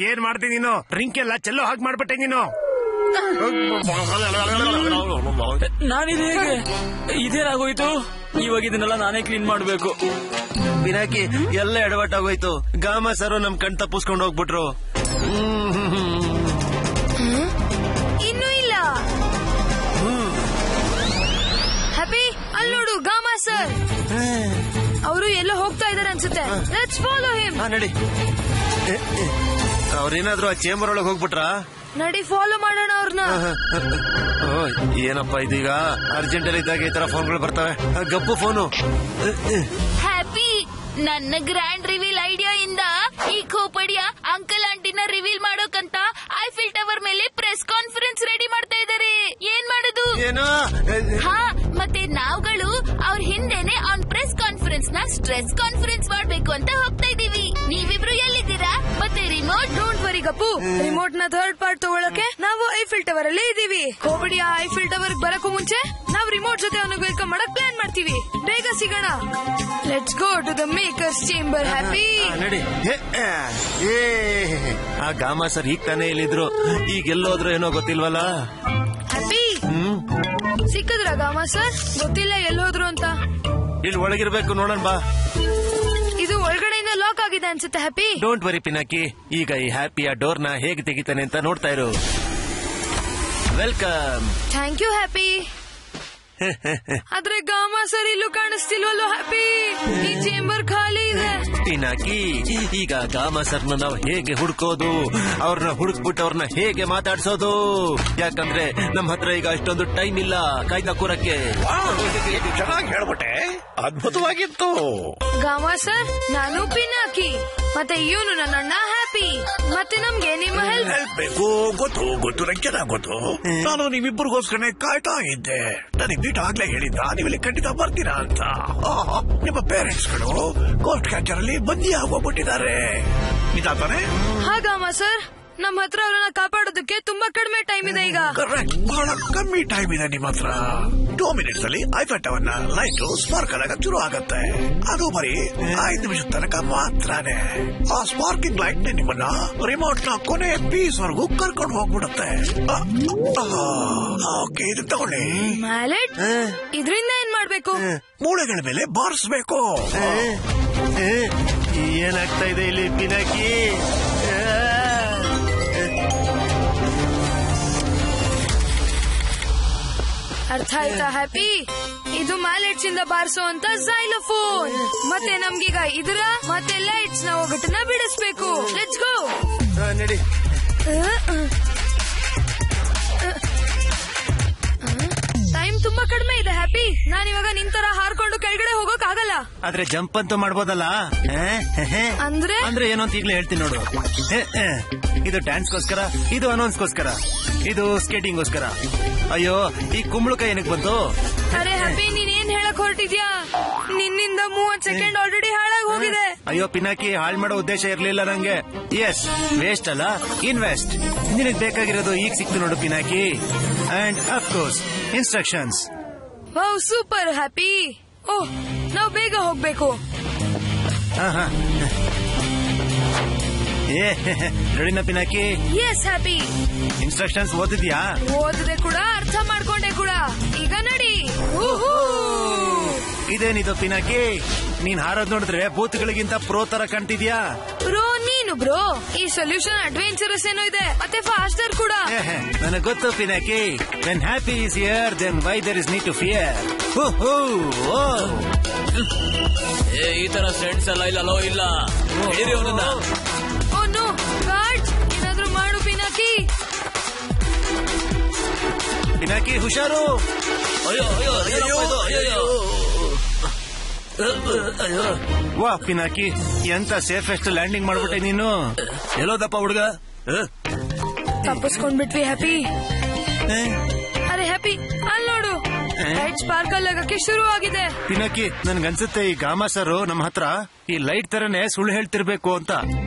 ಏನ್ ಮಾಡ್ತೀನಿ ನೀನು? ಡ್ರಿಂಕ್ ಎಲ್ಲ ಚೆಲ್ಲೋ ಹಾಗೆ ಮಾಡ್ಬಿಟ್ಟೆ ನೀನು. ನಾನಿದು ಹೇಗೆ? ಇದೇನಾಗೋಯ್ತು? ಇವಾಗ ಇದನ್ನೆಲ್ಲ ನಾನೇ ಕ್ಲೀನ್ ಮಾಡ್ಬೇಕು. ಪಿನಾಕಿ, ಎಲ್ಲ ಎಡವಟ್ಟಾಗೋಯ್ತು. ಗಾಮ ಸರ್ ನಮ್ ಕಣ್ ತಪ್ಪಿಸ್ಕೊಂಡು ಹೋಗ್ಬಿಟ್ರು. ಇನ್ನೂ ಇಲ್ಲ. ಹ್ಯಾಪಿ, ಅಲ್ಲಿ ನೋಡು ಗಾಮ ಸರ್. ಅವರು ಎಲ್ಲೋ ಹೋಗ್ತಾ ಇದಾರೆ ಅನ್ಸುತ್ತೆ. Let's follow him. ನಡಿ. ಅವ್ರೇನಾದ್ರು ಆ ಚೇಂಬರ್ ಒಳಗೆ ಹೋಗ್ಬಿಟ್ರಾ? ನಡಿ, ಫಾಲೋ ಮಾಡೋಣ ಅವ್ರನ್ನ. ಏನಪ್ಪ ಇದೀಗ? ಅರ್ಜೆಂಟ್ ಅಲ್ಲಿ ಇದ್ದಾಗ ಈ ತರ ಫೋನ್ಗಳು ಬರ್ತವೆ. ಗಪ್ಪು ಫೋನು. ಹ್ಯಾಪಿ, ನನ್ನ ಗ್ರ್ಯಾಂಡ್ ರಿವೀಲ್ ಐಡಿಯಾ ಇಂದ ಈ ಖೋಪಡಿಯ ಅಂಕಲ್ ಆಂಟಿನ ರಿವೀಲ್ ಮಾಡೋಕಂತ ಐಫಿಲ್ ಟವರ್ ಮೇಲೆ ಪ್ರೆಸ್ ಕಾನ್ಫರೆನ್ಸ್ ರೆಡಿ ಮಾಡ್ತಾ ಇದ್ದಾರೆ. ಏನ್ ಮಾಡೋದು? ಏನು? ಹಾ, ಮತ್ತೆ ನಾವುಗಳು ಅವ್ರ ಹಿಂದೆನೆ ಆನ್ ಪ್ರೆಸ್ ಕಾನ್ಫರೆನ್ಸ್ ನ ಸ್ಟ್ರೆಸ್ ಕಾನ್ಫರೆನ್ಸ್ ಮಾಡ್ಬೇಕು ಅಂತ ಹೋಗ್ತಾ ಇದೀವಿ. ನೀವಿಬ್ರು ಎಲ್ಲಿದ್ದೀರಾ? ಮತ್ತೆ ರಿಮೋಟ್? ಡೋಂಟ್ ವರಿ ಗಪ್ಪು, ರಿಮೋಟ್ ನ ಥರ್ಡ್ ಪಾರ್ಟ್ ತಗೊಳಕ್ಕೆ ನಾವು ಐಫಿಲ್ ಟವರ್ ಅಲ್ಲೇ ಇದೀವಿ. ಖೋಪಡಿಯ ಐಫಿಲ್ ಟವರ್ ಬರಕ್ಕೂ ಮುಂಚೆ ನಾವು ರಿಮೋಟ್ ಜೊತೆ ಅವನಿಗೆ ವೆಲ್ಕಮ್ ಮಾಡಕ್ ಪ್ಲಾನ್ ಮಾಡ್ತೀವಿ. ಬೇಗ ಸಿಗೋಣ. Let's go to the makers chamber. Happy, ನಡಿ. ಆ ಗಾಮ ಸರ್ ಈಗ ತಾನೇ ಇಲ್ಲಿದ್ರು, ಈಗ ಎಲ್ಲೋದ್ರು ಏನೋ ಗೊತ್ತಿಲ್ವಲ್ಲ. ಹ್ಯಾಪಿ, ಸಿಕ್ಕಿದ್ರ ಗಾಮ ಸರ್? ಗೊತ್ತಿಲ್ಲ ಎಲ್ಲೋದ್ರು ಅಂತ. ಇಲ್ಲಿ ಒಳಗಿರ್ಬೇಕು, ನೋಡೋಣ ಬಾ. ಇದು ಒಳಗಡೆಯಿಂದ ಲಾಕ್ ಆಗಿದೆ ಅನ್ಸುತ್ತೆ. ಹ್ಯಾಪಿ, ಡೋಂಟ್ ವರಿ ಪಿನಾಕಿ, ಈಗ ಈ ಹ್ಯಾಪಿ ಆ ಡೋರ್ ನ ಹೇಗೆ ತೆಗಿತಾನೆ ಅಂತ ನೋಡ್ತಾ ಇರು. ವೆಲ್ಕಮ್. Thank you Happy. ಆದ್ರೆ ಗಾಮ ಸರ್ ಇಲ್ಲೂ ಕಾಣಿಸ್ತಿಲ್ವಲ್ಲೋ ಹ್ಯಾಪಿ. ಈ ಚೇಂಬರ್ ಖಾಲಿ ಇದೆ. ಪಿನಾಕಿ, ಈಗ ಗಾಮ ಸರ್ನ ನಾವು ಹೇಗೆ ಹುಡ್ಕೋದು, ಅವ್ರನ್ನ ಹುಡುಕ್ಬಿಟ್ಟು ಅವ್ರನ್ನ ಹೇಗೆ ಮಾತಾಡ್ಸೋದು? ಯಾಕಂದ್ರೆ ನಮ್ ಹತ್ರ ಈಗ ಅಷ್ಟೊಂದು ಟೈಮ್ ಇಲ್ಲ ಕಾಯ್ದ ಕೂರಕ್ಕೆ. ಚೆನ್ನಾಗಿ ಹೇಳ್ಬಿಟ್ಟೆ, ಅದ್ಭುತವಾಗಿತ್ತು. ಗಾಮ ಸರ್, ನಾನು ಪಿನಾಕಿ, ಮತ್ತೆ ಇವನು ನನ್ನ ಅಣ್ಣ ಹ್ಯಾಪಿ. ಮತ್ತೆ ನಮ್ಗೆ ನಿಮ್ಮ ಹೆಲ್ಪ್ ಬೇಕು. ಗೊತ್ತು ನಂಗೆ ಚೆನ್ನಾಗಿ ಗೊತ್ತು. ನಾನು ನೀವಿಬ್ಬರಿಗೋಸ್ಕರನೇ ಕಾಯ್ತಾ ಇದ್ದೆ. ನನಗೆ ಬೀಟ ಆಗ್ಲೇ ಹೇಳಿದ್ದ ನೀವಿಲ್ಲಿ ಖಂಡಿತ ಬರ್ತೀರಾ ಅಂತ. ನಿಮ್ಮ ಪೇರೆಂಟ್ಸ್ಗಳು ಕೋರ್ಟ್ ಕ್ಯಾಚರ್ ಅಲ್ಲಿ ಬಂದಿ ಆಗೋಗ್ಬಿಟ್ಟಿದ್ದಾರೆ. ನಿಜಾತಾನೆ? ಹಾಗಾಮ ಸರ್, ನಮ್ಮ ಹತ್ರ ಅವ್ರನ್ನ ಕಾಪಾಡೋದಕ್ಕೆ ತುಂಬಾ ಕಡಿಮೆ ಟೈಮ್ ಇದೆ ಈಗ. ಕರೆಕ್ಟ್, ಬಹಳ ಕಮ್ಮಿ ಟೈಮ್ ಇದೆ ನಿಮ್ಮ ಹತ್ರ. 2 ಮಿನಿಟ್ಸ್ ಅಲ್ಲಿ ಐಫೆಲ್ ಟವರ್ ನ ಲೈಟ್ ಸ್ಪಾರ್ಕ್ ಆದಾಗ ಶುರು ಆಗತ್ತೆ. ಅದು ಬರೀ 5 ನಿಮಿಷದ ತನಕ ಮಾತ್ರನೇ. ಆ ಸ್ಪಾರ್ಕಿಂಗ್ ಲೈಟ್ ನಿಮ್ಮನ್ನ ರಿಮೋಟ್ ನ ಕೊನೆ ಪೀಸ್ ವರೆಗೂ ಕರ್ಕೊಂಡು ಹೋಗ್ಬಿಡುತ್ತೆ. ಓಕೆ, ಇದು ತಗೊಳ್ಳಿ. ಮ್ಯಾಲೆಟ್, ಇದರಿಂದ ಏನ್ ಮಾಡ್ಬೇಕು? ಮೂಳೆಗಳ ಮೇಲೆ ಬಾರಿಸ್ಬೇಕು. ಏನಾಗ್ತಾ ಇದೆ ಇಲ್ಲಿ ಪಿನಾಕಿ? ಅರ್ಥ ಆಯ್ತಾ ಹ್ಯಾಪಿ? ಇದು ಮ್ಯಾಲೆಟ್ಸ್ ಇಂದ ಬಾರಿಸೋ ಅಂತ ಝೈಲೋಫೋನ್. ಮತ್ತೆ ನಮ್ಗೀಗ ಇದರ ಮತ್ತೆ ಲೈಟ್ಸ್ ನ ಒಗಟನ್ನ ಬಿಡಿಸ್ಬೇಕು. Let's go. ನಡಿ. ಟೈಮ್ ತುಂಬಾ ಕಡಿಮೆ ಇದೆ ಹ್ಯಾಪಿ. ನಾನಿವಾಗ ನಿಂತರ ಹಾರ್ಕೊಂಡು ಕೆಳಗಡೆ ಹೋಗೋಕ್ ಆಗಲ್ಲ. ಆದ್ರೆ ಜಂಪ್ ಅಂತೂ ಮಾಡ್ಬೋದಲ್ಲ? ಅಂದ್ರೆ ಏನೋ ಅಂತ ಈಗ್ಲೇ ಹೇಳ್ತೀನಿ ನೋಡು. ಇದು ಡ್ಯಾನ್ಸ್ಗೋಸ್ಕರ, ಇದು ಅನೌನ್ಸ್ಗೋಸ್ಕರ, ಇದು ಸ್ಕೇಟಿಂಗ್ಗೋಸ್ಕರ. ಅಯ್ಯೋ, ಈ ಕುಂಬಳಕಾಯಿ ಏನಕ್ಕೆ ಬಂತು? ಅರೆ ಹ್ಯಾಪಿ, ನೀನ್ ಏನ್ ಹೇಳಕ್ ಹೊರಟಿದ್ಯಾ? ನಿನ್ನಿಂದ 30 ಸೆಕೆಂಡ್ ಆಲ್ರೆಡಿ ಹಾಳಾಗಿ ಹೋಗಿದೆ. ಅಯ್ಯೋ ಪಿನಾಕಿ, ಹಾಳ್ ಮಾಡೋ ಉದ್ದೇಶ ಇರ್ಲಿಲ್ಲ ನಂಗೆ. ಎಸ್, ವೇಸ್ಟ್ ಅಲ್ಲ, ಇನ್ವೆಸ್ಟ್. ನಿನಗ್ ಬೇಕಾಗಿರೋದು ಈಗ ಸಿಕ್ತು ನೋಡು Pinaki. And of course instructions. Wow, super Happy. Oh, ನಾವು ಬೇಗ ಹೋಗ್ಬೇಕು. ರೆಡಿನಾ ಪಿನಾಕಿ? Yes Happy. ಇನ್ಸ್ಟ್ರಕ್ಷನ್ಸ್ ಓದಿದ್ಯಾ? ಓದಿದೆ ಕೂಡ, ಅರ್ಥ ಮಾಡ್ಕೊಂಡೆ ಕೂಡ. ಈಗ ನಡಿ. ಇದೇನಿದು ಪಿನಾಕಿ? ನೀನ್ ಹಾರೋದ್ ನೋಡಿದ್ರೆ ಭೂತಗಳಿಗಿಂತ ಪ್ರೋ ತರ ಕಾಣ್ತಿದ್ಯಾ? ಬ್ರೋ, ನೀನು ಬ್ರೋ. ಈ ಸೊಲ್ಯೂಷನ್ ಅಡ್ವೆಂಚರಸ್ ಏನೋ ಇದೆ, ಮತ್ತೆ ಫಾಸ್ಟರ್ ಕೂಡ. ನನಗೆ ಗೊತ್ತು Pinaki. When Happy is here, then why there is need to fear. ಈ ತರ ಫ್ರೆಂಡ್ಸ್ ಎಲ್ಲ ಇಲ್ಲೋ ಇಲ್ಲ. ಹಿಡಿರಿ ಅವನನ್ನ. ಓ ನೋ ಗಾರ್ಡ್, ಏನಾದ್ರೂ ಮಾಡು ಪಿನಾಕಿ. ಪಿನಾಕಿ ಹುಷಾರು. ಅಯ್ಯೋ ಅಯ್ಯೋ ಅಯ್ಯೋ ಅಯ್ಯೋ. ವಾ ಪಿನಾಕಿ, ಎಂತ ಸೇಫೆಸ್ಟ್ ಲ್ಯಾಂಡಿಂಗ್ ಮಾಡ್ಬಿಟ್ಟೆ ನೀನು. ಎಲ್ಲೋದಪ್ಪ ಹುಡುಗ? ತಪ್ಪಿಸ್ಕೊಂಡ್ಬಿಟ್ವಿ ಹ್ಯಾಪಿ. ಅರೆ ಹ್ಯಾಪಿ, ಅಲ್ಲಿ ನೋಡು, ಲೈಟ್ ಸ್ಪಾರ್ಕಲ್ ಆಗಕ್ಕೆ ಶುರು ಆಗಿದೆ. ಪಿನಾಕಿ, ನನ್ಗನ್ಸುತ್ತೆ ಈ ಗಾಮ ಸರ್ ನಮ್ಮ ಹತ್ರ ಈ ಲೈಟ್ ತರನೇ ಸುಳ್ಳು ಹೇಳ್ತಿರ್ಬೇಕು ಅಂತ.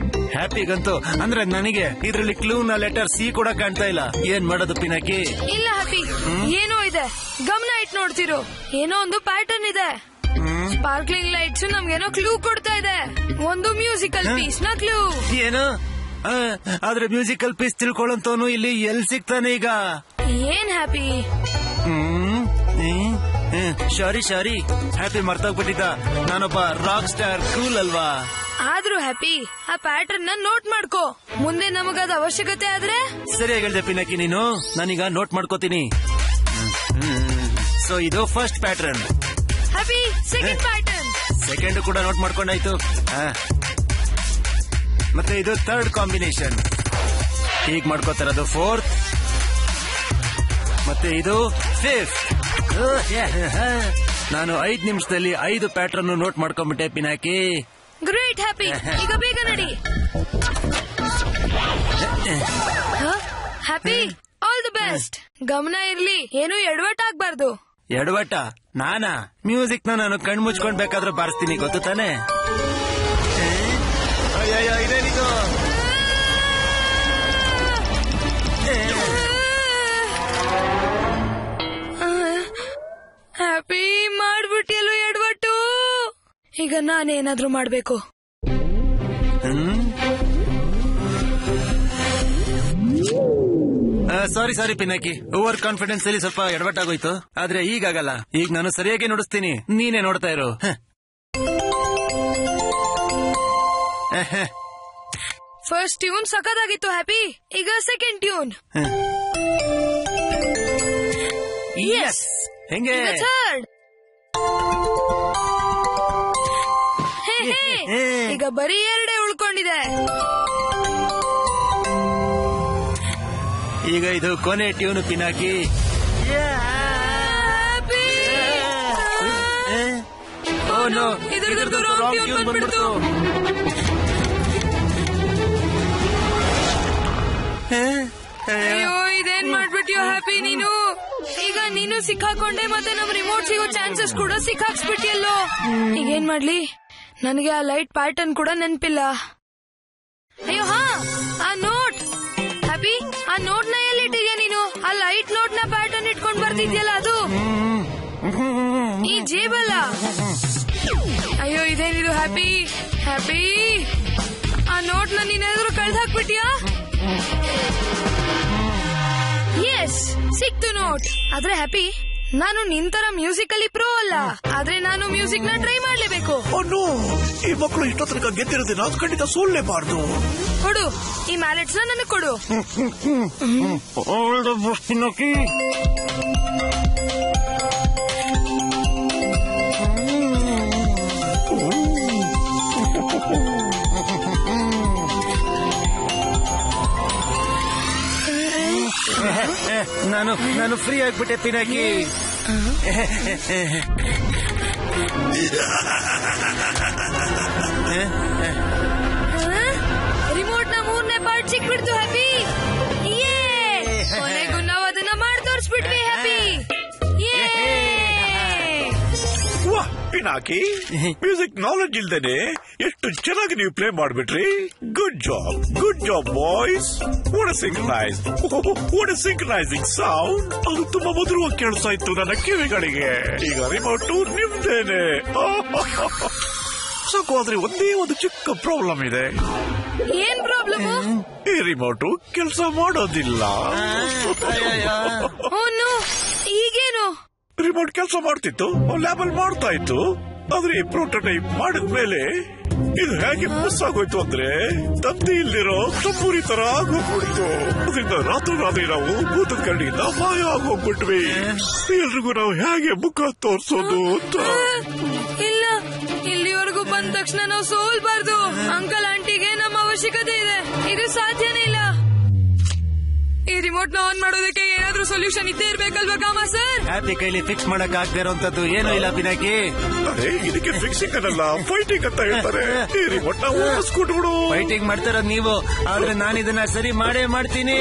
ಹ್ಯಾಪಿಗಂತೂ ಅಂದ್ರೆ ನನಗೆ ಇದ್ರಲ್ಲಿ ಕ್ಲೂ ನ ಲೆಟರ್ ಸಿ ಕೂಡ ಕಾಣ್ತಾ ಇಲ್ಲ. ಏನ್ ಮಾಡೋದು ಪಿನಾಕಿ? ಇಲ್ಲ ಹ್ಯಾಪಿ, ಏನೋ ಇದೆ, ಗಮನ ಇಟ್ಟು ನೋಡ್ತಿರು. ಏನೋ ಒಂದು ಪ್ಯಾಟರ್ನ್ ಇದೆ. ಸ್ಪಾರ್ಕ್ಲಿಂಗ್ ಲೈಟ್ಸ್ ನಮ್ಗೇನೋ ಕ್ಲೂ ಕೊಡ್ತಾ ಇದೆ. ಒಂದು ಮ್ಯೂಸಿಕಲ್ ಪೀಸ್ ನ ಕ್ಲೂ. ಏನು? ಆದ್ರೆ ಮ್ಯೂಸಿಕಲ್ ಪೀಸ್ ತಿಳ್ಕೊಳ್ಳೋಂತವನು ಇಲ್ಲಿ ಎಲ್ಲಿ ಸಿಗ್ತಾನೆ ಈಗ? ಏನ್ ಹ್ಯಾಪಿ? ಸಾರಿ ಹ್ಯಾಪಿ, ಮರ್ತೋಗ್ಬಿಟ್ಟಿದ್ದ. ನಾನೊಬ್ಬ ರಾಕ್ ಸ್ಟಾರ್, ಕೂಲ್ ಅಲ್ವಾ? ಆದ್ರೂ ಹ್ಯಾಪಿ, ಆ ಪ್ಯಾಟರ್ನ್ ನ ನೋಟ್ ಮಾಡ್ಕೋ. ಮುಂದೆ ನಮಗದ ಅವಶ್ಯಕತೆ ಆದ್ರೆ. ಸರಿಯಾಗಿ ಹೇಳ್ದೆ ಪಿನಾಕಿ ನೀನು. ನಾನೀಗ ನೋಟ್ ಮಾಡ್ಕೋತೀನಿ. ಸೊ ಇದು first pattern. Happy, second pattern. Second ಕೂಡ ನೋಟ್ ಮಾಡ್ಕೊಂಡಾಯ್ತು. ಮತ್ತೆ ಇದು ಥರ್ಡ್ ಕಾಂಬಿನೇಷನ್. ಹೀಗ್ ಮಾಡ್ಕೋತಾರದು ಫೋರ್ತ್. ಮತ್ತೆ ಇದು ಫಿಫ್ತ್. ನಾನು 5 ನಿಮಿಷದಲ್ಲಿ 5 ಪ್ಯಾಟರ್ನ್ ನೋಟ್ ಮಾಡ್ಕೊಂಡ್ಬಿಟ್ಟೆ ಪಿನಾಕಿ. ಗ್ರೇಟ್ ಹ್ಯಾಪಿ, ಈಗ ಬೇಗ ನಡಿ. Happy, all the best. ಗಮನ ಇರ್ಲಿ, ಏನು ಎಡವಟ್ಟಾಗ್ಬಾರ್ದು. ಎಡವಟ್ಟ? ನಾನಾ? ಮ್ಯೂಸಿಕ್ ನಾನು ಕಣ್ ಮುಚ್ಕೊಂಡ್ ಬೇಕಾದ್ರೂ ಬಾರಿಸ್ತೀನಿ, ಗೊತ್ತು ತಾನೆ? ಅಯ್ಯಯ್ಯೋ, ಇದೇನಿದು? ಹ್ಯಾಪಿ, ಮಾಡ್ಬಿಟ್ಟಿಯಲ್ಲೂ ಎಡವಟ್ಟು. ಈಗ ನಾನೇನಾದ್ರೂ ಮಾಡ್ಬೇಕು. ಸಾರಿ ಪಿನಾಕಿ, ಓವರ್ ಕಾನ್ಫಿಡೆನ್ಸ್ ಅಲ್ಲಿ ಸ್ವಲ್ಪ ಎಡವಟ್ಟಾಗೋಯ್ತು. ಆದ್ರೆ ಈಗಾಗಲ್ಲ. ಈಗ ನಾನು ಸರಿಯಾಗಿ ನುಡಿಸ್ತೀನಿ, ನೀನೇ ನೋಡ್ತಾ ಇರು. ಫಸ್ಟ್ ಟ್ಯೂನ್ ಸಖತ್ತಾಗಿತ್ತು ಹ್ಯಾಪಿ. ಈಗ ಸೆಕೆಂಡ್ ಟ್ಯೂನ್. ಎಸ್, ಹೆಂಗೆ ಥರ್ಡ್. ಈಗ ಬರೀ 2 ಉಳ್ಕೊಂಡಿದೆ. ಈಗ ಇದು ಕೊನೆ ಟ್ಯೂನ್ ಪಿನಾಕಿ. ಇದ್ರದ್ದು ರಾಂಗ್ ಟ್ಯೂನ್ ಬಂದ್ಬಿಡ್ತು. ಅಯ್ಯೋ ಇದೇನ್ ಮಾಡ್ಬಿಟ್ಯೋ ಹ್ಯಾಪಿ ನೀನು. ಈಗ ನೀನು ಸಿಕ್ಕಾಕೊಂಡೆ, ಮತ್ತೆ ನಮ್ ರಿಮೋಟ್ ಸಿಗೋ ಚಾನ್ಸಸ್ ಕೂಡ ಸಿಕ್ಕಾಕ್ಸ್ಬಿಟ್ಟಿಯಲ್ಲೋ. ಈಗೇನ್ ಮಾಡ್ಲಿ? ನನಗೆ ಆ ಲೈಟ್ ಪ್ಯಾಟರ್ನ್ ಕೂಡ ನೆನ್ಪಿಲ್ಲ. ಅಯ್ಯೋ ಹಾ, ಆ ನೋಟ್ ಹ್ಯಾಪಿ, ಆ ನೋಟ್ ನ ಎಲ್ಲಿಟ್ಟಿದ್ಯಾ ನೀನು? ಆ ಲೈಟ್ ನೋಟ್ ನ ಪ್ಯಾಟರ್ನ್ ಇಟ್ಕೊಂಡ್ ಬರ್ತಿದ್ಯಲ್ಲ ಅದು ಈ ಜೇಬಲ್ಲ. ಅಯ್ಯೋ ಇದೇನಿದು ಹ್ಯಾಪಿ? ಹ್ಯಾಪಿ, ಆ ನೋಟ್ ನ ನೀನೇನಾದ್ರೂ ಕಳ್ದ್ ಹಾಕ್ಬಿಟ್ಯಾ? ಎಸ್, ಸಿಕ್ತು ನೋಟ್. ಆದ್ರೆ ಹ್ಯಾಪಿ, ನಾನು ನಿಂತರ ಮ್ಯೂಸಿಕ್ ಅಲ್ಲಿ ಪ್ರೋ ಅಲ್ಲ, ಆದ್ರೆ ನಾನು ಮ್ಯೂಸಿಕ್ ನ ಟ್ರೈ ಮಾಡ್ಲೇಬೇಕು. ಈ ಮಕ್ಕಳು ಇಷ್ಟೋ ತನಕ ಗೆದ್ದಿರೋದಿನ ಖಂಡಿತ ಸೋಲ್ಲೇಬಾರ್ದು. ಕೊಡು ಈ ಮ್ಯಾಲೆಟ್ಸ್ ನ ನನಗೆ ಕೊಡು. ನಾನು ಫ್ರೀ ಆಗ್ಬಿಟ್ಟೆ ಪಿನಾಕಿ. ರಿಮೋಟ್ ನ 3ನೇ ಪಾರ್ಟ್ ಸಿಕ್ಬಿಡ್ತು ಹ್ಯಾಪಿ. ಕೊನೆಗೂ ನಾವು ಅದನ್ನ ಮಾಡಿ ತೋರಿಸ್ಬಿಟ್ವಿ ಹ್ಯಾಪಿ. ವಾಹ್ ಪಿನಾಕಿ, ಮ್ಯೂಸಿಕ್ ನಾಲೆಡ್ಜ್ ಇಲ್ದೇನೆ ಎಷ್ಟು ಚೆನ್ನಾಗಿ ನೀವು ಪ್ಲೇ ಮಾಡ್ಬಿಟ್ರಿ. Good job boys. What a synchronising sound. ಅದು ತುಂಬಾ ಮಧುರವಾಗಿ ಕೇಳಿಸ್ತಾ ಇತ್ತು ನನ್ನ ಕಿವಿಗಳಿಗೆ. ಈಗ ರಿಮೋಟ್ ನಿಮ್ದೇನೆ. ಸಾಕು, ಆದ್ರೆ ಒಂದೇ ಒಂದು ಚಿಕ್ಕ ಪ್ರಾಬ್ಲಮ್ ಇದೆ. ಏನ್ ಪ್ರಾಬ್ಲಮ್? ಈ ರಿಮೋಟು ಕೆಲಸ ಮಾಡೋದಿಲ್ಲ. ಈಗೇನು? ರಿಮೋಟ್ ಕೆಲಸ ಮಾಡ್ತಿತ್ತು, ಲ್ಯಾಬಲ್ ಮಾಡ್ತಾ ಇತ್ತು. ಆದ್ರೆ ಈ ಪ್ರೋಟೋಟೈಪ್ ಮಾಡಿದ್ಮೇಲೆ ಇದು ಹೇಗೆ ಮಿಸ್ ಆಗೋಯ್ತು ಅಂದ್ರೆ ತಂದೆ ಇಲ್ಲಿರೋ ತಂಬೂರಿ ತರ ಆಗೋಗ್ಬಿಡ್ತು. ಅದರಿಂದ ರಾತ್ರಿ ನಾವು ಭೂತದ ಕರಡಿಯಿಂದ ಮಾಯ ಆಗೋಗ್ಬಿಟ್ವಿ. ಎಲ್ರಿಗೂ ನಾವು ಹೇಗೆ ಮುಖ ತೋರ್ಸೋದು ಅಂತ. ಇಲ್ಲ, ಇಲ್ಲಿವರೆಗೂ ಬಂದ ತಕ್ಷಣ ನಾವು ಸೋಲ್ಬಾರ್ದು. ಅಂಕಲ್ ಆಂಟಿಗೆ ನಮ್ಮ ಅವಶ್ಯಕತೆ ಇದೆ. ಇದು ಸಾಧ್ಯನೇ ಇಲ್ಲ. ಈ ರಿಮೋಟ್ ನ ಆನ್ ಮಾಡೋದಕ್ಕೆ ಏನಾದ್ರೂ ಸೊಲ್ಯೂಷನ್ ಇದ್ದೇ ಇರ್ಬೇಕಲ್ವಾ ಕಾಮ ಸರ್? ಹ್ಯಾಪಿ ಕೈಲಿ ಫಿಕ್ಸ್ ಮಾಡಕ್ ಆಗದೆ ಇರೋಂತದ್ದು ಏನೂ ಇಲ್ಲ ಪಿನಾಕಿ. ಇದಕ್ಕೆ ಫಿಕ್ಸಿಂಗ್ ಅನ್ನಲ್ಲ, ಫೈಟಿಂಗ್ ಅಂತ ಹೇಳ್ತಾರೆ. ಈ ರಿಮೋಟ್ ನ ಓಡಿಸ್ಕೊಟ್ಬಿಡು. ಫೈಟಿಂಗ್ ಮಾಡ್ತಾರೋದು ನೀವು, ಆದ್ರೆ ನಾನು ಇದನ್ನ ಸರಿ ಮಾಡೇ ಮಾಡ್ತೀನಿ.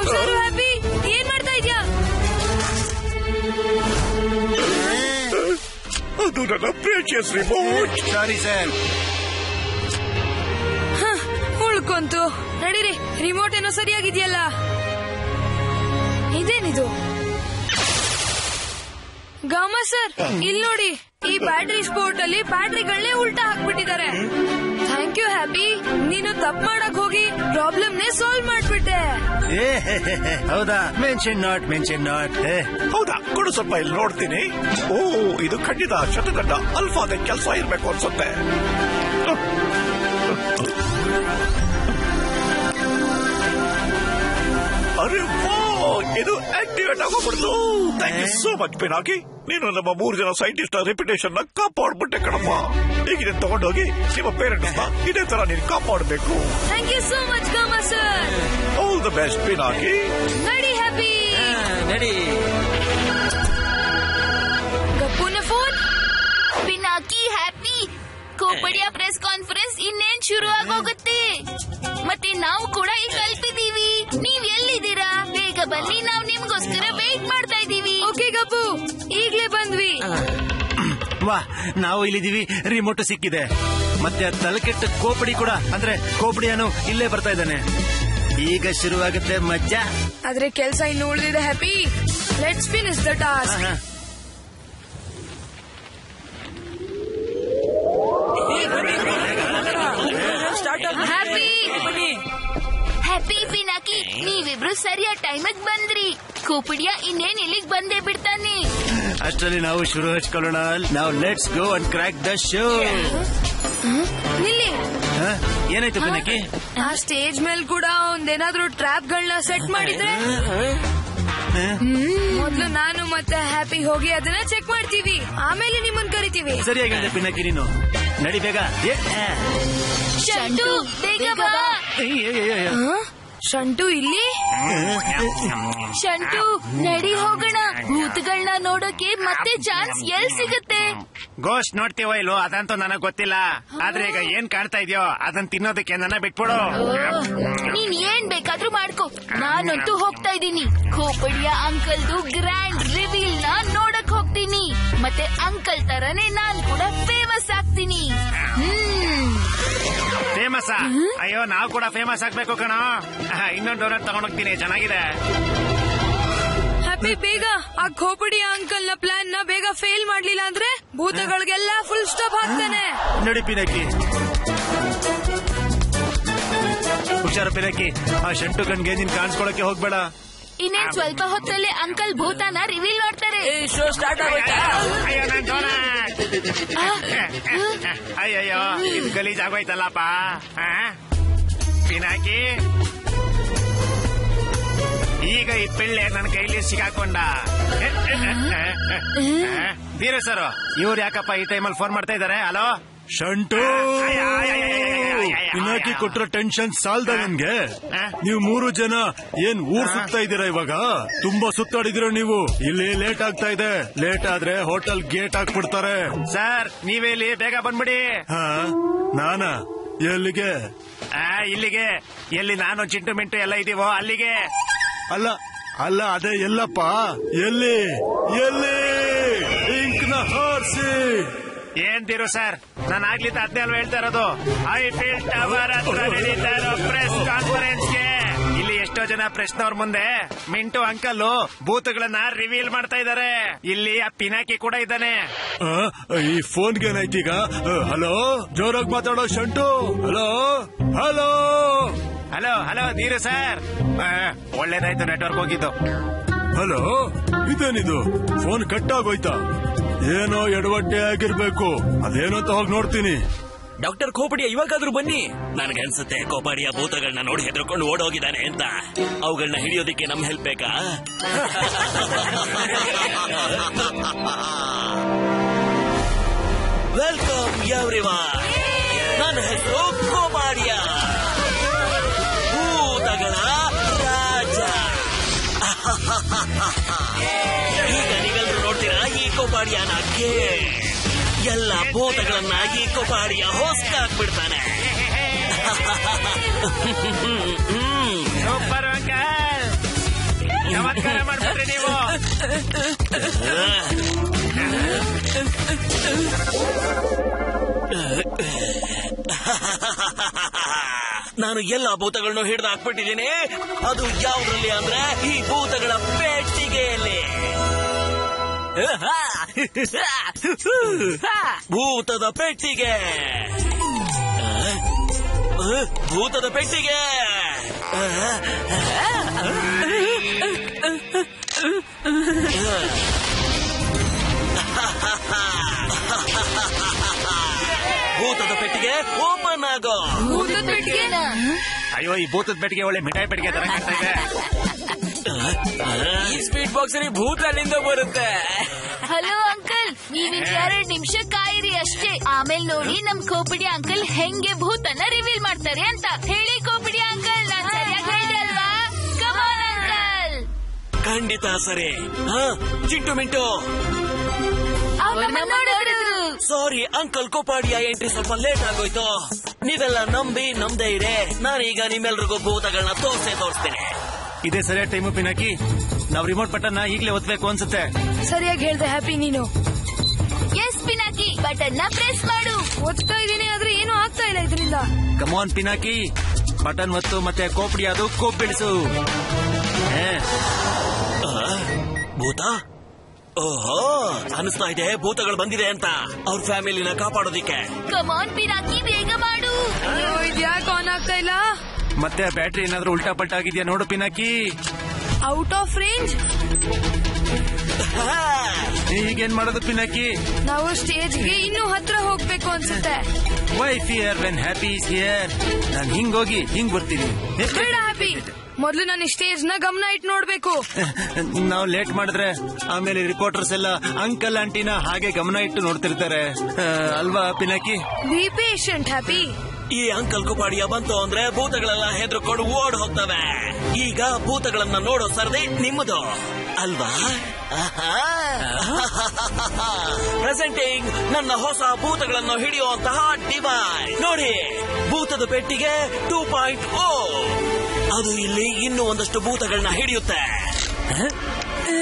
ಹ್ಯಾಪಿ, ಏನ್ ಮಾಡ್ತಾ ಇದ್ಯಾ? ಅದು ನನ್ನ ಪ್ರೇಷಿಯಸ್ ರಿಮೋಟ್. Sorry sir. ಉಳ್ಕೊಂತು. ನಡೀರಿ, ರಿಮೋಟ್ ಏನೋ ಸರಿಯಾಗಿದೆಯಲ್ಲ. ಇದೇನಿದು? ಗಾಮ ಸರ್, ಇಲ್ಲಿ ನೋಡಿ, ಈ ಬ್ಯಾಟರಿ ಸ್ಪೋರ್ಟ್ ಅಲ್ಲಿ ಬ್ಯಾಟರಿಗಳನ್ನೇ ಉಲ್ಟಾ ಹಾಕ್ಬಿಟ್ಟಿದ್ದಾರೆ. ಥ್ಯಾಂಕ್ ಯು ಹ್ಯಾಪಿ, ನೀನು ತಪ್ಪು ಮಾಡಕ್ ಹೋಗಿ ಪ್ರಾಬ್ಲಮ್ ನೇ ಸಾಲ್ವ್ ಮಾಡ್ಬಿಟ್ಟೆ. ಹೌದಾ? Mention not. ಹೌದಾ? ಕೊಡು ಸ್ವಲ್ಪ ಇಲ್ಲಿ ನೋಡ್ತೀನಿ. ಓ, ಇದು ಖಂಡಿತ ಶತಗಡ್ಡ ಅಲ್ಫಾದ ಕೆಲಸ ಇರ್ಬೇಕು ಅನ್ಸುತ್ತೆ. ಅರೆ ಇದು ಆಕ್ಟಿವೇಟ್ ಆಗೋಗ್ಬಿಡ್ತು. Thank you so much Pinaki. ನೀನು ನಮ್ಮ 3 ಜನ ಸೈಂಟಿಸ್ಟ್ ರೆಪ್ಯುಟೇಷನ್ ನ ಕಾಪಾಡ್ಬಿಟ್ಟೆ ಕಣಮ್ಮ. ಈಗ ಇದನ್ನ ತಗೊಂಡೋಗಿ ನಿಮ್ಮ ಪೇರೆಂಟ್ಸ್ ನ ಇದೇ ತರ ನೀನು ಕಾಪಾಡಬೇಕು. Thank you so much Gamma sir. All the best Pinaki. ನಡಿ ಹ್ಯಾಪಿ, ನಡಿ. ಗಪ್ಪುನ phone. Pinaki, Happy, Kopadiya press conference ಇನ್ನೇನ್ ಶುರು ಆಗೋಗುತ್ತೆ. ಮತ್ತೆ ನಾವು ಕೂಡ ಈಗ ಕಲ್ಪಿದೀವಿ. ನೀವ್ ಎಲ್ಲಿದ್ದೀರಾ? ಬೇಗ ಬನ್ನಿ, ನಾವು ನಿಮ್ಗೋಸ್ಕರ ವೇಟ್ ಮಾಡ್ತಾ ಇದೀವಿ. ಓಕೆ ಗಪ್ಪು, ಈಗ್ಲೇ ಬಂದ್ವಿ. ವಾ, ನಾವು ಇಲ್ಲಿದ್ದೀವಿ. ರಿಮೋಟ್ ಸಿಕ್ಕಿದೆ. ಮತ್ತೆ ತಲೆಕೆಟ್ಟ ಕೋಪಡಿ ಕೂಡ, ಅಂದ್ರೆ ಕೋಪಡಿಯನು ಇಲ್ಲೇ ಬರ್ತಾ ಇದ್ದಾನೆ. ಈಗ ಶುರುವಾಗುತ್ತೆ ಮಜ್ಜಾ. ಆದ್ರೆ ಕೆಲ್ಸ ಇನ್ನು ಉಳಿದಿದೆ happy. Let's finish the task. Happy, Pinaki, ನೀವಿಬ್ರು ಸರಿಯಾದ ಟೈಮಿಗೆ ಬಂದ್ರಿ. ಕೋಪಡಿಯ ಇನ್ನೇನ್ ಇಲ್ಲಿಗೆ ಬಂದೇ ಬಿಡ್ತಾನೆ. ಅಷ್ಟರಲ್ಲಿ ನಾವು ಶುರು ಹಚ್ಕೊಳ್ಳೋಣ. ನಾವು let's go and crack the show. ನಿಲ್ಲಿ. ಏನಾಯ್ತು ಪಿನಾಕಿ? ಆ ಸ್ಟೇಜ್ ಮೇಲೆ ಕೂಡ ಒಂದೇನಾದ್ರೂ ಟ್ರ್ಯಾಪ್ ಗಳನ್ನ ಸೆಟ್ ಮಾಡಿದ್ರೆ ಮೊದ್ಲು ನಾನು ಮತ್ತೆ ಹ್ಯಾಪಿ ಹೋಗಿ ಅದನ್ನ ಚೆಕ್ ಮಾಡ್ತೀವಿ, ಆಮೇಲೆ ನಿಮ್ಮನ್ ಕರಿತೀವಿ. ಸರಿಯಾಗಿ ಹೇಳಿದೆ ಪಿನಾಕಿ, ನೀನು ನಡಿ ಬೇಗ. ಶಂಟು ಬೇಗ ಬಾ. ಶಂಟು ಇಲ್ಲಿ? ಶಂಟು ನಡಿ ಹೋಗೋಣ, ಭೂತಗಳನ್ನ ನೋಡೋಕೆ ಮತ್ತೆ ಚಾನ್ಸ್ ಎಲ್ ಸಿಗುತ್ತೆ? ಗೋಸ್ಟ್ ನೋಡ್ತೀವೋ ಇಲ್ವೋ ಅದಂತೂ ನನಗ್ ಗೊತ್ತಿಲ್ಲ, ಆದ್ರೆ ಈಗ ಏನ್ ಕಾಣ್ತಾ ಇದೆಯೋ ಅದನ್ನ ತಿನ್ನೋದಕ್ಕೆ ನನ್ನ ಬಿಟ್ಬಿಡು. ನೀನ್ ಏನ್ ಬೇಕಾದ್ರೂ ಮಾಡ್ಕೊ, ನಾನಂತೂ ಹೋಗ್ತಾ ಇದ್ದೀನಿ. ಖೋಪಡಿಯ ಅಂಕಲ್ದು ಗ್ರ್ಯಾಂಡ್ ರಿವೀಲ್ ನ ನೋಡಕ್ ಹೋಗ್ತೀನಿ, ಮತ್ತೆ ಅಂಕಲ್ ತರನೇ ನಾನ್ ಕೂಡ ಫೇಮಸ್ ಆಗ್ತೀನಿ. ಫೇಮಸ್? ಅಯ್ಯೋ ನಾವು ಕೂಡ ಫೇಮಸ್ ಆಗ್ಬೇಕು ಕಣ. ಇನ್ನೊಂದು ಡೋನಟ್ ತಗೊಂಡೋಗ್ತೀನಿ, ಚೆನ್ನಾಗಿದೆ. ಹ್ಯಾಪಿ ಬೇಗ ಆ ಖೋಪಡಿಯ ಅಂಕಲ್ ನ ಪ್ಲಾನ್ ನ ಬೇಗ ಫೇಲ್ ಮಾಡ್ಲಿಲ್ಲ ಅಂದ್ರೆ ಭೂತಗಳಿಗೆಲ್ಲ ಫುಲ್ ಸ್ಟಾಪ್ ಹಾಕ್ತಾನೆ. ನಡಿ ಪಿನಾಕಿ. ಹುಷಾರು ಪಿನಾಕಿ, ಆ ಶಂಟು ಗನ್ಗೆ ನೀನ್ ಕಾಣಿಸ್ಕೊಳಕ್ಕೆ ಹೋಗ್ಬೇಡ. ಇನ್ನೇನ್ ಸ್ವಲ್ಪ ಹೊತ್ತಲ್ಲಿ ಅಂಕಲ್ ಭೂತಾನ ರಿವೀಲ್ ಮಾಡ್ತಾರೆ. ಶೋ ಸ್ಟಾರ್ಟ್ ಆಗೋಯ್ತಾ? ಅಯ್ಯೋ ನನ್ ಡೋನಟ್. ಅಯ್ಯಯ್ಯೋ ಇದು ಗಲೀಜ್ ಆಗೋಯ್ತಲ್ಲಪ್ಪ. ಪಿನಾಕಿ, ಈಗ ಈ ಪಿಳ್ಳೆ ನನ್ನ ಕೈಲಿ ಸಿಗಾಕೊಂಡ. ಧೀರ ಸರ್, ಇವ್ರು ಯಾಕಪ್ಪ ಈ ಟೈಮಲ್ಲಿ ಫೋನ್ ಮಾಡ್ತಾ ಇದಾರೆ? ಹಲೋ ಶಂಟು, ಪಿನಾಕಿ ಕೊಟ್ರ ಟೆನ್ಷನ್ ಸಾಲ್ದ ನನ್ಗೆ. ನೀವು 3 ಜನ ಏನ್ ಊರ್ ಸುತ್ತಾ ಇದೀರಾ ಇವಾಗ? ತುಂಬಾ ಸುತ್ತಾಡಿದಿರ ನೀವು. ಇಲ್ಲಿ ಲೇಟ್ ಆಗ್ತಾ ಇದೆ, ಲೇಟ್ ಆದ್ರೆ ಹೋಟೆಲ್ ಗೇಟ್ ಹಾಕ್ಬಿಡ್ತಾರೆ. ಸರ್ ನೀವೇ ಇಲ್ಲಿ ಬೇಗ ಬಂದ್ಬಿಡಿ. ನಾನಾ? ಎಲ್ಲಿಗೆ? ಇಲ್ಲಿಗೆ. ಎಲ್ಲಿ ನಾನು ಚಿಂಟು ಮಿಂಟು ಎಲ್ಲ ಇದೀವೋ ಅಲ್ಲಿಗೆ. ಅಲ್ಲ ಅಲ್ಲ, ಅದೇ ಎಲ್ಲಪ್ಪ? ಎಲ್ಲಿ ಎಲ್ಲಿ? ಇಂಕ್ನ ಹಾರಿಸಿ. ಏನ್ ತೀರು ಸರ್, ನಾನು ಆಗ್ಲಿದ್ದ ಅದ್ನೇ ಅಲ್ವಾ ಹೇಳ್ತಾ ಇರೋದು. ಐಫಿಲ್ ಟವರ್ ಹತ್ರ ನಡೀತಾ ಇರೋ ಪ್ರೆಸ್ ಕಾನ್ಫರೆನ್ಸ್ಗೆ ಇಲ್ಲಿ ಎಷ್ಟೋ ಜನ ಪ್ರೆಸ್ನವ್ರ ಮುಂದೆ ಮಿಂಟು ಅಂಕಲ್ ಭೂತಗಳನ್ನ ರಿವೀಲ್ ಮಾಡ್ತಾ ಇದಾರೆ. ಇಲ್ಲಿ ಆ ಪಿನಾಕಿ ಕೂಡ ಇದ್ದಾನೆ. ಈ ಫೋನ್ಗೆ ಏನಾಯ್ತೀಗ? ಹಲೋ, ಜೋರಾಗಿ ಮಾತಾಡೋ Shantu. Hello hello hello hello Dhiru sir, ಒಳ್ಳೇದಾಯ್ತು ನೆಟ್ವರ್ಕ್ ಹೋಗಿದ್ದು. ಹಲೋ, ಇದೇನಿದು? ಫೋನ್ ಕಟ್ ಆಗೋಯ್ತಾ? ಏನೋ ಎಡವಟ್ಟೆ ಆಗಿರ್ಬೇಕು. ಅದೇನೋ ಅಂತ ಹೋಗಿ ನೋಡ್ತೀನಿ. ಡಾಕ್ಟರ್ ಖೋಪಡಿಯ ಇವಾಗಾದ್ರೂ ಬನ್ನಿ. ನನಗನ್ಸುತ್ತೆ ಖೋಪಡಿಯ ಭೂತಗಳನ್ನ ನೋಡಿ ಹೆದರ್ಕೊಂಡು ಓಡೋಗಿದ್ದಾನೆ ಅಂತ. ಅವುಗಳನ್ನ ಹಿಡಿಯೋದಿಕ್ಕೆ ನಮ್ ಹೆಲ್ಪ್ ಬೇಕಾ? Welcome everyone. ನನ್ನ ಹೆಸರು ಖೋಪಡಿಯ, ಭೂತಗಳ ರಾಜ. ಈಗ ನೀವೆಲ್ಲರೂ ನೋಡ್ತೀರಾ ಈ ಖೋಪಡಿಯನ. ಎಲ್ಲ ಭೂತಗಳನ್ನ ಈ ಖೋಪಡಿಯ ಹೊಸ್ಕಾಕ್ಬಿಡ್ತಾನೆ. ಸೂಪರ್ ಅಂಕಲ್, ನಮಸ್ಕಾರ ಮಾಡ್ಬಿಟ್ರಿ ನೀವು. ನಾನು ಎಲ್ಲ ಭೂತಗಳನ್ನು ಹಿಡಿದು ಹಾಕ್ಬಿಟ್ಟಿದ್ದೀನಿ. ಅದು ಯಾವ್ದ್ರಲ್ಲಿ ಅಂದ್ರೆ ಈ ಭೂತಗಳ ಪೆಟ್ಟಿಗೆಯಲ್ಲಿ. ಭೂತದ ಪೆಟ್ಟಿಗೆ, ಭೂತದ ಪೆಟ್ಟಿಗೆ. ಭೂತದ ಪೆಟ್ಟಿಗೆ ಓಪನ್ ಆಗೋ. ಭೂತದ ಪೆಟ್ಟಿಗೆನ? ಅಯ್ಯೋ, ಈ ಭೂತದ ಪೆಟ್ಟಿಗೆ ಒಳ್ಳೆ ಮಿಠಾಯಿ ಪೆಟ್ಟಿಗೆ ತರ ಕಾಣ್ತಾ ಇದೆ. ಈ ಸ್ವೀಟ್ ಬಾಕ್ಸ್ ಅಲ್ಲಿ ಭೂತ ಅಲ್ಲಿಂದ ಬರುತ್ತೆ. ಹಲೋ ಅಂಕಲ್, ನೀವಿನ್ 2 ನಿಮಿಷ ಕಾಯಿರಿ ಅಷ್ಟೇ. ಆಮೇಲೆ ನೋಡಿ ನಮ್ ಖೋಪಡಿ ಅಂಕಲ್ ಹೆಂಗೆ ಭೂತನ ರಿವೀಲ್ ಮಾಡ್ತಾರೆ ಅಂತ. ಹೇಳಿ ಖೋಪಡಿ ಅಂಕಲ್, ನಾನ್ ಸರಿಯಾಗಿ ಹೇಳಿದೆ ಅಲ್ವಾ? Come on uncle. ಖಂಡಿತ ಸರಿ. Chintu Mintu, sorry uncle, Khopadiya entry ಸ್ವಲ್ಪ ಲೇಟ್ ಆಗೋಯ್ತು. ನೀವೆಲ್ಲ ನಂಬಿ ನಮ್ದೇ ಇದೆ. ನಾನೀಗ ನಿಮ್ಮೆಲ್ರಿಗೂ ಭೂತಗಳನ್ನ ತೋರಿಸ್ತೇನೆ. ಇದೇ ಸರಿಯಾದ ಟೈಮು ಪಿನಾಕಿ. ನಾವ್ ರಿಮೋಟ್ ಬಟನ್ ಈಗಲೇ ಒತ್ತಬೇಕು ಅನ್ಸುತ್ತೆ. ಸರಿಯಾಗಿ ಹೇಳ್ದೆ ಹ್ಯಾಪಿ ನೀನು. ಎಸ್ ಪಿನಾಕಿ, ಬಟನ್ ನ ಪ್ರೆಸ್ ಮಾಡು. ಒತ್ತಾ ಇದೀನಿ, ಆದ್ರೆ ಏನೂ ಆಗ್ತಾ ಇಲ್ಲ ಇದರಿಂದ. ಕಮಾನ್ ಪಿನಾಕಿ, ಬಟನ್ ಒತ್ತು ಮತ್ತೆ ಕೋಪಡಿ ಅದು ಕೋಪ್ ಬಿಡಿಸು. ಭೂತ? ಓಹೋ, ಅನಿಸ್ತಾ ಇದೆ ಭೂತಗಳು ಬಂದಿದೆ ಅಂತ. ಅವ್ರ ಫ್ಯಾಮಿಲಿನ ಕಾಪಾಡೋದಿಕ್ಕೆ. ಕಮಾನ್ ಪಿನಾಕಿ, ಬೇಗ ಮಾಡು. ಇದ್ಯಾಕೆ ಆನ್ ಆಗ್ತಾ ಇಲ್ಲ? ಮತ್ತೆ ಬ್ಯಾಟ್ರಿ ಏನಾದ್ರೂ ಉಲ್ಟಾ ಪಲ್ಟಾ ಆಗಿದ್ಯಾ ನೋಡು ಪಿನಾಕಿ. Out of range. ಈಗೇನ್ ಮಾಡೋದು ಪಿನಾಕಿ? ನಾವು ಸ್ಟೇಜ್ಗೆ ಇನ್ನೂ ಹತ್ರ ಹೋಗ್ಬೇಕು ಅನ್ಸುತ್ತೆ. Why fear when Happy is here. ನಾನ್ ಹಿಂಗೋಗಿ ಹಿಂಗ್ ಬರ್ತೀನಿ. ಬೇಡ ಹ್ಯಾಪಿ, ಮೊದ್ಲು ನಾನು ಸ್ಟೇಜ್ ನ ಗಮನ ಇಟ್ಟು ನೋಡ್ಬೇಕು. ನಾವು ಲೇಟ್ ಮಾಡಿದ್ರೆ ಆಮೇಲೆ ರಿಪೋರ್ಟರ್ಸ್ ಎಲ್ಲ ಅಂಕಲ್ ಆಂಟಿನ ಹಾಗೆ ಗಮನ ಇಟ್ಟು ನೋಡ್ತಿರ್ತಾರೆ ಅಲ್ವಾ ಪಿನಾಕಿ? Be patient Happy. ಈ ಅಂಕಲ್ ಕುಪಾಡಿಯ ಬಂತು ಅಂದ್ರೆ ಭೂತಗಳೆಲ್ಲ ಹೆದರ್ಕೊಂಡು ಓಡ್ ಹೋಗ್ತವೆ. ಈಗ ಭೂತಗಳನ್ನ ನೋಡೋ ಸರದಿ ನಿಮ್ಮದು ಅಲ್ವಾ? ಪ್ರೆಸೆಂಟಿಂಗ್ ನನ್ನ ಹೊಸ ಭೂತಗಳನ್ನು ಹಿಡಿಯುವಂತಹ ಡಿವೈಸ್ ನೋಡಿ, ಭೂತದ ಪೆಟ್ಟಿಗೆ 2.0. ಅದು ಇಲ್ಲಿ ಇನ್ನೂ ಒಂದಷ್ಟು ಭೂತಗಳನ್ನ ಹಿಡಿಯುತ್ತೆ. ಈ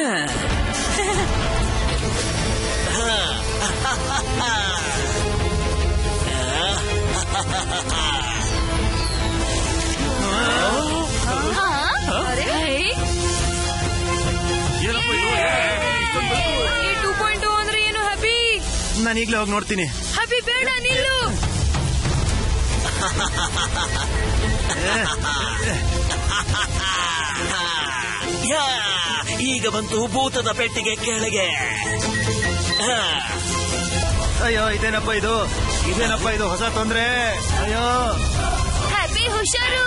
2.0 ಅಂದ್ರೆ ಏನು ಹ್ಯಾಪಿ? ನಾನು ಈಗಲೇ ಹೋಗಿ ನೋಡ್ತೀನಿ. ಹ್ಯಾಪಿ ಬೇಡ, ನಿಲ್ಲು. ಈಗ ಬಂತು ಭೂತದ ಪೆಟ್ಟಿಗೆ ಕೆಳಗೆ. ಅಯ್ಯೋ ಇದೇನಪ್ಪ ಇದು ಹೊಸ ತೊಂದ್ರೆ. ಅಯ್ಯೋ ಹ್ಯಾಪಿ ಹುಷಾರು.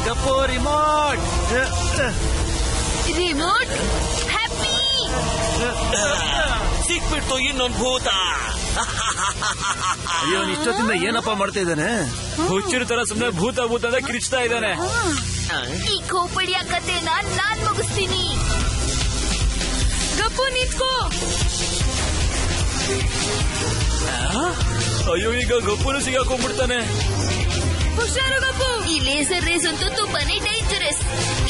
ಗಪ್ಪು ರಿಮೋಟ್ ಹ್ಯಾಪಿ ಸಿಕ್ಬಿಡ್ತು ಇನ್ನೊಂದು ಭೂತ. ಅಯ್ಯೋ ಇಷ್ಟೊತ್ತಿಂದ ಏನಪ್ಪ ಮಾಡ್ತಾ ಇದ್ದಾನೆ? ಹುಚ್ಚಿನ ತರ ಸುಮ್ಮನೆ ಭೂತ ಅಂತ ಕಿರಿಚ್ತಾ ಇದ್ದಾನೆ. ಈ ಕೋಪಡಿಯ ಕಥೆನ ನಾನ್ ಮುಗಿಸ್ತೀನಿ. ಗಪ್ಪು ನಿಂತ್ಕೋ. ಅಯ್ಯೋ ಈಗ ಗಪ್ಪುನು ಸಿಗಾಕೊಂಡ್ಬಿಡ್ತಾನೆ. ಹುಷಾರು ಗಪ್ಪು. ಈ ಲೇಸರ್ ರೇಸ್ ಅಂತೂ ತುಂಬಾನೇ ಡೇಂಜರಸ್.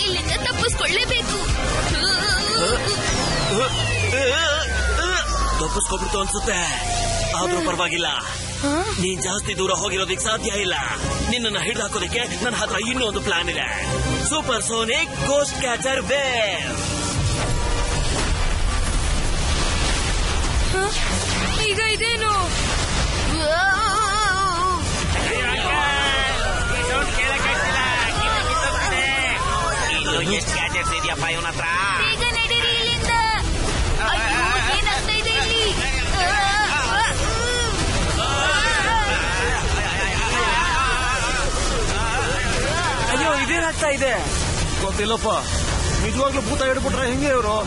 ಇಲ್ಲಿಂದ ತಪ್ಪಿಸ್ಕೊಳ್ಳೇಬೇಕು. ತಪ್ಪಿಸ್ಕೊಬಿಡ್ತು ಅನ್ಸುತ್ತೆ. ಆದ್ರೂ ಪರವಾಗಿಲ್ಲ, ನೀನ್ ಜಾಸ್ತಿ ದೂರ ಹೋಗಿರೋದಕ್ಕೆ ಸಾಧ್ಯ ಇಲ್ಲ. ನಿನ್ನನ್ನು ಹಿಡಿದಾಕೋದಕ್ಕೆ ನನ್ನ ಹತ್ರ ಇನ್ನೂ ಒಂದು ಪ್ಲಾನ್ ಇದೆ. Super Sonic ghost catcher wave. ಈಗ ಇದೇನು? ಇನ್ನು ಎಷ್ಟು ಗ್ಯಾಜೆಟ್ಸ್ ಇದೆಯಪ್ಪ ಇವನ ಹತ್ರ? ಈಗ ನಡೀರಿ ಇಲ್ಲಿಂದ. ಅಯ್ಯೋ, ಏನಾಗ್ತಾ ಇದೆ ಇಲ್ಲಿ? ಅಯ್ಯೋ ಇದೇನಾಗ್ತಾ ಇದೆ? ಗೊತ್ತಿಲ್ಲಪ್ಪ. ನಿಜವಾಗ್ಲೂ ಭೂತ ಹಿಡ್ಬಿಟ್ರೆ ಹೆಂಗೆ ಇವರು?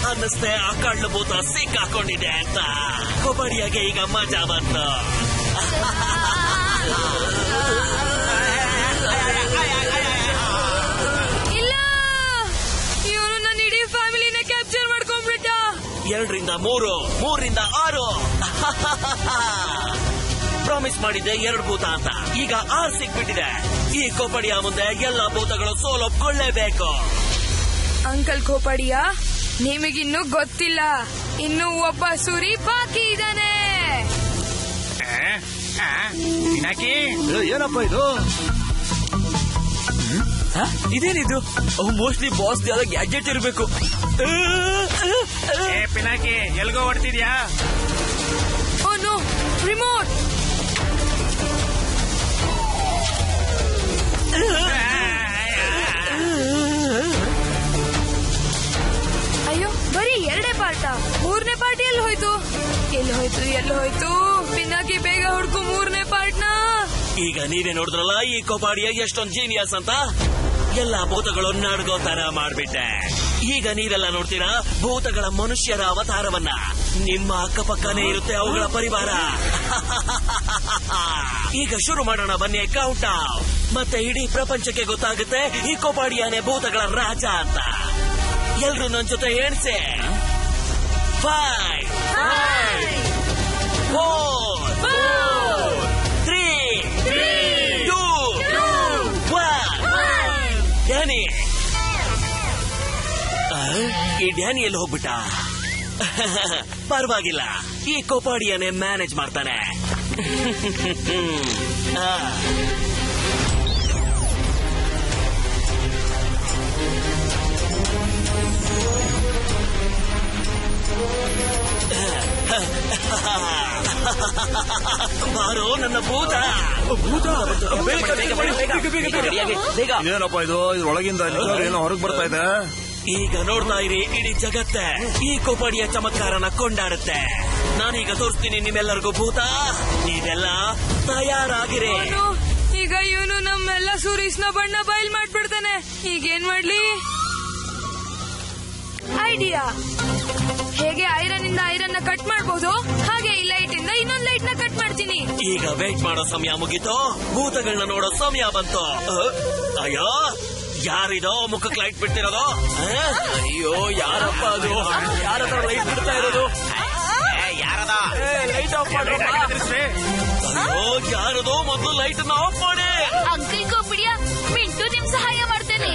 ಅನ್ನಿಸ್ತೆ ಆ ಕಳ್ಳು ಭೂತ ಸಿಕ್ಕಾಕೊಂಡಿದೆ ಅಂತ. ಕೊಬಡಿಯಾಗೆ ಈಗ ಮಜಾ ಬಂತು. ಇಲ್ಲ, ಇವನು ನನ್ನ ಇಡೀ ಫ್ಯಾಮಿಲಿನ ಕ್ಯಾಪ್ಚರ್ ಮಾಡ್ಕೊಂಡ್ಬಿಟ್ಟ. 2ರಿಂದ 3, 3ರಿಂದ 6. ಪ್ರಾಮಿಸ್ ಮಾಡಿದ್ದೆ 2 ಭೂತ ಅಂತ. ಈಗ 6 ಸಿಕ್ಬಿಟ್ಟಿದೆ. ಈ ಕೊಬಡಿಯ ಮುಂದೆ ಎಲ್ಲ ಭೂತಗಳು ಸೋಲೊಪ್ಕೊಳ್ಳೇಬೇಕು. ಅಂಕಲ್ ಖೋಪಡಿಯಾ, ನಿಮಗಿನ್ನೂ ಗೊತ್ತಿಲ್ಲ, ಇನ್ನೂ ಒಬ್ಬ ಸೂರಿ ಬಾಕಿ ಇದ್ದಾನೆ. ಏನಪ್ಪ ಇದು? ಇದೇನಿದು? ಮೋಸ್ಟ್ಲಿ ಬಾಸ್ ಯಾವ್ದೋ ಗ್ಯಾಜೆಟ್ ಇರಬೇಕು. ಪಿನಾಕಿ ಎಲ್ಗೋ ಹೊಡ್ತಿದ್ಯಾ? Oh no, remote. ಅಯ್ಯೋ, ಬರೀ 2 ಪಾರ್ಟ. 3ನೇ ಪಾರ್ಟ್ ಎಲ್ಲಿ ಹೋಯ್ತು? ಪಿನಾಕಿ ಬೇಗ ಹುಡ್ಕು 3ನೇ ಪಾರ್ಟ್ನ. ಈಗ ನೀವೇ ನೋಡಿದ್ರಲ್ಲ ಈ ಕೊಬಾಡಿಯ ಎಷ್ಟೊಂದು ಜೀನಿಯಸ್ ಅಂತ. ಎಲ್ಲಾ ಭೂತಗಳು ನಡ್ಗೋ ತರ ಮಾಡ್ಬಿಟ್ಟೆ. ಈಗ ನೀವೆಲ್ಲ ನೋಡ್ತೀರಾ ಭೂತಗಳ ಮನುಷ್ಯರ ಅವತಾರವನ್ನ. ನಿಮ್ಮ ಅಕ್ಕಪಕ್ಕನೇ ಇರುತ್ತೆ ಅವುಗಳ ಪರಿವಾರ. ಈಗ ಶುರು ಮಾಡೋಣ ಬನ್ನಿ ಕೌಂಟ್ ಡೌನ್. ಮತ್ತೆ ಇಡೀ ಪ್ರಪಂಚಕ್ಕೆ ಗೊತ್ತಾಗುತ್ತೆ ಈ ಕೊಬಾಡಿಯಾನೆ ಭೂತಗಳ ರಾಜ ಅಂತ. ಎಲ್ರು ನನ್ನ ಜೊತೆ ಎಣಿಸಿ. 5, 4, 3, 2, 1. ಡ್ಯಾನಿ, ಈ ಡ್ಯಾನಿ ಎಲ್ಲಿ ಹೋಗ್ಬಿಟ್ಟ? ಪರವಾಗಿಲ್ಲ, ಈ ಕೊಪಾಡಿಯನ್ನೇ ಮ್ಯಾನೇಜ್ ಮಾಡ್ತಾನೆ. ಬಾರೋ ನನ್ನ ಭೂತ. ಏನಪ್ಪ ಇದು? ಇದ್ರೊಳಗಿಂದ ಏನೋ ಹೊರಗೆ ಬರ್ತಾ ಇದೆ. ಈಗ ನೋಡ್ತಾ ಇರಿ, ಇಡೀ ಜಗತ್ತೇ ಈ ಕೋಪಡಿಯ ಚಮತ್ಕಾರನ ಕೊಂಡಾಡುತ್ತೆ. ನಾನೀಗ ತೋರಿಸ್ತೀನಿ ನಿಮ್ಮೆಲ್ಲರಿಗೂ ಭೂತ. ಇದೆಲ್ಲ ತಯಾರಾಗಿರಿ. ಈಗ ಇವನು ನಮ್ಮೆಲ್ಲ ಸೂರೀಸ್ನ ಬಣ್ಣ ಬಯಲ್ ಮಾಡ್ಬಿಡ್ತಾನೆ. ಈಗೇನ್ ಮಾಡ್ಲಿ? ಐಡಿಯಾ. ಹೇಗೆ ಐರನ್ ಇಂದ ಐರನ್ ನ ಕಟ್ ಮಾಡಬಹುದು, ಹಾಗೆ ಈ ಲೈಟ್ ಇಂದ ಇನ್ನೊಂದು ಲೈಟ್ ನ ಕಟ್ ಮಾಡ್ತೀನಿ. ಈಗ ವೇಟ್ ಮಾಡೋ ಸಮಯ ಮುಗೀತು, ಭೂತಗಳನ್ನ ನೋಡೋ ಸಮಯ ಬಂತು. ಅಯ್ಯೋ, ಯಾರಿದೋ ಮುಖಕ್ಕೆ ಲೈಟ್ ಬಿಡ್ತಿರೋದು? ಅಯ್ಯೋ, ಯಾರಪ್ಪ ಅದು? ಯಾರ ಹತ್ರ ಲೈಟ್ ಬಿಡ್ತಾ ಇರೋದು? ಯಾರದ ಲೈಟ್ ಆಫ್ ಮಾಡಿ. ಅಯ್ಯೋ, ಯಾರದೋ ಮೊದಲು ಲೈಟ್ ಅನ್ನ ಆಫ್ ಮಾಡಿ. ಅಂಕಲ್ ಕೋಪಡಿಯ, ಮಿಂಟು ನಿಮ್ ಸಹಾಯ ಮಾಡ್ತೇನೆ.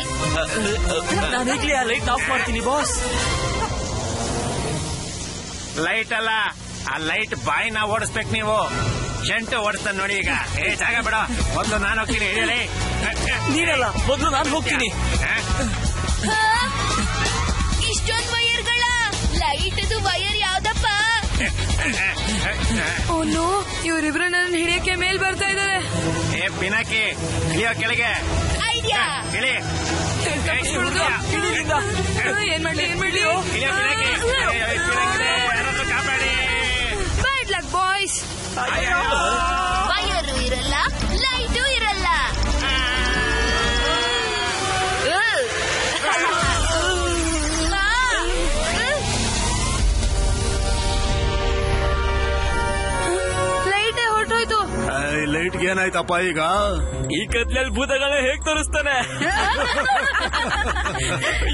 ನಾನು ಈಗಲೇ ಆ ಲೈಟ್ ಆಫ್ ಮಾಡ್ತೀನಿ ಬಾಸ್. ಲೈಟ್ ಅಲ್ಲ, ಆ ಲೈಟ್ ಬಾಯಿನ ಓಡಿಸ್ಬೇಕು ನೀವು. ಶೆಂಟು ಓಡಿಸ್ತಾನೆ ನೋಡಿ. ಈಗ ಜಾಗ ಬೇಡ, ಮೊದಲು ನಾನು ಹೋಗ್ತೀನಿ. ಹೇಳಿ. ನೀನಲ್ಲ, ಮೊದಲು ನಾನು ಹೋಗ್ತೀನಿ. ಇಷ್ಟೊಂದು ವೈರ್ಗಳ ಲೈಟ್ ವೈರ್ ಯಾವ್ದಪ್ಪ? ಅವನು ಇವರಿಬ್ರು ನನ್ನ ಹಿಡಿಯಕ್ಕೆ ಮೇಲ್ ಬರ್ತಾ ಇದಾರೆ. ಪಿನಾಕಿ ಇಳಿಯೋ ಕೆಳಗೆ. ಐಡಿಯಾ. ಇಳಿ. ಏನ್ ಮಾಡ್ಲಿ? ಇಳಿಯೋ ಪಿನಾಕಿ. ಯಾರಾದ್ರೂ ಕಾಪಾಡಿ. Bad luck boys. ವೈರು ಇರಲ್ಲ, ಲೈಟು ಇರಲ್ಲ. ಲೈಟೇ ಹೊರಟೋಯ್ತು. ಲೈಟ್ಗೆ ಏನಾಯ್ತಪ್ಪ ಈಗ? ಈ ಕತ್ಲಲ್ಲಿ ಭೂತಗಳನ್ನ ಹೇಗ್ ತೋರಿಸ್ತಾನೆ?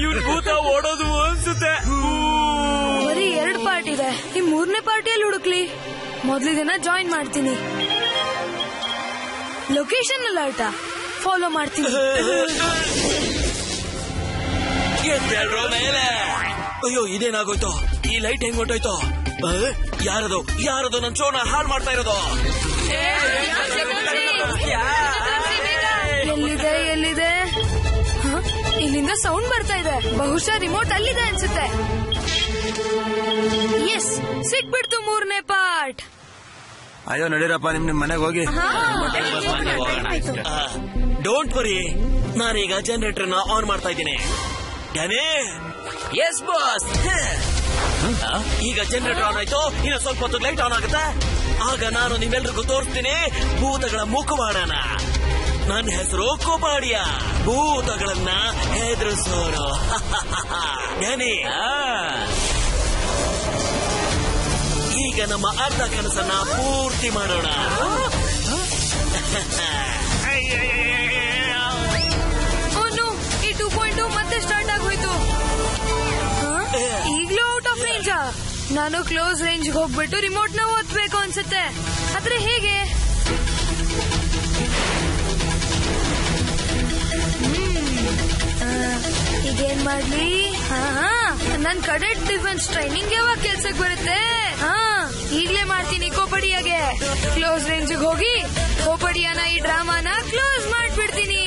ಇವ್ನ ಭೂತ ಓಡೋದು ಅನ್ಸುತ್ತೆ. ಬರೀ 2 ಪಾರ್ಟ್ ಇದೆ. ಈ 3ನೇ ಪಾರ್ಟಿಯಲ್ಲಿ ಹುಡುಕ್ಲಿ. ಮೊದ್ಲಿದನ್ನ ಜಾಯಿನ್ ಮಾಡ್ತೀನಿ. ಲೊಕೇಶನ್ ಅಲರ್ಟ ಫಾಲೋ ಮಾಡ್ತೀನಿ. ಎದ್ದೇಳ್ರೋ ಮೇಲೆ. ಅಯ್ಯೋ, ಇದೇನಾಗೋಯ್ತು? ಈ ಲೈಟ್ ಹೆಂಗ್ ಹೊಟ್ಟೋಯ್ತು? ಯಾರದು ನನ್ ಶೋನ ಹಾಳು ಮಾಡ್ತಾ ಇರೋದು? ಎಲ್ಲಿದೆ? ಇಲ್ಲಿಂದ ಸೌಂಡ್ ಬರ್ತಾ ಇದೆ. ಬಹುಶಃ ರಿಮೋಟ್ ಅಲ್ಲಿದೆ ಅನ್ಸುತ್ತೆ. ಎಸ್, ಸಿಕ್ಬಿಡ್ತು 3ನೇ ಪಾರ್ಟ್. ಅಯ್ಯೋ, ನಡೀರಪ್ಪ, ನಿಮ್ ಮನೆಗೆ ಹೋಗಿ. ಡೋಂಟ್ ವರಿ, ನಾನೀಗ ಜನರೇಟರ್ ನ ಆನ್ ಮಾಡ್ತಾ ಇದ್ದೀನಿ. Yes boss. ಈಗ ಜನರೇಟರ್ ಆನ್ ಆಯ್ತು. ಇನ್ನು ಸ್ವಲ್ಪ ಹೊತ್ತು ಲೈಟ್ ಆನ್ ಆಗುತ್ತೆ. ಆಗ ನಾನು ನಿಮ್ಮೆಲ್ರಿಗೂ ತೋರಿಸ್ತೀನಿ ಭೂತಗಳ ಮುಖವಾಡನ. ನನ್ನ ಹೆಸರು ಕೋಪಾಡಿಯ, ಭೂತಗಳನ್ನ ಹೆದರಿಸೋರು. ಈಗ ನಮ್ಮ ಅರ್ಧ ಕನಸನ್ನ ಪೂರ್ತಿ ಮಾಡೋಣ. ಈ 2.2 ಮತ್ತೆ ಸ್ಟಾರ್ಟ್ ಆಗೋಯ್ತು. ಈಗ್ಲೂ ಔಟ್ ಆಫ್ ರೇಂಜ್. ನಾನು ಕ್ಲೋಸ್ ರೇಂಜ್ ಹೋಗ್ಬಿಟ್ಟು ರಿಮೋಟ್ ನ ಓದ್ಬೇಕು ಅನ್ಸುತ್ತೆ. ಆದ್ರೆ ಹೇಗೆ? ಈಗೇನ್ ಮಾಡ್ಲಿ? ನನ್ ಕಡೆಟ್ ಡಿಫೆನ್ಸ್ ಟ್ರೈನಿಂಗ್ ಯಾವಾಗ ಕೆಲ್ಸಕ್ಕೆ ಬರುತ್ತೆ? ಈಗ್ಲೇ ಮಾಡ್ತೀನಿ ಕೋಪಡಿಯಾಗೆ. ಕ್ಲೋಸ್ ರೇಂಜ್ ಹೋಗಿ ಕೋಪಡಿಯಾನ ಈ ಡ್ರಾಮಾನ ಕ್ಲೋಸ್ ಮಾಡ್ಬಿಡ್ತೀನಿ.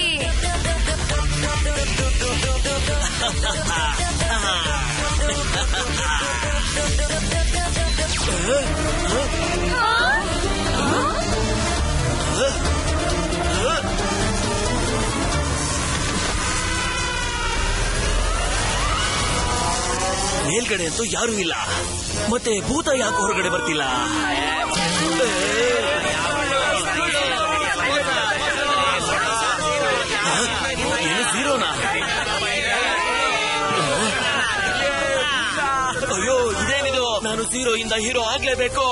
ಮೇಲ್ಗಡೆ ಅಂತೂ ಯಾರೂ ಇಲ್ಲ. ಮತ್ತೆ ಭೂತ ಯಾಕೆ ಹೊರಗಡೆ ಬರ್ತಿಲ್ಲ? ಏನು ಝೀರೋನಾ? ಅಯ್ಯೋ, ಇದೇನಿದು? ನಾನು ಝೀರೋ ಇಂದ ಹೀರೋ ಆಗ್ಲೇಬೇಕು.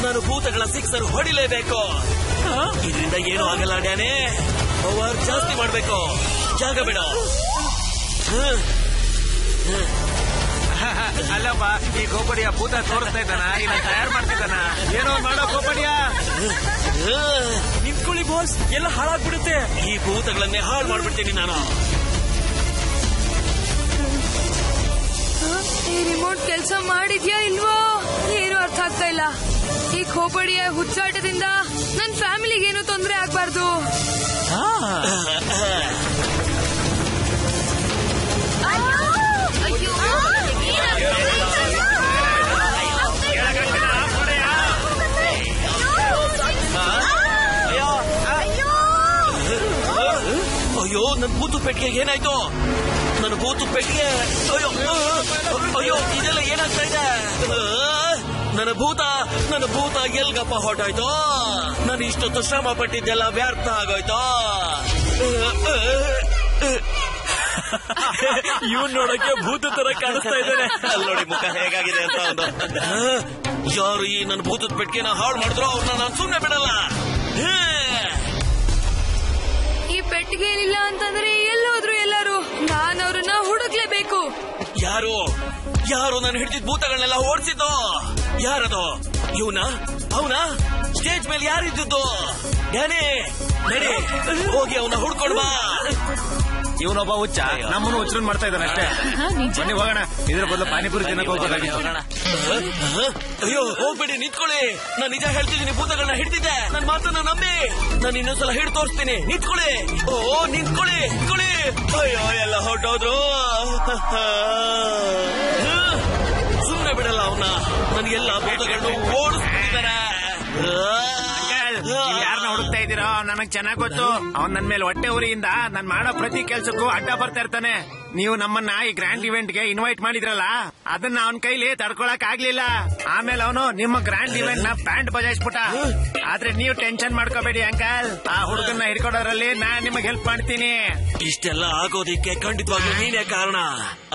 ನಾನು ಭೂತಗಳ ಸಿಕ್ಸರ್ ಹೊಡಿಲೇಬೇಕು. ಇದರಿಂದ ಏನೂ ಆಗಲ್ಲ ಡ್ಯಾನೆ. ಪವರ್ ಜಾಸ್ತಿ ಮಾಡ್ಬೇಕು. ಜಾಗ ಬೇಡ. ಅಲ್ಲಪ್ಪ, ಈ ಕೋಪಡಿಯ ಭೂತ ತೋರಿಸ್ತಾ ಇದ್ದಾನ, ಇಲ್ಲ ತಯಾರು ಮಾಡ್ತಿದ್ದಾನ? ಏನೋ ಮಾಡೋ ಕೋಪಡಿಯ. ನಿಂತ್ಕೊಳ್ಳಿ ಬಾಸ್, ಎಲ್ಲ ಹಾಳಾಗ್ಬಿಡುತ್ತೆ. ಈ ಭೂತಗಳನ್ನೇ ಹಾಳು ಮಾಡ್ಬಿಡ್ತೀನಿ ನಾನು. ಈ ರಿಮೋಟ್ ಕೆಲಸ ಮಾಡಿದ್ಯಾ ಇಲ್ವೋ ಏನು ಅರ್ಥ ಆಗ್ತಾ ಇಲ್ಲ. ಈ ಕೋಪಡಿಯ ಹುಚ್ಚಾಟದಿಂದ ನನ್ ಫ್ಯಾಮಿಲಿಗೇನು ತೊಂದರೆ ಆಗ್ಬಾರ್ದು. ಅಯ್ಯೋ, ನನ್ ಭೂತು ಪೆಟ್ಟಿಗೆ ಏನಾಯ್ತು? ನನ್ನ ಭೂತು ಪೆಟ್ಟಿಗೆ. ಅಯ್ಯೋ ಅಯ್ಯೋ, ಇದೆಲ್ಲ ಏನಾಗ್ತಾ ಇದೆ? ನನ್ನ ಭೂತ ಎಲ್ಗಪ್ಪ ಹೊರಟೋಯ್ತು? ನಾನು ಇಷ್ಟೊತ್ತು ಶ್ರಮ ಪಟ್ಟಿದ್ದೆಲ್ಲ ವ್ಯರ್ಥ ಆಗೋಯ್ತು. ಇವ್ನು ನೋಡಕ್ಕೆ ಭೂತ ತರ ಕಾಣಿಸ್ತಾ ಇದ್ದಾನೆ. ಅಲ್ಲಿ ನೋಡಿ ಮುಖ ಹೇಗಾಗಿದೆ ಅಂತ. ಒಂದು ಯಾರು ಈ ನನ್ನ ಭೂತದ ಪೆಟ್ಟಿಗೆನ ಹಾಳು ಮಾಡಿದ್ರು ಅವ್ರನ್ನ ನಾನು ಸುಮ್ಮನೆ ಬಿಡಲ್ಲ. ಈ ಪೆಟ್ಟಿಗೆ ಏನಿಲ್ಲ ಅಂತಂದ್ರೆ ಎಲ್ಲೋದ್ರು ಎಲ್ಲರೂ, ನಾನು ಅವ್ರನ್ನ ಹುಡುಕ್ಲೇಬೇಕು. ಯಾರು ನಾನು ಹಿಡಿದಿದ್ದ ಭೂತಗಳನ್ನೆಲ್ಲ ಓಡಿಸಿದ್ದು? ಯಾರದು? ಅವನ ಸ್ಟೇಜ್ ಮೇಲೆ ಯಾರಿದ್ದು? ನಡಿ ಹೋಗಿ ಅವನ ಹುಡ್ಕೊಂಡು ಬಾ. ಇವನೊಬ್ಬ ಹುಚ್ಚ ನಮ್ಮನ್ನು ಹುಚ್ಚರನ್ ಮಾಡ್ತಾ ಇದ್ದಾನೆ ಅಷ್ಟೇ. ಬನ್ನಿ ಹೋಗೋಣ. ಇದ್ರ ಬದಲು ಪಾನಿಪುರಿ ತಿನ್ನಕ್ ಹೋಗೋದಾಗಿತ್ತು. ಅಯ್ಯೋ ಹೋಗ್ಬೇಡಿ, ನಿಂತ್ಕೊಳ್ಳಿ. ನಾನು ನಿಜ ಹೇಳ್ತಿದ್ದೀನಿ, ಭೂತಗಳನ್ನ ಹಿಡ್ದಿದ್ದೆ. ನನ್ನ ಮಾತನ್ನ ನಂಬಿ. ನಾನು ಇನ್ನೊಂದ್ಸಲ ಹಿಡಿದು ತೋರಿಸ್ತೀನಿ. ನಿಂತ್ಕೊಳ್ಳಿ. ನಿಂತ್ಕೊಳ್ಳಿ. ಅಯ್ಯೋ ಎಲ್ಲ ಹೊರಟೋದ್ರು. ಸುಮ್ಮನೆ ಬಿಡಲ್ಲ ಅವನ್ನ. ನನಗೆಲ್ಲ ಭೂತಗಳನ್ನು ಓಡಿಸ್ತಿದ್ದಾರೆ. ಯಾರನ್ನ ಹುಡುಕ್ತಾ ಇದ್ದೀರೋ ನನಗ್ ಚೆನ್ನಾಗ್ ಗೊತ್ತು. ಅವ್ನ್ ನನ್ ಮೇಲೆ ಹೊಟ್ಟೆ ಉರಿಯಿಂದ ನಾನ್ ಮಾಡೋ ಪ್ರತಿ ಕೆಲ್ಸಕ್ಕೂ ಅಡ್ಡ ಬರ್ತಾ ಇರ್ತಾನೆ. ನೀವು ನಮ್ಮನ್ನ ಈ ಗ್ರ್ಯಾಂಡ್ ಇವೆಂಟ್ ಗೆ ಇನ್ವೈಟ್ ಮಾಡಿದ್ರಲ್ಲ, ಅದನ್ನ ಅವನ್ ಕೈಲಿ ತಡ್ಕೊಳಕ್ ಆಗ್ಲಿಲ್ಲ. ಆಮೇಲೆ ಅವನು ನಿಮ್ಮ ಗ್ರ್ಯಾಂಡ್ ಇವೆಂಟ್ ನ ಪ್ಯಾಂಟ್ ಬಜಾಯಿಸ್ಬಿಟ್ಟ. ಆದ್ರೆ ನೀವು ಟೆನ್ಷನ್ ಮಾಡ್ಕೋಬೇಡಿ ಅಂಕಲ್, ಆ ಹುಡುಗನ್ನ ಹಿಡ್ಕೊಡೋದ್ರಲ್ಲಿ ನಾನ್ ನಿಮಗ್ ಹೆಲ್ಪ್ ಮಾಡ್ತೀನಿ. ಇಷ್ಟೆಲ್ಲ ಆಗೋದಿಕ್ಕೆ ಖಂಡಿತವಾಗ್ಲೂ ನೀನೇ ಕಾರಣ.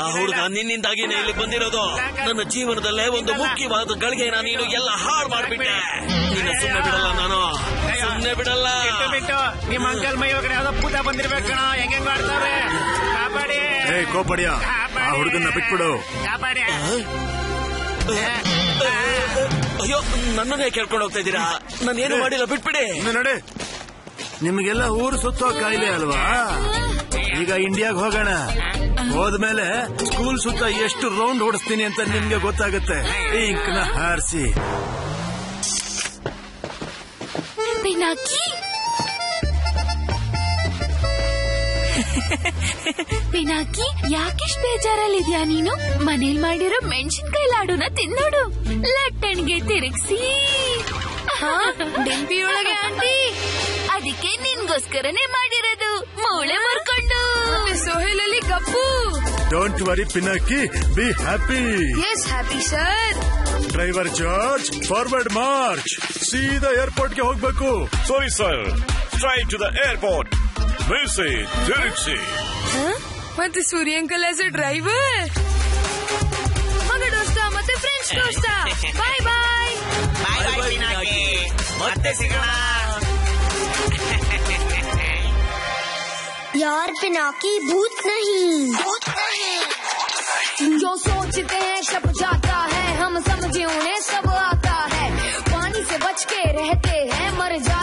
ಆ ಹುಡುಗ ನಿನ್ನಿಂದಾಗಿನೇ ಇಲ್ಲಿ ಬಂದಿರೋದು. ನನ್ನ ಜೀವನದಲ್ಲೇ ಒಂದು ಮುಖ್ಯವಾದ ಗಳಿಗೆನ ನೀನು ಎಲ್ಲ ಹಾಳು ಮಾಡ್ಬಿಟ್ಟೆ. ನಿನ್ನ ಸುಮ್ಮನೆ ಬಿಡಲ್ಲ, ನಾನು ಸುಮ್ಮನೆ ಬಿಡಲ್ಲ. ಬಿಟ್ಟು ನಿಮ್ಮ ಅಂಕಲ್ ಮೈ ಒಳಗಡೆ ಯಾವ್ದೋ ಭೂತ ಬಂದಿರ್ಬೇಕು ಕಣ. ಹೆಂಗ್ ಮಾಡ್ತಾರೆ? ಕಾಪಾಡಿ. ಕೋಪಡಿಯ, ಆ ಹುಡುಗನ್ನ ಬಿಟ್ಬಿಡು. ಕಾಪಾಡಿ. ಅಯ್ಯೋ, ನನ್ನನ್ನೇ ಕೇಳ್ಕೊಂಡು ಹೋಗ್ತಾ ಇದ್ದೀರಾ? ನಾನೇನು ಮಾಡಿಲ್ಲ, ಬಿಟ್ಬಿಡಿ. ನೋಡಿ, ನಿಮಗೆಲ್ಲ ಊರು ಸುತ್ತೋ ಕಾಯಿಲೆ ಅಲ್ವಾ? ಈಗ ಇಂಡಿಯಾಗ್ ಹೋಗೋಣ. ಹೋದ್ಮೇಲೆ ಸ್ಕೂಲ್ ಸುತ್ತ ಎಷ್ಟು ರೌಂಡ್ ಓಡಿಸ್ತೀನಿ ಅಂತ ನಿಮ್ಗೆ ಗೊತ್ತಾಗುತ್ತೆ. ಇಂಕ್ ನ ಹಾರಿಸಿ. ಪಿನಾಕಿ, ಯಾಕೆಷ್ಟು ಬೇಜಾರಲ್ಲಿದ್ಯಾ ನೀನು? ಮನೇಲಿ ಮಾಡಿರೋ ಮೆಣಸಿನ್ಕಾಯಿ ಲಾಡುನ ತಿನ್ನೋಡು. ಲಟ್ಟಣಿಗೆ ತಿರುಗಿಸಿ. ಡೆಂಪಿಯೊಳಗೆ ಆಂಟಿ, ಅದಕ್ಕೆ ನಿನ್ಗೋಸ್ಕರನೇ ಮಾಡಿರೋದು. ಮೂಳೆ ಮುರ್ಕೊಂಡು. ಸೋಹೆಲಲ್ಲಿ ಕಪ್ಪು. Don't worry Pinaki, be Happy. Yes Happy sir. Driver George, forward march. ಸೀದಾ ಏರ್ಪೋರ್ಟ್ ಗೆ ಹೋಗ್ಬೇಕು. Sorry sir, straight to the airport. ತಿರುಗಿಸಿ. ಮತ್ತೆ Surya uncle as a driver. ಮಗ ದೋಸ್ತ ಮತ್ತೆ ಫ್ರೆಂಡ್ಸ್ ದೋಸ್ತ. ಬಾಯ್ ಬಾಯ್. ಮತ್ತೆ ಸಿಗೋಣ. यार पिनाकी भूत नहीं, जो सोचते हैं सब जाता है, हम समझे उन्हें सब आता है. पानी से बच के रहते हैं, मर जा